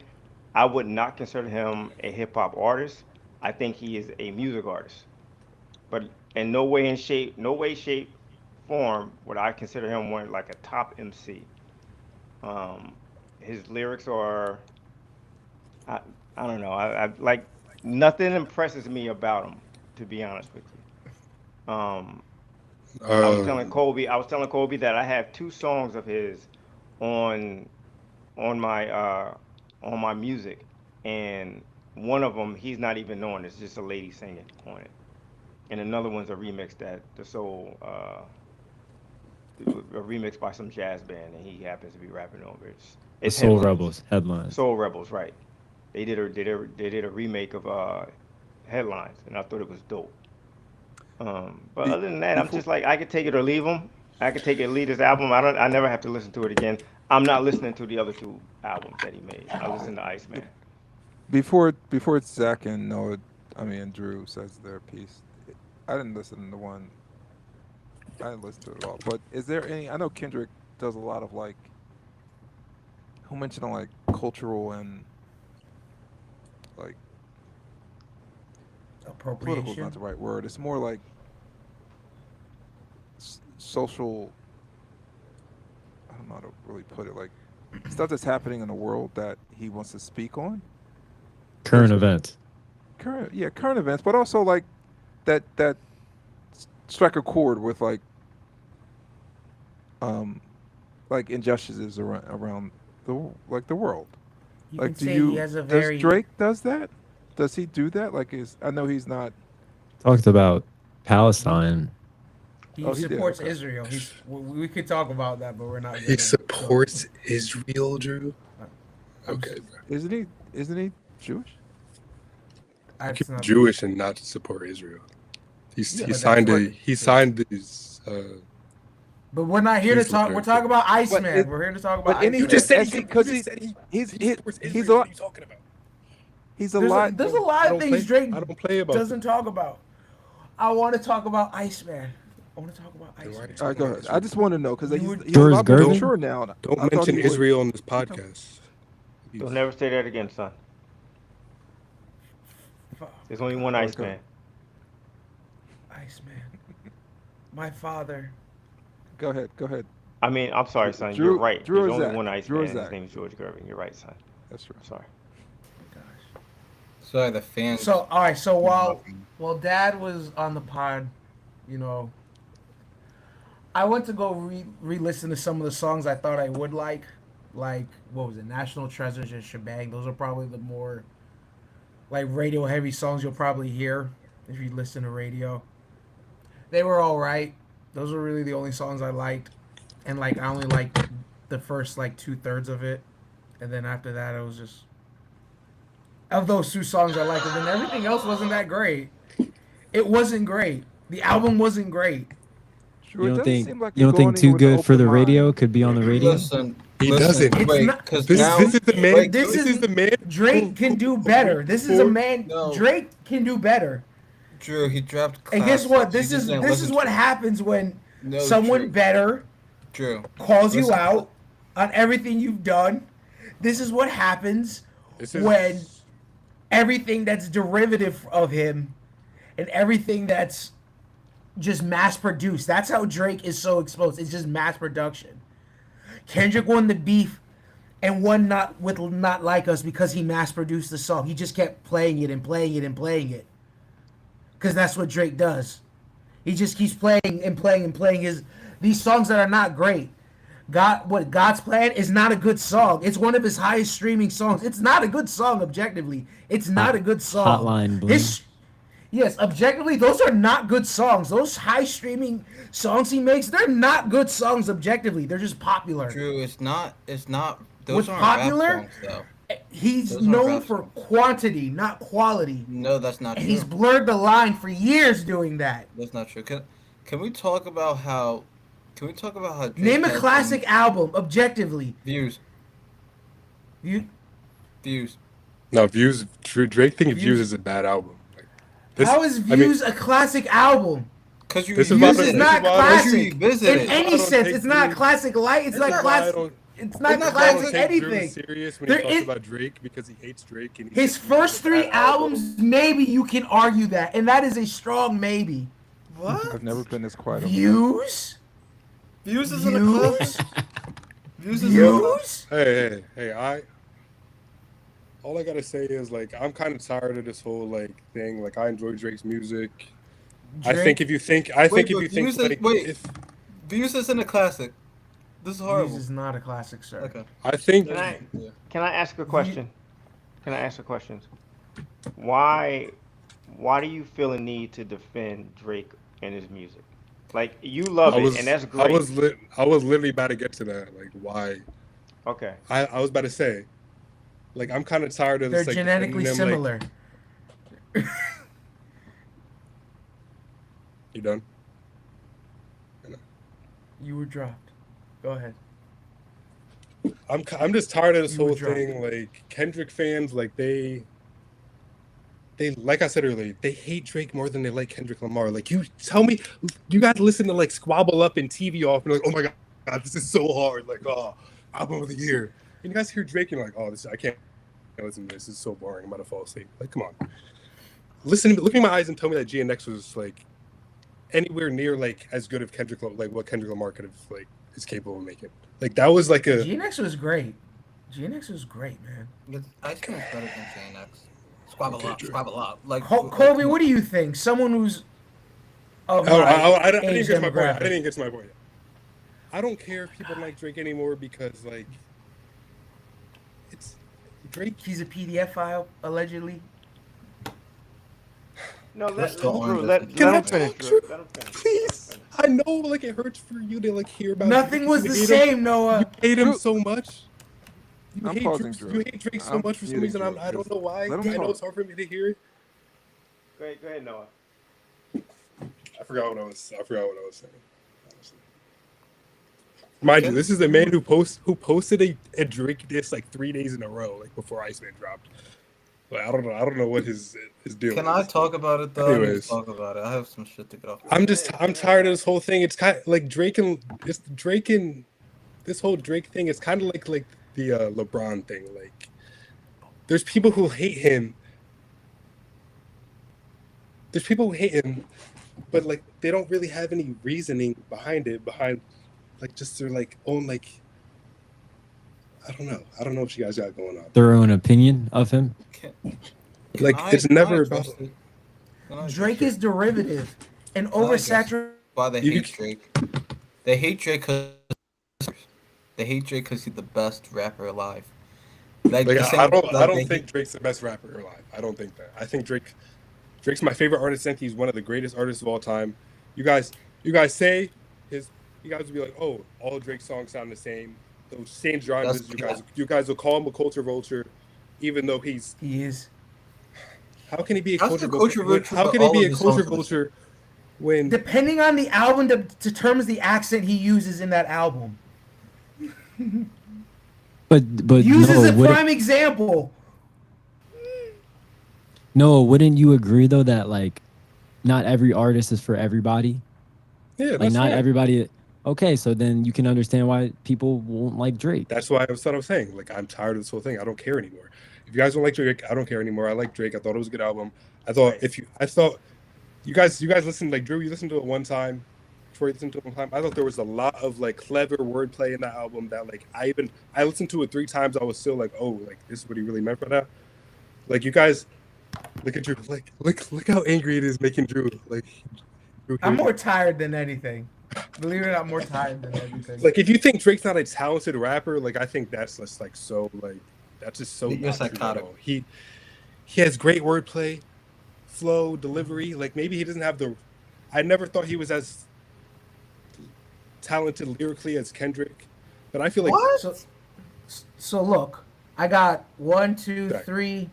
I would not consider him a hip hop artist. I think he is a music artist. But in no way, shape, form would I consider him one like a top MC. His lyrics are, I don't know. I like nothing impresses me about him, to be honest with you. I was telling Kobe that I have 2 songs of his on my music, and one of them he's not even on. It's just a lady singing on it, and another one's a remix that a remix by some jazz band, and he happens to be rapping over it. It's Soul Headlines. Rebels headlines. Soul Rebels, right? They did a remake of Headlines, and I thought it was dope. But other than that, I'm just like, I could take it or leave him. I could take it or leave this album. I never have to listen to it again. I'm not listening to the other 2 albums that he made. I listen to Iceman. Before Zach and Noah, Drew says their piece, I didn't listen to one. I didn't listen to it at all. But is there any? I know Kendrick does a lot of like. Who mentioned like cultural and like Appropriation. political is not the right word. It's more like social. I don't know how to really put it. Like stuff that's happening in the world that he wants to speak on. Current events. Current events, but also like that strike a chord with like injustices around the world. You Like, can say he has a very does Drake does that? Does he do that? Like, I know he's not. Talked about Palestine. he Oh, he did, supports okay. Israel. We could talk about that, but we're not. He supports Israel, Drew. Okay, bro. Isn't he Jewish? You can be Jewish and not support Israel. He signed his. But we're not here to He's talk. the We're talking about Iceman. We're here to talk about. But any Iceman. just said he's a lot. talking about. He's a lot. There's a lot of things Drake I don't play about. doesn't talk about. I want to talk about Iceman. I want to talk about Then why Iceman. do All right, go ahead. I just want to know because he's a George lot more Gervin? mature now. Don't I thought mention he was- Israel on this podcast. You'll never say that again, son. There's only one Iceman. Iceman. My father. Go ahead. I mean, I'm sorry, son. Drew- You're right. Drew or There's only Zach? one Drew or Iceman. His Zach? name is George Gervin. You're right, son. That's right. I'm sorry. So the fans. So all right. So while Dad was on the pod, you know, I went to go re-listen to some of the songs I thought I would like what was it, National Treasures and Shebang. Those are probably the more like radio heavy songs you'll probably hear if you listen to radio. They were all right. Those were really the only songs I liked, and like I only liked the first like 2/3 of it, and then after that it was just of those 2 songs I liked, and then everything else wasn't that great. It wasn't great. The album wasn't great. Sure, You it don't doesn't think seem like you you're don't think going in too with an good for open the radio mind. could be on the radio? Listen, He listen, doesn't. It's wait, not- because This now is the man. wait, This This is the man. Drake can do better. This is a man. No. Drake can do better. Drew, he dropped. And guess what? classics. You just didn't This is listen what to it. happens when No, someone Drew. better Drew, calls you listen. out on everything you've done. This is what happens This is when everything that's derivative of him and everything that's just mass produced. That's how Drake is so exposed. It's just mass production. Kendrick won the beef and won not like us because he mass produced the song. He just kept playing it and playing it and playing it. Because that's what Drake does. He just keeps playing and playing and playing his these songs that are not great. God's Plan is not a good song. It's one of his highest streaming songs. It's not a good song objectively. It's not a good song. Hotline Bling. Yes, objectively, those are not good songs. Those high streaming songs he makes, they're not good songs objectively. They're just popular. Drew, it's not. Those What's aren't popular? rap songs, though. He's Those aren't known rap for songs. quantity, not quality. No, that's not And true. he's blurred the line for years doing that. That's not true. Can we talk about how? Can we talk about how? Drake Name a has classic some album objectively. views. You, Views. No, Drake thinks Views- Views is a bad album. Like, this, how is Views a classic album? Because you This is Views why- is this not is why- classic You revisit in it. any I don't sense. take It's not Views- classic light. It's not not- classic. I don't, It's not It's not I classic don't take Drew anything. serious when There he talks is- about Drake because he hates Drake. And he His says Views first is a 3 bad album. albums, maybe you can argue that, and that is a strong maybe. What? I've never been this quiet. over Views, Views isn't a Views, classic. Views isn't a classic. Views. Hey! All I gotta say is like I'm kind of tired of this whole like thing. Like I enjoy Drake's music. I think if you think but like Views is- wait. if Views isn't a classic. This is horrible. Views is not a classic, sir. Okay. I think Can I ask a question? Can I ask a question? Why do you feel a need to defend Drake and his music? Like you love it, and that's great. I was literally about to get to that. Like why? Okay. I was about to say, like I'm kind of tired of They're this. Like, genetically defending them, like- similar. You done? You were dropped. Go ahead. I'm just tired of this You were whole dropped. thing. Like Kendrick fans, like they like I said earlier, they hate Drake more than they like Kendrick Lamar. Like you tell me, you guys listen to like Squabble Up and TV Off, and like, oh my god, this is so hard. Like, oh, album of the year. And you guys hear Drake, and you're like, oh, I can't listen to this. This is so boring. I'm about to fall asleep. Like, come on. Look in my eyes and tell me that GNX was like anywhere near like as good of like what Kendrick Lamar could have like is capable of making. Like that was like a GNX was great. GNX was great, man. Ice Cream is better than JNX. Squabble Okay, up, Drew. squabble up. Like Kobe, what do you think? Someone who's of Oh, my I didn't age get to my point. I demographic. didn't get to my point. I don't care if people like Drake anymore because like it's Drake. He's a PDF file, allegedly. No, Let's let go on Drew, this. let Can I him finish. talk, Drew. Drew? Let him finish. Please, I know like it hurts for you to like hear about. Nothing Drake was because the you hate him. same, Noah. You hate him Drew- so much. You I'm hate pausing, Drake, Drew. you hate Drake so I'm much for some muting reason. Drew. I don't know why. Let him I know talk. it's hard for me to hear it. Go ahead, Noah. I forgot what I was saying. Honestly. Mind you, this is the man who posted a Drake diss like 3 days in a row, like before Iceman dropped. Like, I don't know what his deal Can is. I talk about it though? I need Anyways. to talk about it. I have some shit to get off. I'm tired of this whole thing. It's kind of like Drake and this whole Drake thing is kind of like the LeBron thing. Like there's people who hate him. But like they don't really have any reasoning behind like just their like own like I don't know what you guys got going on. Their own opinion of him. Like it's never about Drake is derivative and oversaturated. why they You- hate Drake. They hate Drake because he's the best rapper alive. Like, Like the same I way don't that they think Drake's the best rapper alive. I don't think that. I think Drake's my favorite artist. I think he's one of the greatest artists of all time. You guys say you guys will be like, oh, all Drake songs sound the same. Those same genres. You guys will call him a culture vulture, even though He is. how can he be a How's culture he a culture vulture? vulture How but can he all be of a his culture songs are the vulture when Depending on the album determines the accent he uses in that album. But Use is no, a would, prime example. no, wouldn't you agree though that like not every artist is for everybody? yeah, Like that's not fine. everybody. Okay, so then you can understand why people won't like Drake. That's why that's what I was saying. Like I'm tired of this whole thing. I don't care anymore. If you guys don't like Drake, I don't care anymore. I like Drake. I thought it was a good album. I thought you guys listened like Drew. You listened to it one time. Troy listened to it one time. I thought there was a lot of like clever wordplay in that album that like I listened to it 3 times. I was still like, oh, like this is what he really meant for that. Like you guys, look at Drew. Like look how angry it is making Drew. Like Drew, I'm more tired than anything. Believe it or not, more tired than everything. Like, if you think Drake's not a talented rapper, like, I think that's just like so like that's just so You're not true at psychotic. all. He has great wordplay, flow, delivery. Like, maybe he doesn't have the. I never thought he was as talented lyrically as Kendrick, but I feel like What? So look, I got 1, 2, Right. 3,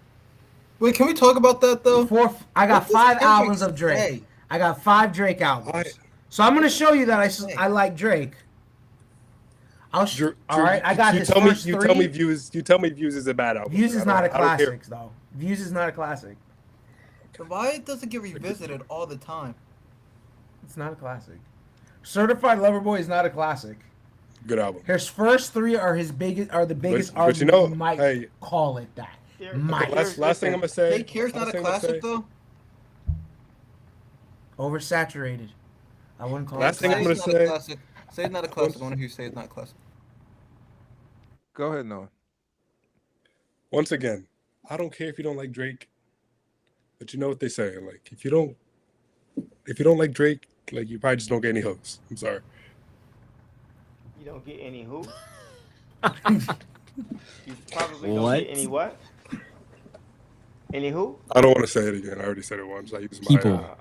Wait, can we talk about that though? 4. I got What does 5 Kendrick albums of Drake. say? I got 5 Drake albums. I- So I'm gonna show you that I like Drake. All right, I got his first 3. You tell me Views is a bad album. Views is not a I don't care. classic though. Views is not a classic. Why does it get revisited all the time? It's not a classic. Certified Lover Boy is not a classic. Good album. His first 3 are the biggest but argument. you know, you might hey, call it that. Here- Might. okay, Last thing I'm gonna say. Take Care's not last a thing I'm gonna classic say- though. Oversaturated. I wouldn't call Last it. thing I'm classic. gonna say- Classic. Say it's not a classic. I want to hear you say it's not a classic. Go ahead, Noah. Once again, I don't care if you don't like Drake, but you know what they say. Like, if you don't like Drake, like, you probably just don't get any hoes. I'm sorry. You don't get any who? You probably don't What? get any what? Any who? I don't want to say it again. I already said it once. I use my People.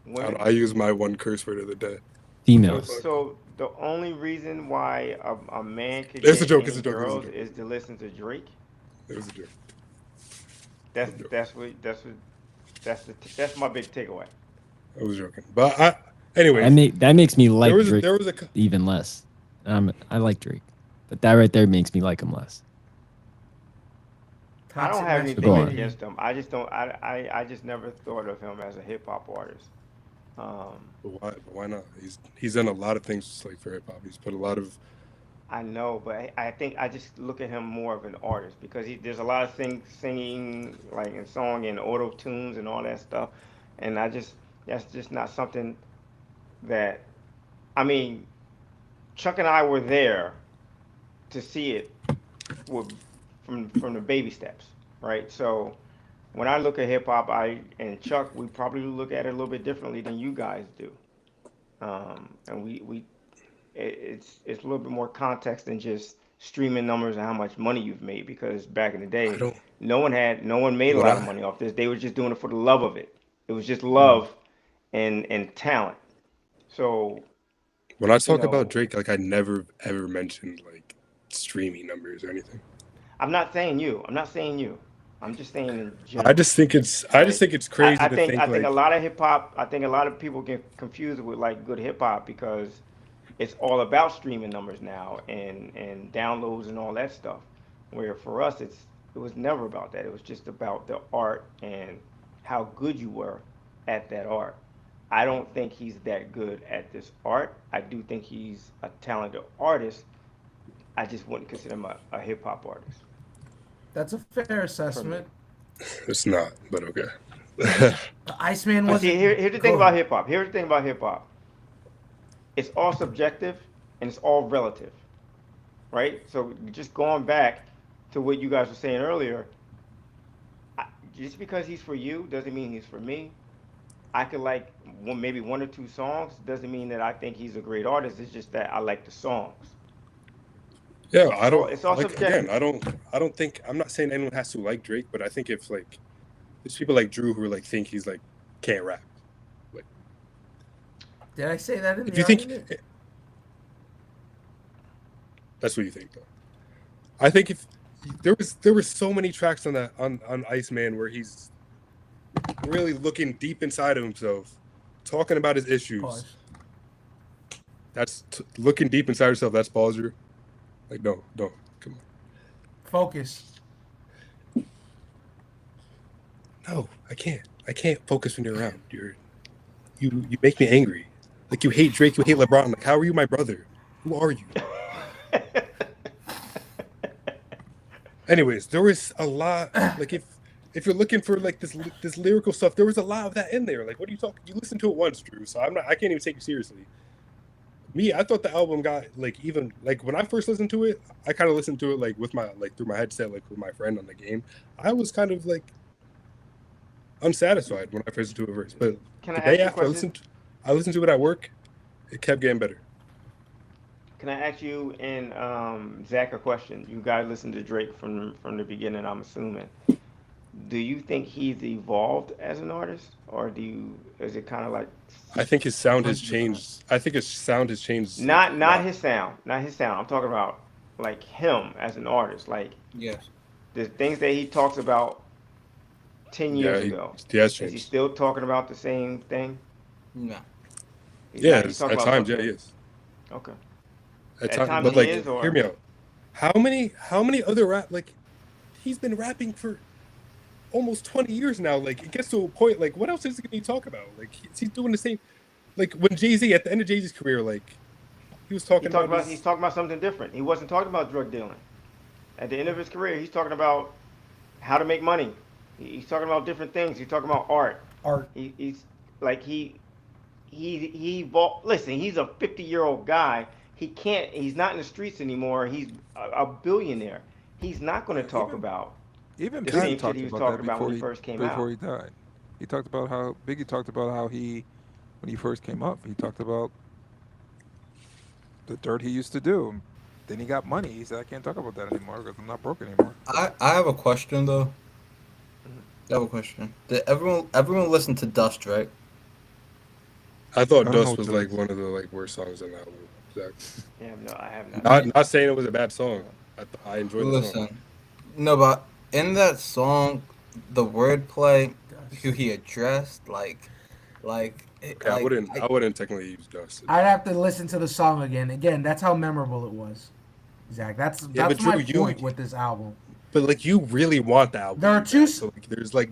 Women? I use my one curse word of the day. Females. So the only reason why a man could It's get a joke, any it's a joke, it's a girls joke. is to listen to Drake. It was a joke. That's my big takeaway. I was joking. But anyway, That makes me like Drake there was a even less. I like Drake, but that right there makes me like him less. I don't Toxic have anything Go on. against him. I just don't. I just never thought of him as a hip hop artist. why not? He's done a lot of things like for hip hop. He's put a lot of I know, but I think I just look at him more of an artist because there's a lot of singing like in song and auto tunes and all that stuff, and that's just not something that, I mean, Chuck and I were there to see it from the baby steps, right? So when I look at hip hop, and Chuck, we probably look at it a little bit differently than you guys do, and it's a little bit more context than just streaming numbers and how much money you've made, because back in the day, no one made a lot of money off this. They were just doing it for the love of it. It was just love and talent. So when I talk know- about Drake, like, I never ever mentioned like streaming numbers or anything. I'm not saying you. I'm just saying in general. I just think it's crazy I to think think I think like a lot of hip hop. I think a lot of people get confused with like good hip hop because it's all about streaming numbers now and downloads and all that stuff. Where for us, it was never about that. It was just about the art and how good you were at that art. I don't think he's that good at this art. I do think he's a talented artist. I just wouldn't consider him a hip hop artist. That's a fair assessment. it's not, but okay. The Iceman But was. see, here's the thing about hip hop. Here's the thing about hip hop. It's all subjective and it's all relative, right? So just going back to what you guys were saying earlier, just because he's for you doesn't mean he's for me. I could like maybe 1 or 2 songs. Doesn't mean that I think he's a great artist. It's just that I like the songs. Yeah, I don't. It's all like, subjective. again, I don't think. I'm not saying anyone has to like Drake, but I think if like there's people like Drew who like think he's like can't rap. Did I say that in If the you think argument? that's what you think, though, I think if there were so many tracks on that on Iceman where he's really looking deep inside of himself, talking about his issues. Pause. That's looking deep inside yourself. That's ballsy. Like, no, come on. Focus. No, I can't focus when you're around. You make me angry. Like, you hate Drake, you hate LeBron. Like, how are you my brother? Who are you? Anyways, there was a lot. Like, if you're looking for like this lyrical stuff, there was a lot of that in there. Like, what are you talking? You listened to it once, Drew. So I can't even take you seriously. Me, I thought the album got like even like when I first listened to it, I kind of listened to it like with my like through my headset, like with my friend on the game. I was kind of like unsatisfied when I first listened to it first. But Can I the ask day you a after I question? listened to it at work, It kept getting better. Can I ask you and Zach a question? You guys listen to Drake from the beginning, I'm assuming. Do you think he's evolved as an artist, or is it kind of like I think his sound has changed. I think his sound has changed. not his sound, not his sound. I'm talking about like him as an artist, like Yes. the things that he talks about 10 years ago. He has Is he changed. still talking about the same thing? No. He's Yeah, not- he's talking at about times, something- yes. Okay. At At times, times but he like, is, or- hear me out. How many other rap like? He's been rapping for almost 20 years now. Like, it gets to a point. Like, what else is he gonna talk about? Like, he's doing the same. Like when Jay-Z at the end of Jay-Z's career, like he was talking about. He's talking about something different. He wasn't talking about drug dealing. At the end of his career, he's talking about how to make money. He's talking about different things. He's talking about art. Art. He's like he listen, he's a 50-year-old guy. He's not in the streets anymore. He's a billionaire. He's not going to talk about Even the same Biggie shit talked he was about talking that about before when he first came before out. he died. He talked about how Biggie talked about how when he first came up, he talked about the dirt he used to do. Then he got money. He said, "I can't talk about that anymore because I'm not broke anymore." I have a question though. I have a question. Did everyone listen to Dust, right? I thought I don't know Dust was what it like is. one of the like worst songs on the album. Exactly. Yeah, no, I have not. Not saying it was a bad song. I enjoyed the song. Listen, no, but in that song, the wordplay, who he addressed, like, Okay, I wouldn't technically use Dust. I'd have to listen to the song again. Again, that's how memorable it was. Zach, that's Yeah, but my Drew, point with this album. But like, you really want the album. There are to be two bad, so like, there's like,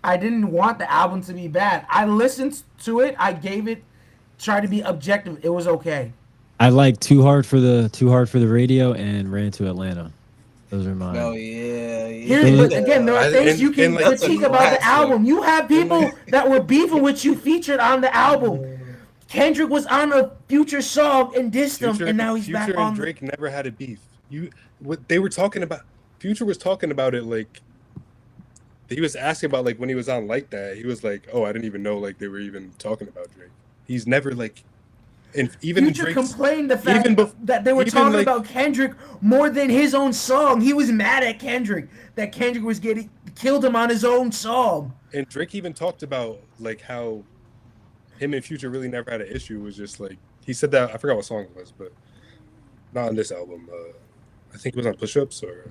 I didn't want the album to be bad. I listened to it. I gave it, tried to be objective. It was okay. I like Too Hard for the Radio and Ran to Atlanta. Those are mine. oh yeah. But again, there are things you can like, critique that's a about the classic. album. You have people that were beefing with you featured on the album. Kendrick was on a Future song and dissed him, and now he's Future back and on. Drake never had a beef. What they were talking about. Future was talking about it like. He was asking about like when he was on Like That. He was like, "Oh, I didn't even know like they were even talking about Drake." He's never like, and even in Future Drake's, complained the fact even that they were even, talking like- about Kendrick more than his own song. He was mad at Kendrick that Kendrick was killed him on his own song. and Drake even talked about like how him and Future really never had an issue. It was just like he said that I forgot what song it was, but not on this album. I think it was on Push Ups or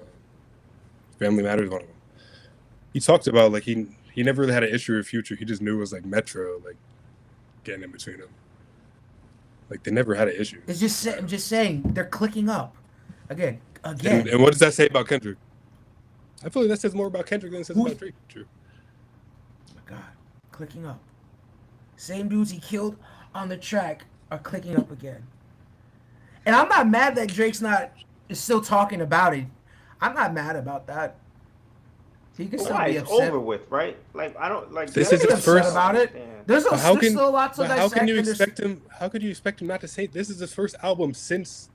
Family Matters, one of them. He talked about like he never really had an issue with Future. He just knew it was like Metro like getting in between them. Like they never had an issue. It's just I'm just saying they're clicking up again. And what does that say about Kendrick? I feel like that says more about Kendrick than it says about Drake. True. Oh my God, clicking up. Same dudes he killed on the track are clicking up again. And I'm not mad that Drake's is still talking about it. I'm not mad about that. He can still Why? be It's upset. over with, right? Like I don't like. This He is can be his upset first- about it. There's But there's still a lot to but dissect. how can you and there's- expect him? How could you expect him not to say this is his first album since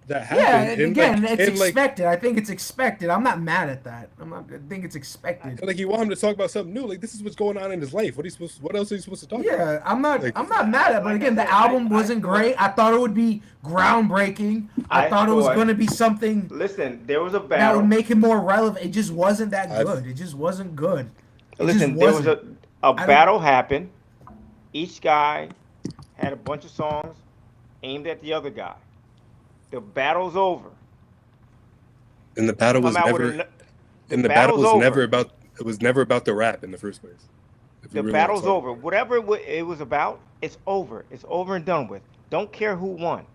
that Yeah, happened? and again, like, it's and, like, expected. I think it's expected. I'm not mad at that. I think it's expected. like you want him to talk about something new. Like this is what's going on in his life. What else are you supposed to talk about? Yeah, I'm not Like- mad at it. But again, the album wasn't great. I thought it would be groundbreaking. I thought it was going to be something Listen, there was a that battle. would make it more relevant. It just wasn't that I've- good. It just wasn't good. It Listen, just there was wasn't. a don't- battle happened. Each guy had a bunch of songs aimed at the other guy. The battle's over. And the battle was Come out with never. a- And the battle was battle's never over. about. It was never about the rap in the first place. If we The really battle's wanna talk over. about it. Whatever it was about, it's over. It's over and done with. Don't care who won.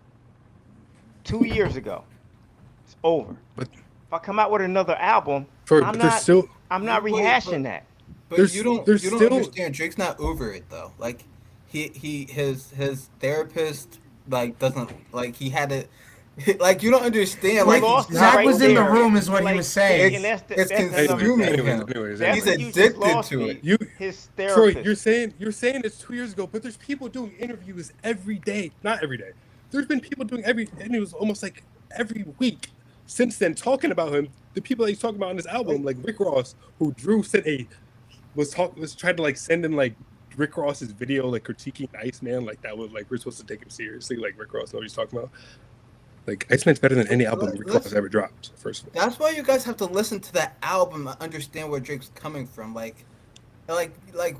2 years ago, it's over. But- if I come out with another album, But I'm there's not. still. I'm not Wait, rehashing that. But There's- you don't there's still- understand. Drake's not over it though. Like his therapist like doesn't like he had to like you don't understand. Like, Like lost Zach right was in the there. room is what he Like, was saying. and that's the- It's that's another consuming thing. him. Anyways, That's He's what you just addicted lost to me. it. You, His Troy, therapist. you're saying it's 2 years ago, but there's people doing interviews every day. Not every day. There's been people doing interviews almost like every week since then talking about him. The people that he's talking about on this album, like Rick Ross, who Drew said was trying to like send him like Rick Ross's video like critiquing Iceman, like that was like we're supposed to take him seriously, like Rick Ross knows what he's talking about. Like Iceman's better than any album Rick Ross ever dropped. First of all, That's why you guys have to listen to that album and understand where Drake's coming from. Like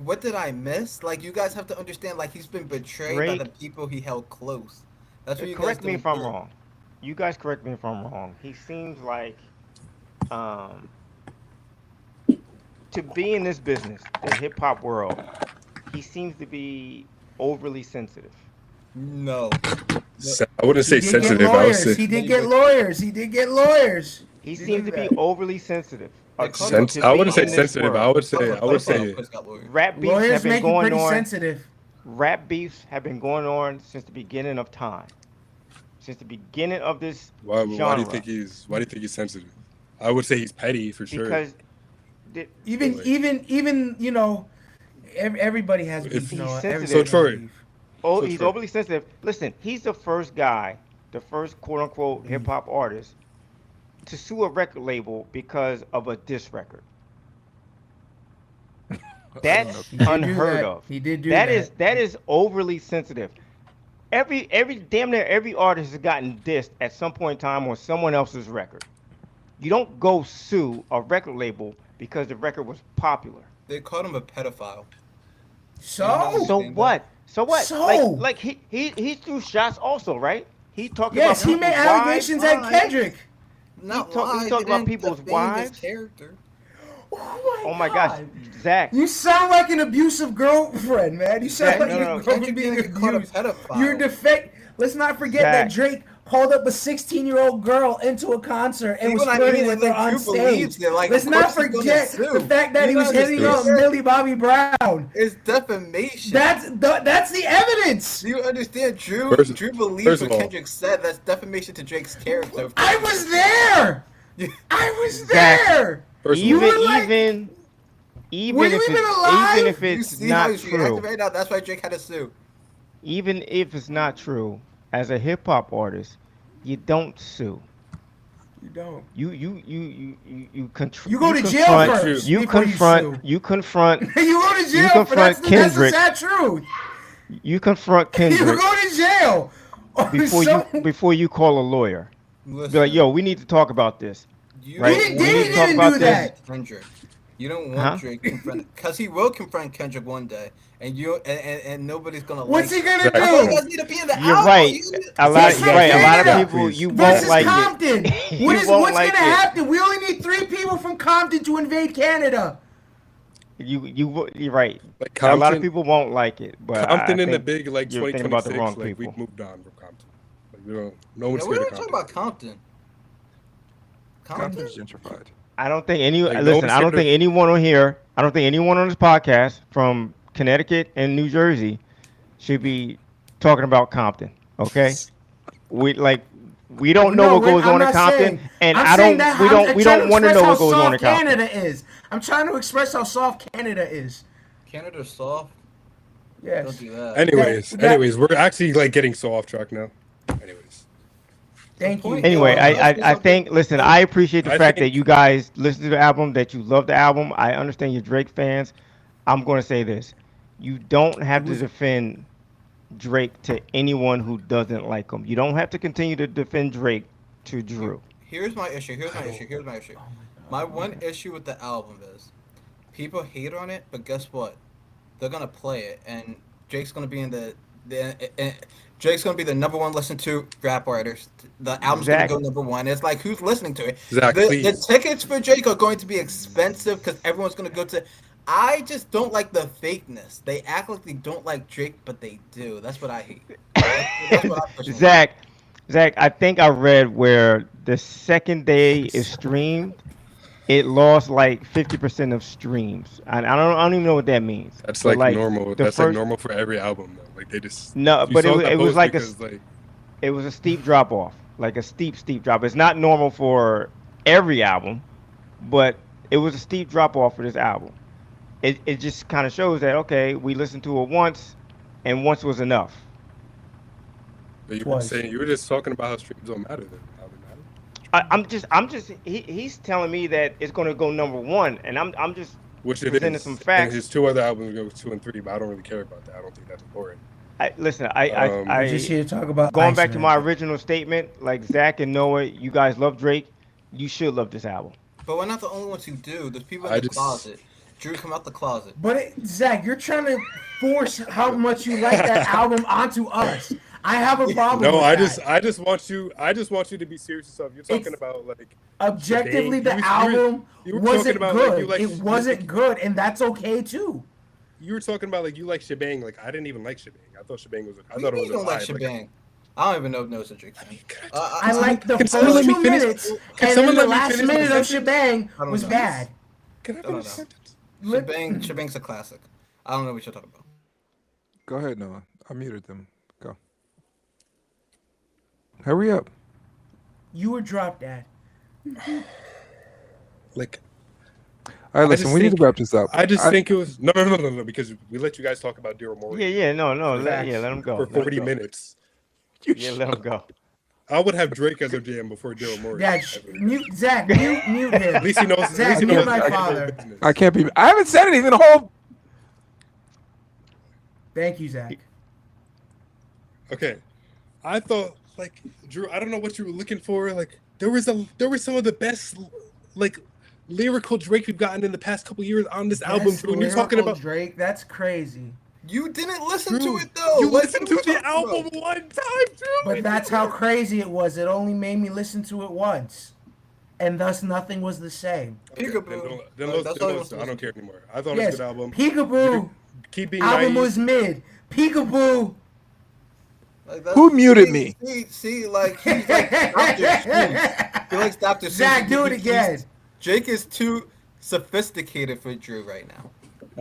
what did I miss? Like you guys have to understand. Like he's been betrayed by the people he held close. That's what you guys Correct me if I'm do. wrong. You guys correct me if I'm wrong. He seems like to be in this business, the hip hop world, he seems to be overly sensitive. No. I wouldn't say sensitive. I would say He did get lawyers. He did get lawyers. He seems to be overly sensitive. I wouldn't say sensitive. I would say rap beefs Lawyers have been make it going pretty on. sensitive. Rap beefs have been going on since the beginning of time. Since the beginning of this Why genre. do you think he's sensitive? I would say he's petty for sure. Because Even you know, everybody has beef. He's Noah. sensitive. Everybody So, Troy, has beef. Oh, So he's true. overly sensitive. Listen, he's the first guy, the first quote unquote hip hop artist to sue a record label because of a diss record. That's He did do unheard that. of. He did do That is overly sensitive. Damn near every artist has gotten dissed at some point in time on someone else's record. You don't go sue a record label because the record was popular. They called him a pedophile. So So what? So what? So? Like he threw shots also, right? He talked yes, about he made people's wives. allegations at Kendrick. Not He talked lies, about they people's didn't defame his wives. character. Oh my gosh, God. Zach. You sound like an abusive girlfriend, man. You sound Zach, like no, you're no, going Kendrick being didn't get called a abused. pedophile. You're defect. Let's not forget that Zach. Drake called up a 16-year-old girl into a concert and See was what I flirting mean? with her Like, on Drew stage. believes it. Like, Let's of not course he's gonna forget sue. the fact that You he was hitting up understand? Millie Bobby Brown. It's defamation. That's the evidence. Do you understand? Drew believes first what of all- Kendrick said. That's defamation to Drake's character. I was there. I was Zach. there. First of You all, were like- even Were you if even alive? even if You it's see how not he's reacting true, right now? That's why Drake had to sue. even if it's not true, as a hip hop artist, you don't sue. You don't. You confront. You go to jail confront- first You before you confront. sue. You confront. You go to jail confront for that's the Kendrick. sad truth. You confront You Kendrick go to jail. before you call a lawyer. Listen, Be like, yo, we need to talk about this. you Right? don't Diddy We need to talk didn't about do this. that. Kendrick. You don't want Huh? Drake confront because he will confront Kendrick one day, and nobody's gonna. What's like he gonna Zach. That's why you do? guys need to be in the You're album. right. A lot. He's You're right. A lot of Canada. people you Versus won't like Compton. it. You What's won't gonna like it. happen? We only need 3 people from Compton to invade Canada. You're right. like A lot of Compton, people won't like it, but Compton I in the think big like you're thinking about the 2026. wrong Like people. we've moved on from Compton. Like we don't. No one's Yeah, we scared don't of talk Compton. about Compton. Compton's gentrified. I don't think any. Like, no listen, one's I don't scared think of- anyone on here. I don't think anyone on this podcast from Connecticut and New Jersey should be talking about Compton. Okay, we don't know what goes I'm on in not Compton, saying- and I'm I saying don't. that We I'm don't. We trying don't to want to express know how what goes on in soft Compton. Canada is. I'm trying to express how soft Canada is. Canada's soft. Yes. Don't do that. Anyways, we're actually like getting so off track now. Anyways, Thank you. Anyway, I think. Listen, I appreciate the I fact think- that you guys listen to the album, that you love the album. I understand you're Drake fans. I'm going to say this: you don't have to defend Drake to anyone who doesn't like him. You don't have to continue to defend Drake to Drew. Here's my issue. My one issue with the album is people hate on it, but guess what? They're gonna play it, and Drake's gonna be in Drake's gonna be the number one listened to rap artist. The album's Zach. gonna go number one. It's like who's listening to it? Zach, the please. tickets for Drake are going to be expensive because everyone's gonna go to. I just don't like the fakeness. They act like they don't like Drake, but they do. That's what I hate. That's what I personally Zach, I think I read where the second day is streamed, it lost like 50% of streams. I don't even know what that means. that's But, like normal. the That's like first- normal for every album though. Like they just No, you but saw that it was post like because, like it was a steep drop off, like a steep drop. It's not normal for every album, but it was a steep drop off for this album. It just kind of shows that okay, we listened to it once, and once was enough. but you were saying you were just talking about how streams don't matter then. How they matter. I'm just he's telling me that it's gonna go number one, and I'm just which it presented is. some And facts. his 2 other albums go 2 and 3, but I don't really care about that. I don't think that's important. Listen, We're just here to talk about going back to Iceman. my original statement, like Zach and Noah, you guys love Drake. You should love this album. But we're not the only ones who do. There's people in I the just- closet. Drew, come out the closet. But Zach, you're trying to force how much you like that album onto us. I have a problem. No, with I that. just want you to be serious yourself. You're talking It's- about like Objectively, Shebang. the album you were wasn't talking about, like, good. you like- It wasn't good, and that's okay too. you were talking about like you like Shebang. Like I didn't even like Shebang. I thought Shebang was. I What thought do it you was don't like a vibe. Shebang? I don't even know if Noah's a Drake fan. I like the Can first someone let me 2 finish? minutes, Can and someone then the let me last finish my minute of sentence? Shebang I don't was know. bad. Can I don't finish know. a sentence? Shebang's a classic. I don't know what you're talking about. Go ahead, Noah. I muted them. Go. Hurry up. You were dropped at. Like All right, I listen, just we need think- to wrap this up. I just think it was no, because we let you guys talk about Daryl Morey Yeah, no, let Facts. him go. for Let him 40 go. minutes. Yeah, let him go. I would have Drake as a jam before Daryl Morey. Yeah, mute Zach. Mute him. At least he knows. Zach, at least he mute knows my his father. business. I can't be. I haven't said anything the whole. Thank you, Zach. Okay, I thought like Drew. I don't know what you were looking for. Like there were some of the best like lyrical Drake we've gotten in the past couple years on this album. Yes, Drew, when you're talking lyrical about Drake, that's crazy. You didn't listen Drew, to it though. you What listened are to you the talking album about? one time, Drew. But that's how crazy it was. It only made me listen to it once, and thus nothing was the same. Peekaboo. Then Like, that's all you listen. I don't care anymore. I thought Yes, it was a good album. Peekaboo Keep being album naive. was mid. Peekaboo. Like, that's- Who muted me? See, like he's like Dr. Seuss. He likes Dr. Seuss. Zach, do it He's- again. Jake is too sophisticated for Drew right now.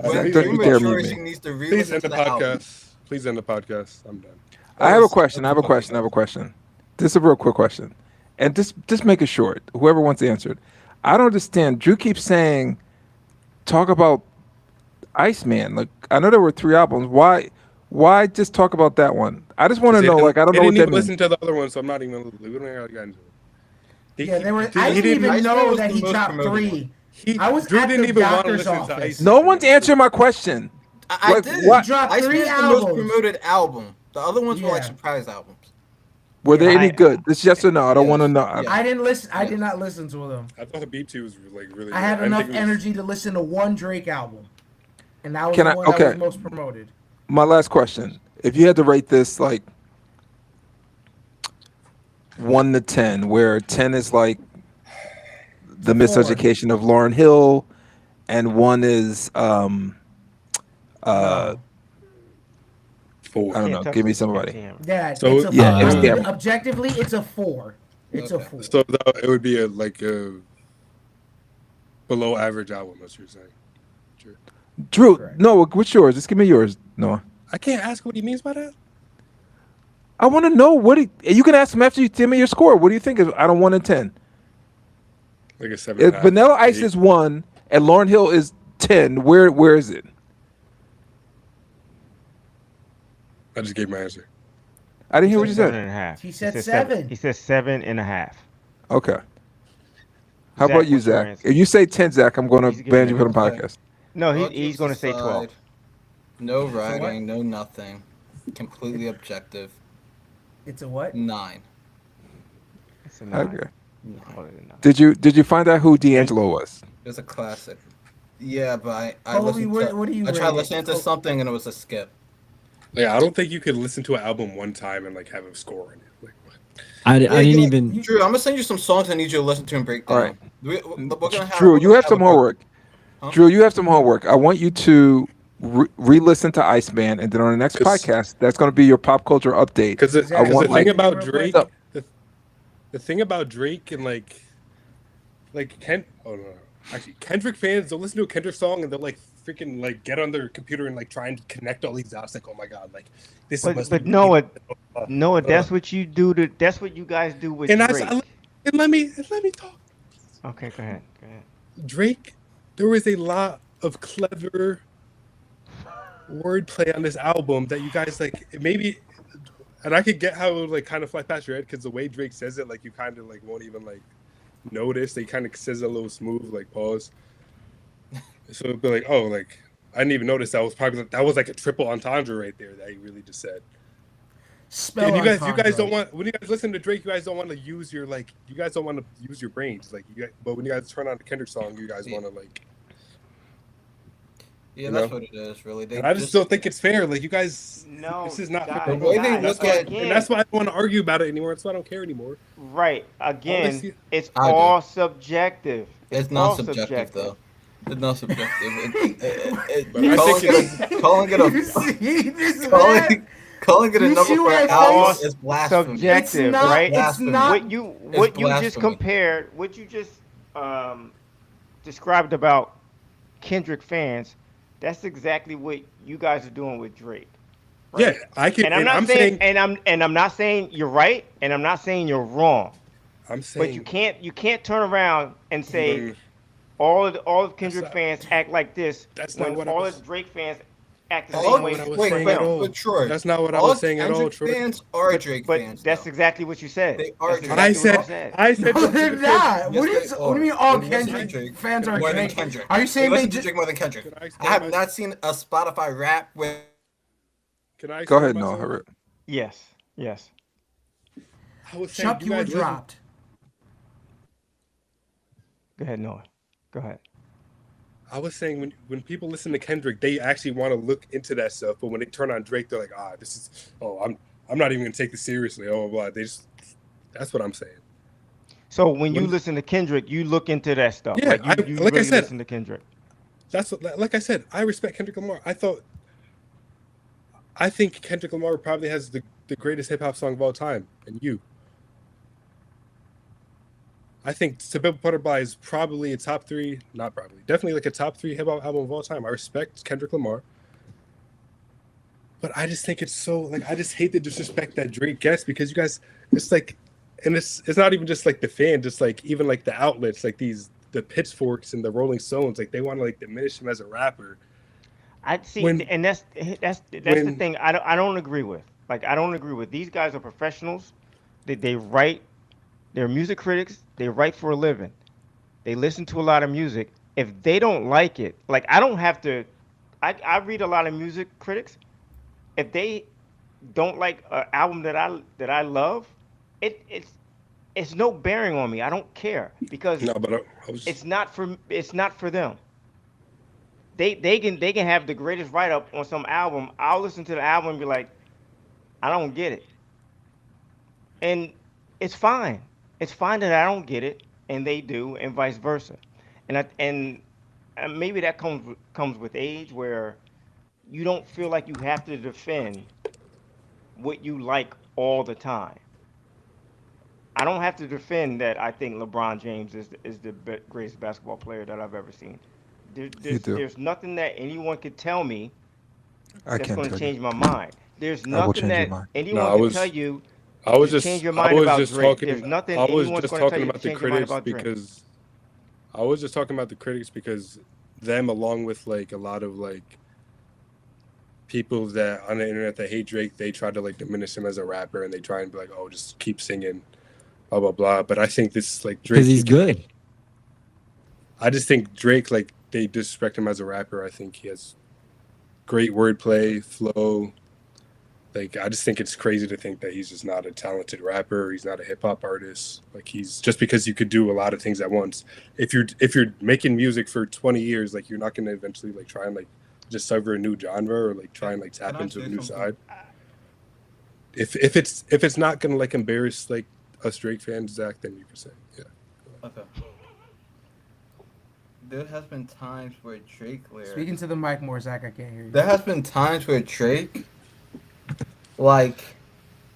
Zach, When don't Drew you dare matures, mute he me. needs to Please re-listen end to the the album. podcast. Please end the podcast. I'm done. I have a question. I have a question. This is a real quick question, and just make it short. Whoever wants to answer it. I don't understand. Drew keeps saying, talk about Iceman. Like I know there were 3 albums. Why just talk about that one? I just want to know. Like I don't know what They that didn't means. listen to the other one, so I'm not even. We don't even get into it. Yeah, there were. Dude, I he didn't even Iceman know was that the he most dropped promoted 3. He, I was Drew at didn't the even want to doctor's listen to office. Ice. No one's answering my question. I Like, did. what? He dropped Iceman's 3 the most albums. promoted album. The other ones were like Yeah. surprise albums. Were they Yeah, any good? This yes or no? I don't Yes. want to know. Yeah. I didn't listen. I did not listen to them. I thought the Beat 2 was like really. I had good. enough didn't think it was- energy to listen to one Drake album, and that was Can the I- one that okay. was most promoted. My last question: if you had to rate this like 1 to 10, where 10 is like the miseducation of Lauryn Hill, and 1 is No. Four. I don't know. Give me somebody. Yeah, So- it's a Yeah, four. it's I mean, damn- objectively, it's a 4. It's a Okay. 4. So it would be a below average album. That's what you're saying. Sure. Drew, Correct. no, what's yours? Just give me yours, Noah. I can't ask what he means by that. I want to know what you can ask him after you tell me your score. What do you think? Out of 1 to 10, Like a 7. if Vanilla Ice is 1 and Lauryn Hill is 10, where is it? I just gave my answer. I didn't hear what you Seven said. and a half. He said 7. He said 7.5. Okay. How Zach, about you, what's your Zach? answer? If you say 10, Zach, I'm going He's to giving ban you it from the a- podcast. No, All he's jokes going to say 12. aside, No ragging, no nothing. Completely objective. It's a what? 9. It's a 9. Okay. Call it a 9. Did you find out who D'Angelo was? It's a classic. Yeah, but I Colby, listened to. what do you I tried rate it? listening to something and it was a skip. Yeah, I don't think you could listen to an album one time and like have a score in it. Like, what? I didn't you- even. Drew, I'm gonna send you some songs I need you to listen to and break down. All right. We're gonna have, Drew, we're you gonna have some a- homework. Huh? Drew, you have some homework. I want you to re-listen to Iceman, and then on the next 'Cause- podcast, that's going to be your pop culture update. Because the, Zach, I want, the like- thing about real Drake, quick. the thing about Drake and like actually Kendrick fans, they'll listen to a Kendrick song and they'll like freaking like get on their computer and like try and connect all these dots. Like, oh my god, like this But- must but be Noah, that's what you do. That's what you guys do with and Drake. and let me talk. Okay, go ahead. Drake, there was a lot of clever wordplay on this album that you guys like maybe, and I could get how it would like kind of fly past your head because the way Drake says it, like you kind of like won't even like notice. They kind of says it a little smooth, like pause. So it'd be like, oh, like I didn't even notice that was like a triple entendre right there that he really just said. Spell And you guys entendre. don't want, when you guys listen to Drake, you guys don't want to use your you guys don't want to use your brains, but when you guys turn on the Kendrick song, you guys want to Yeah, that's what it is, really. And I just don't think it's fair. Like you guys, No, this is not guys, fair. The way they guys, look That's why- at- and that's why I don't want to argue about it anymore. That's why I don't care anymore. Right. Again, see- it's I do. all subjective. It's all not subjective, though. It's not subjective. But I calling, think it, calling it You a see this, man? calling it a You number see for what an I album face? is blasphemy. Subjective, It's not- right? it's not- What you just blasphemy. compared, what you just described about Kendrick fans, that's exactly what you guys are doing with Drake. yeah, I can. And I'm not saying, and I'm not saying you're right, and I'm not saying you're wrong. I'm saying, But you can't turn around and say Mm. all of Kendrick That's not- fans act like this That's when not what I all was- the Drake fans act the All- same way. what I was wait, saying wait, at all. but Troy, That's not what I all was saying at all, Kendrick Troy. fans are Drake But fans. that's though. exactly what you said. They are That's Drake I exactly what said, you I said, No, they're not. Yes, What they do you mean all They listen to Kendrick Drake fans are more than Drake? Kendrick. Are you saying they listen to just? Drake more than Kendrick? Can I I explain have my- not seen a Spotify rap where Can I Go explain ahead, Noah. myself? Hurry. Yes, yes. I was saying, Chuck, you were guys listen- dropped. Go ahead, Noah. Go ahead. I was saying when people listen to Kendrick, they actually want to look into that stuff. But when they turn on Drake, they're like, I'm not even gonna take this seriously. Oh, blah. That's what I'm saying. So when you When- listen to Kendrick, you look into that stuff. Yeah, like you like I really said- listen to Kendrick. That's what, like I said, I respect Kendrick Lamar. I think Kendrick Lamar probably has the greatest hip hop song of all time, and you. I think To Pimp a Butterfly is probably a top three, not probably, definitely like a top three hip hop album of all time. I respect Kendrick Lamar. But I just think it's so, like, I just hate the disrespect that Drake gets because you guys, it's like, and it's not even just like the fan, just like even like the outlets, like the Pitchforks and the Rolling Stones, like they want to like diminish him as a rapper. I see, When- and that's the when- thing. I don't agree with. Like I don't agree with. These guys are professionals. They write. They're music critics. They write for a living. They listen to a lot of music. If they don't like it, like I don't have to. I read a lot of music critics. If they don't like an album that I love, it's no bearing on me. I don't care because No, but I was it's not for them. They can have the greatest write up on some album. I'll listen to the album and be like, I don't get it. And it's fine. It's fine that I don't get it and they do, and vice versa. And maybe that comes with age where you don't feel like you have to defend what you like all the time. I don't have to defend that I think LeBron James is the greatest basketball player that I've ever seen. do. There's nothing that anyone could tell me I that's can't going to tell you. change my mind. There's I will nothing change your that mind. anyone No, I can was- tell you I was to just change your I mind was about just Drake. talking. There's nothing I was anyone's just gonna tell talking you to about the change your mind critics about Drake. because I was just talking about the critics because them, along with like a lot of like people that on the internet that hate Drake, they try to like diminish him as a rapper and they try and be like, oh, just keep singing, blah blah blah. But I think this like Drake, Because he's good. I just think Drake, like, they disrespect him as a rapper. I think he has great wordplay, flow. Like, I just think it's crazy to think that he's just not a talented rapper. He's not a hip hop artist. Like, he's just because you could do a lot of things at once. If you're making music for 20 years, like, you're not going to eventually like try and like discover a new genre or like try and like tap Can I into a say new something? side. If it's not going to like embarrass like us Drake fans, Zach, then you can say, yeah. Okay. There has been times where Drake lyrics. Speaking to the mic more, Zach. I can't hear you. There has been times where Drake, like,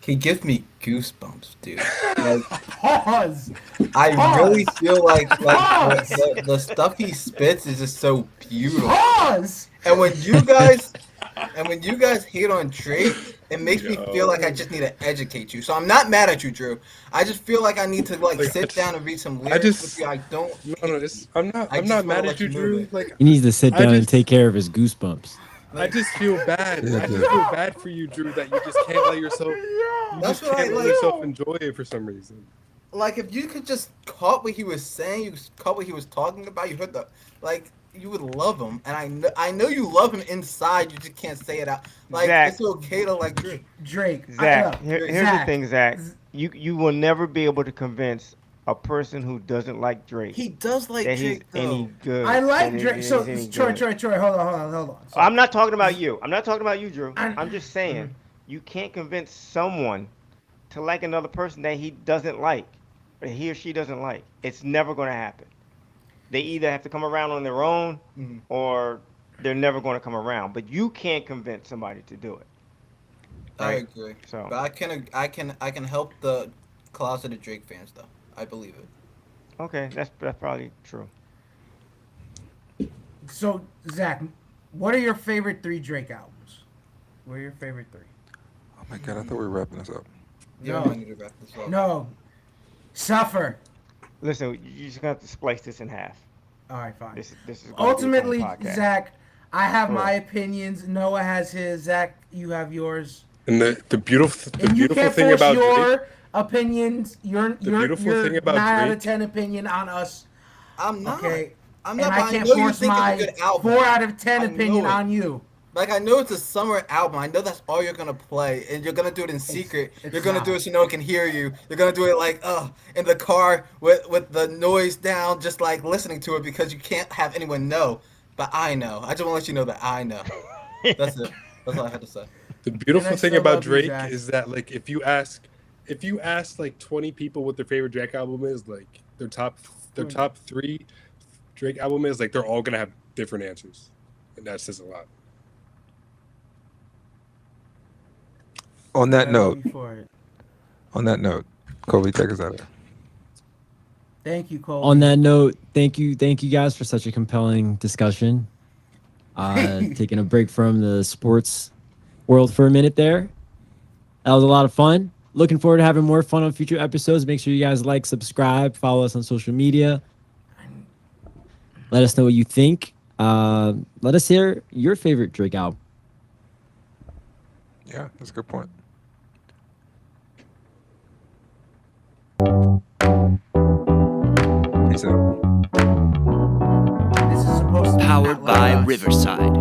he gives me goosebumps, dude. Like, Pause. I really feel like Pause. the stuff he spits is just so beautiful. Pause. And when you guys hate on Drake, it makes me Yo. feel like I just need to educate you. So I'm not mad at you, Drew. I just feel like I need to like Like, sit down and read some lyrics just- with you. I don't. No, I'm I not just mad wanna at let you, you know Drew. that. Like, He needs to sit I down and just- take care of his goosebumps. I just feel bad. Yeah, I just dude. feel bad for you, Drew, that you just can't let yourself. You That's just what can't I let like. yourself enjoy it for some reason. Like if you could just caught what he was saying, you caught what he was talking about. You heard the like. you would love him, and I know you love him inside. You just can't say it out. Like Zach. it's okay to like Drake. Drake. Zach, look, here's Zach, the thing, Zach. You will never be able to convince a person who doesn't like Drake He does like that Drake he's any though. good. I like that Drake. he's So any Troy, good. hold on. So, I'm not talking about you. I'm not talking about you, Drew. I- I'm just saying you can't convince someone to like another person that he doesn't like, or he or she doesn't like. It's never going to happen. They either have to come around on their own, Mhm. or they're never going to come around. But you can't convince somebody to do it. I Right. agree. So- But I can help the closeted Drake fans though. I believe it. Okay, that's probably true. so Zach, what are your favorite 3 Drake albums? What are your favorite 3? Oh my god, I thought we were wrapping this up. Yeah, No. I need to wrap this up. No. Suffer. Listen, you just got to splice this in half. All right, fine. This is gonna be its own Ultimately, podcast. Zach, I have Sure. my opinions. Noah has his. Zach, you have yours. And the beautiful And you can't thing force about your Drake, opinions, your beautiful your thing about 9 out of Drake- 10 opinion on us. I'm not. Okay. I'm And not. I but can't know you force think my it's a good album. 4 out of 10 I opinion know it. on you. Like I know it's a summer album. I know that's all you're gonna play, and you're gonna do it in secret. it's You're gonna do not. it so no one can hear you. You're gonna do it like in the car with the noise down, just like listening to it because you can't have anyone know. But I know. I just want to let you know that I know. That's it. That's all I had to say. the beautiful And I thing still about love you, Drake Zach. is that like if you ask like 20 people what their favorite Drake album is, like their top 3 Drake album is, like they're all gonna have different answers, and that says a lot. On that I note, love you for it. Kobe, take us out. Thank you, Cole. On that note, thank you guys for such a compelling discussion. Taking a break from the sports world for a minute there. That was a lot of fun. Looking forward to having more fun on future episodes. Make sure you guys like, subscribe, follow us on social media. Let us know what you think. Let us hear your favorite Drake album. Yeah, that's a good point. Peace out. This is supposed to be Powered not by like us. Riverside.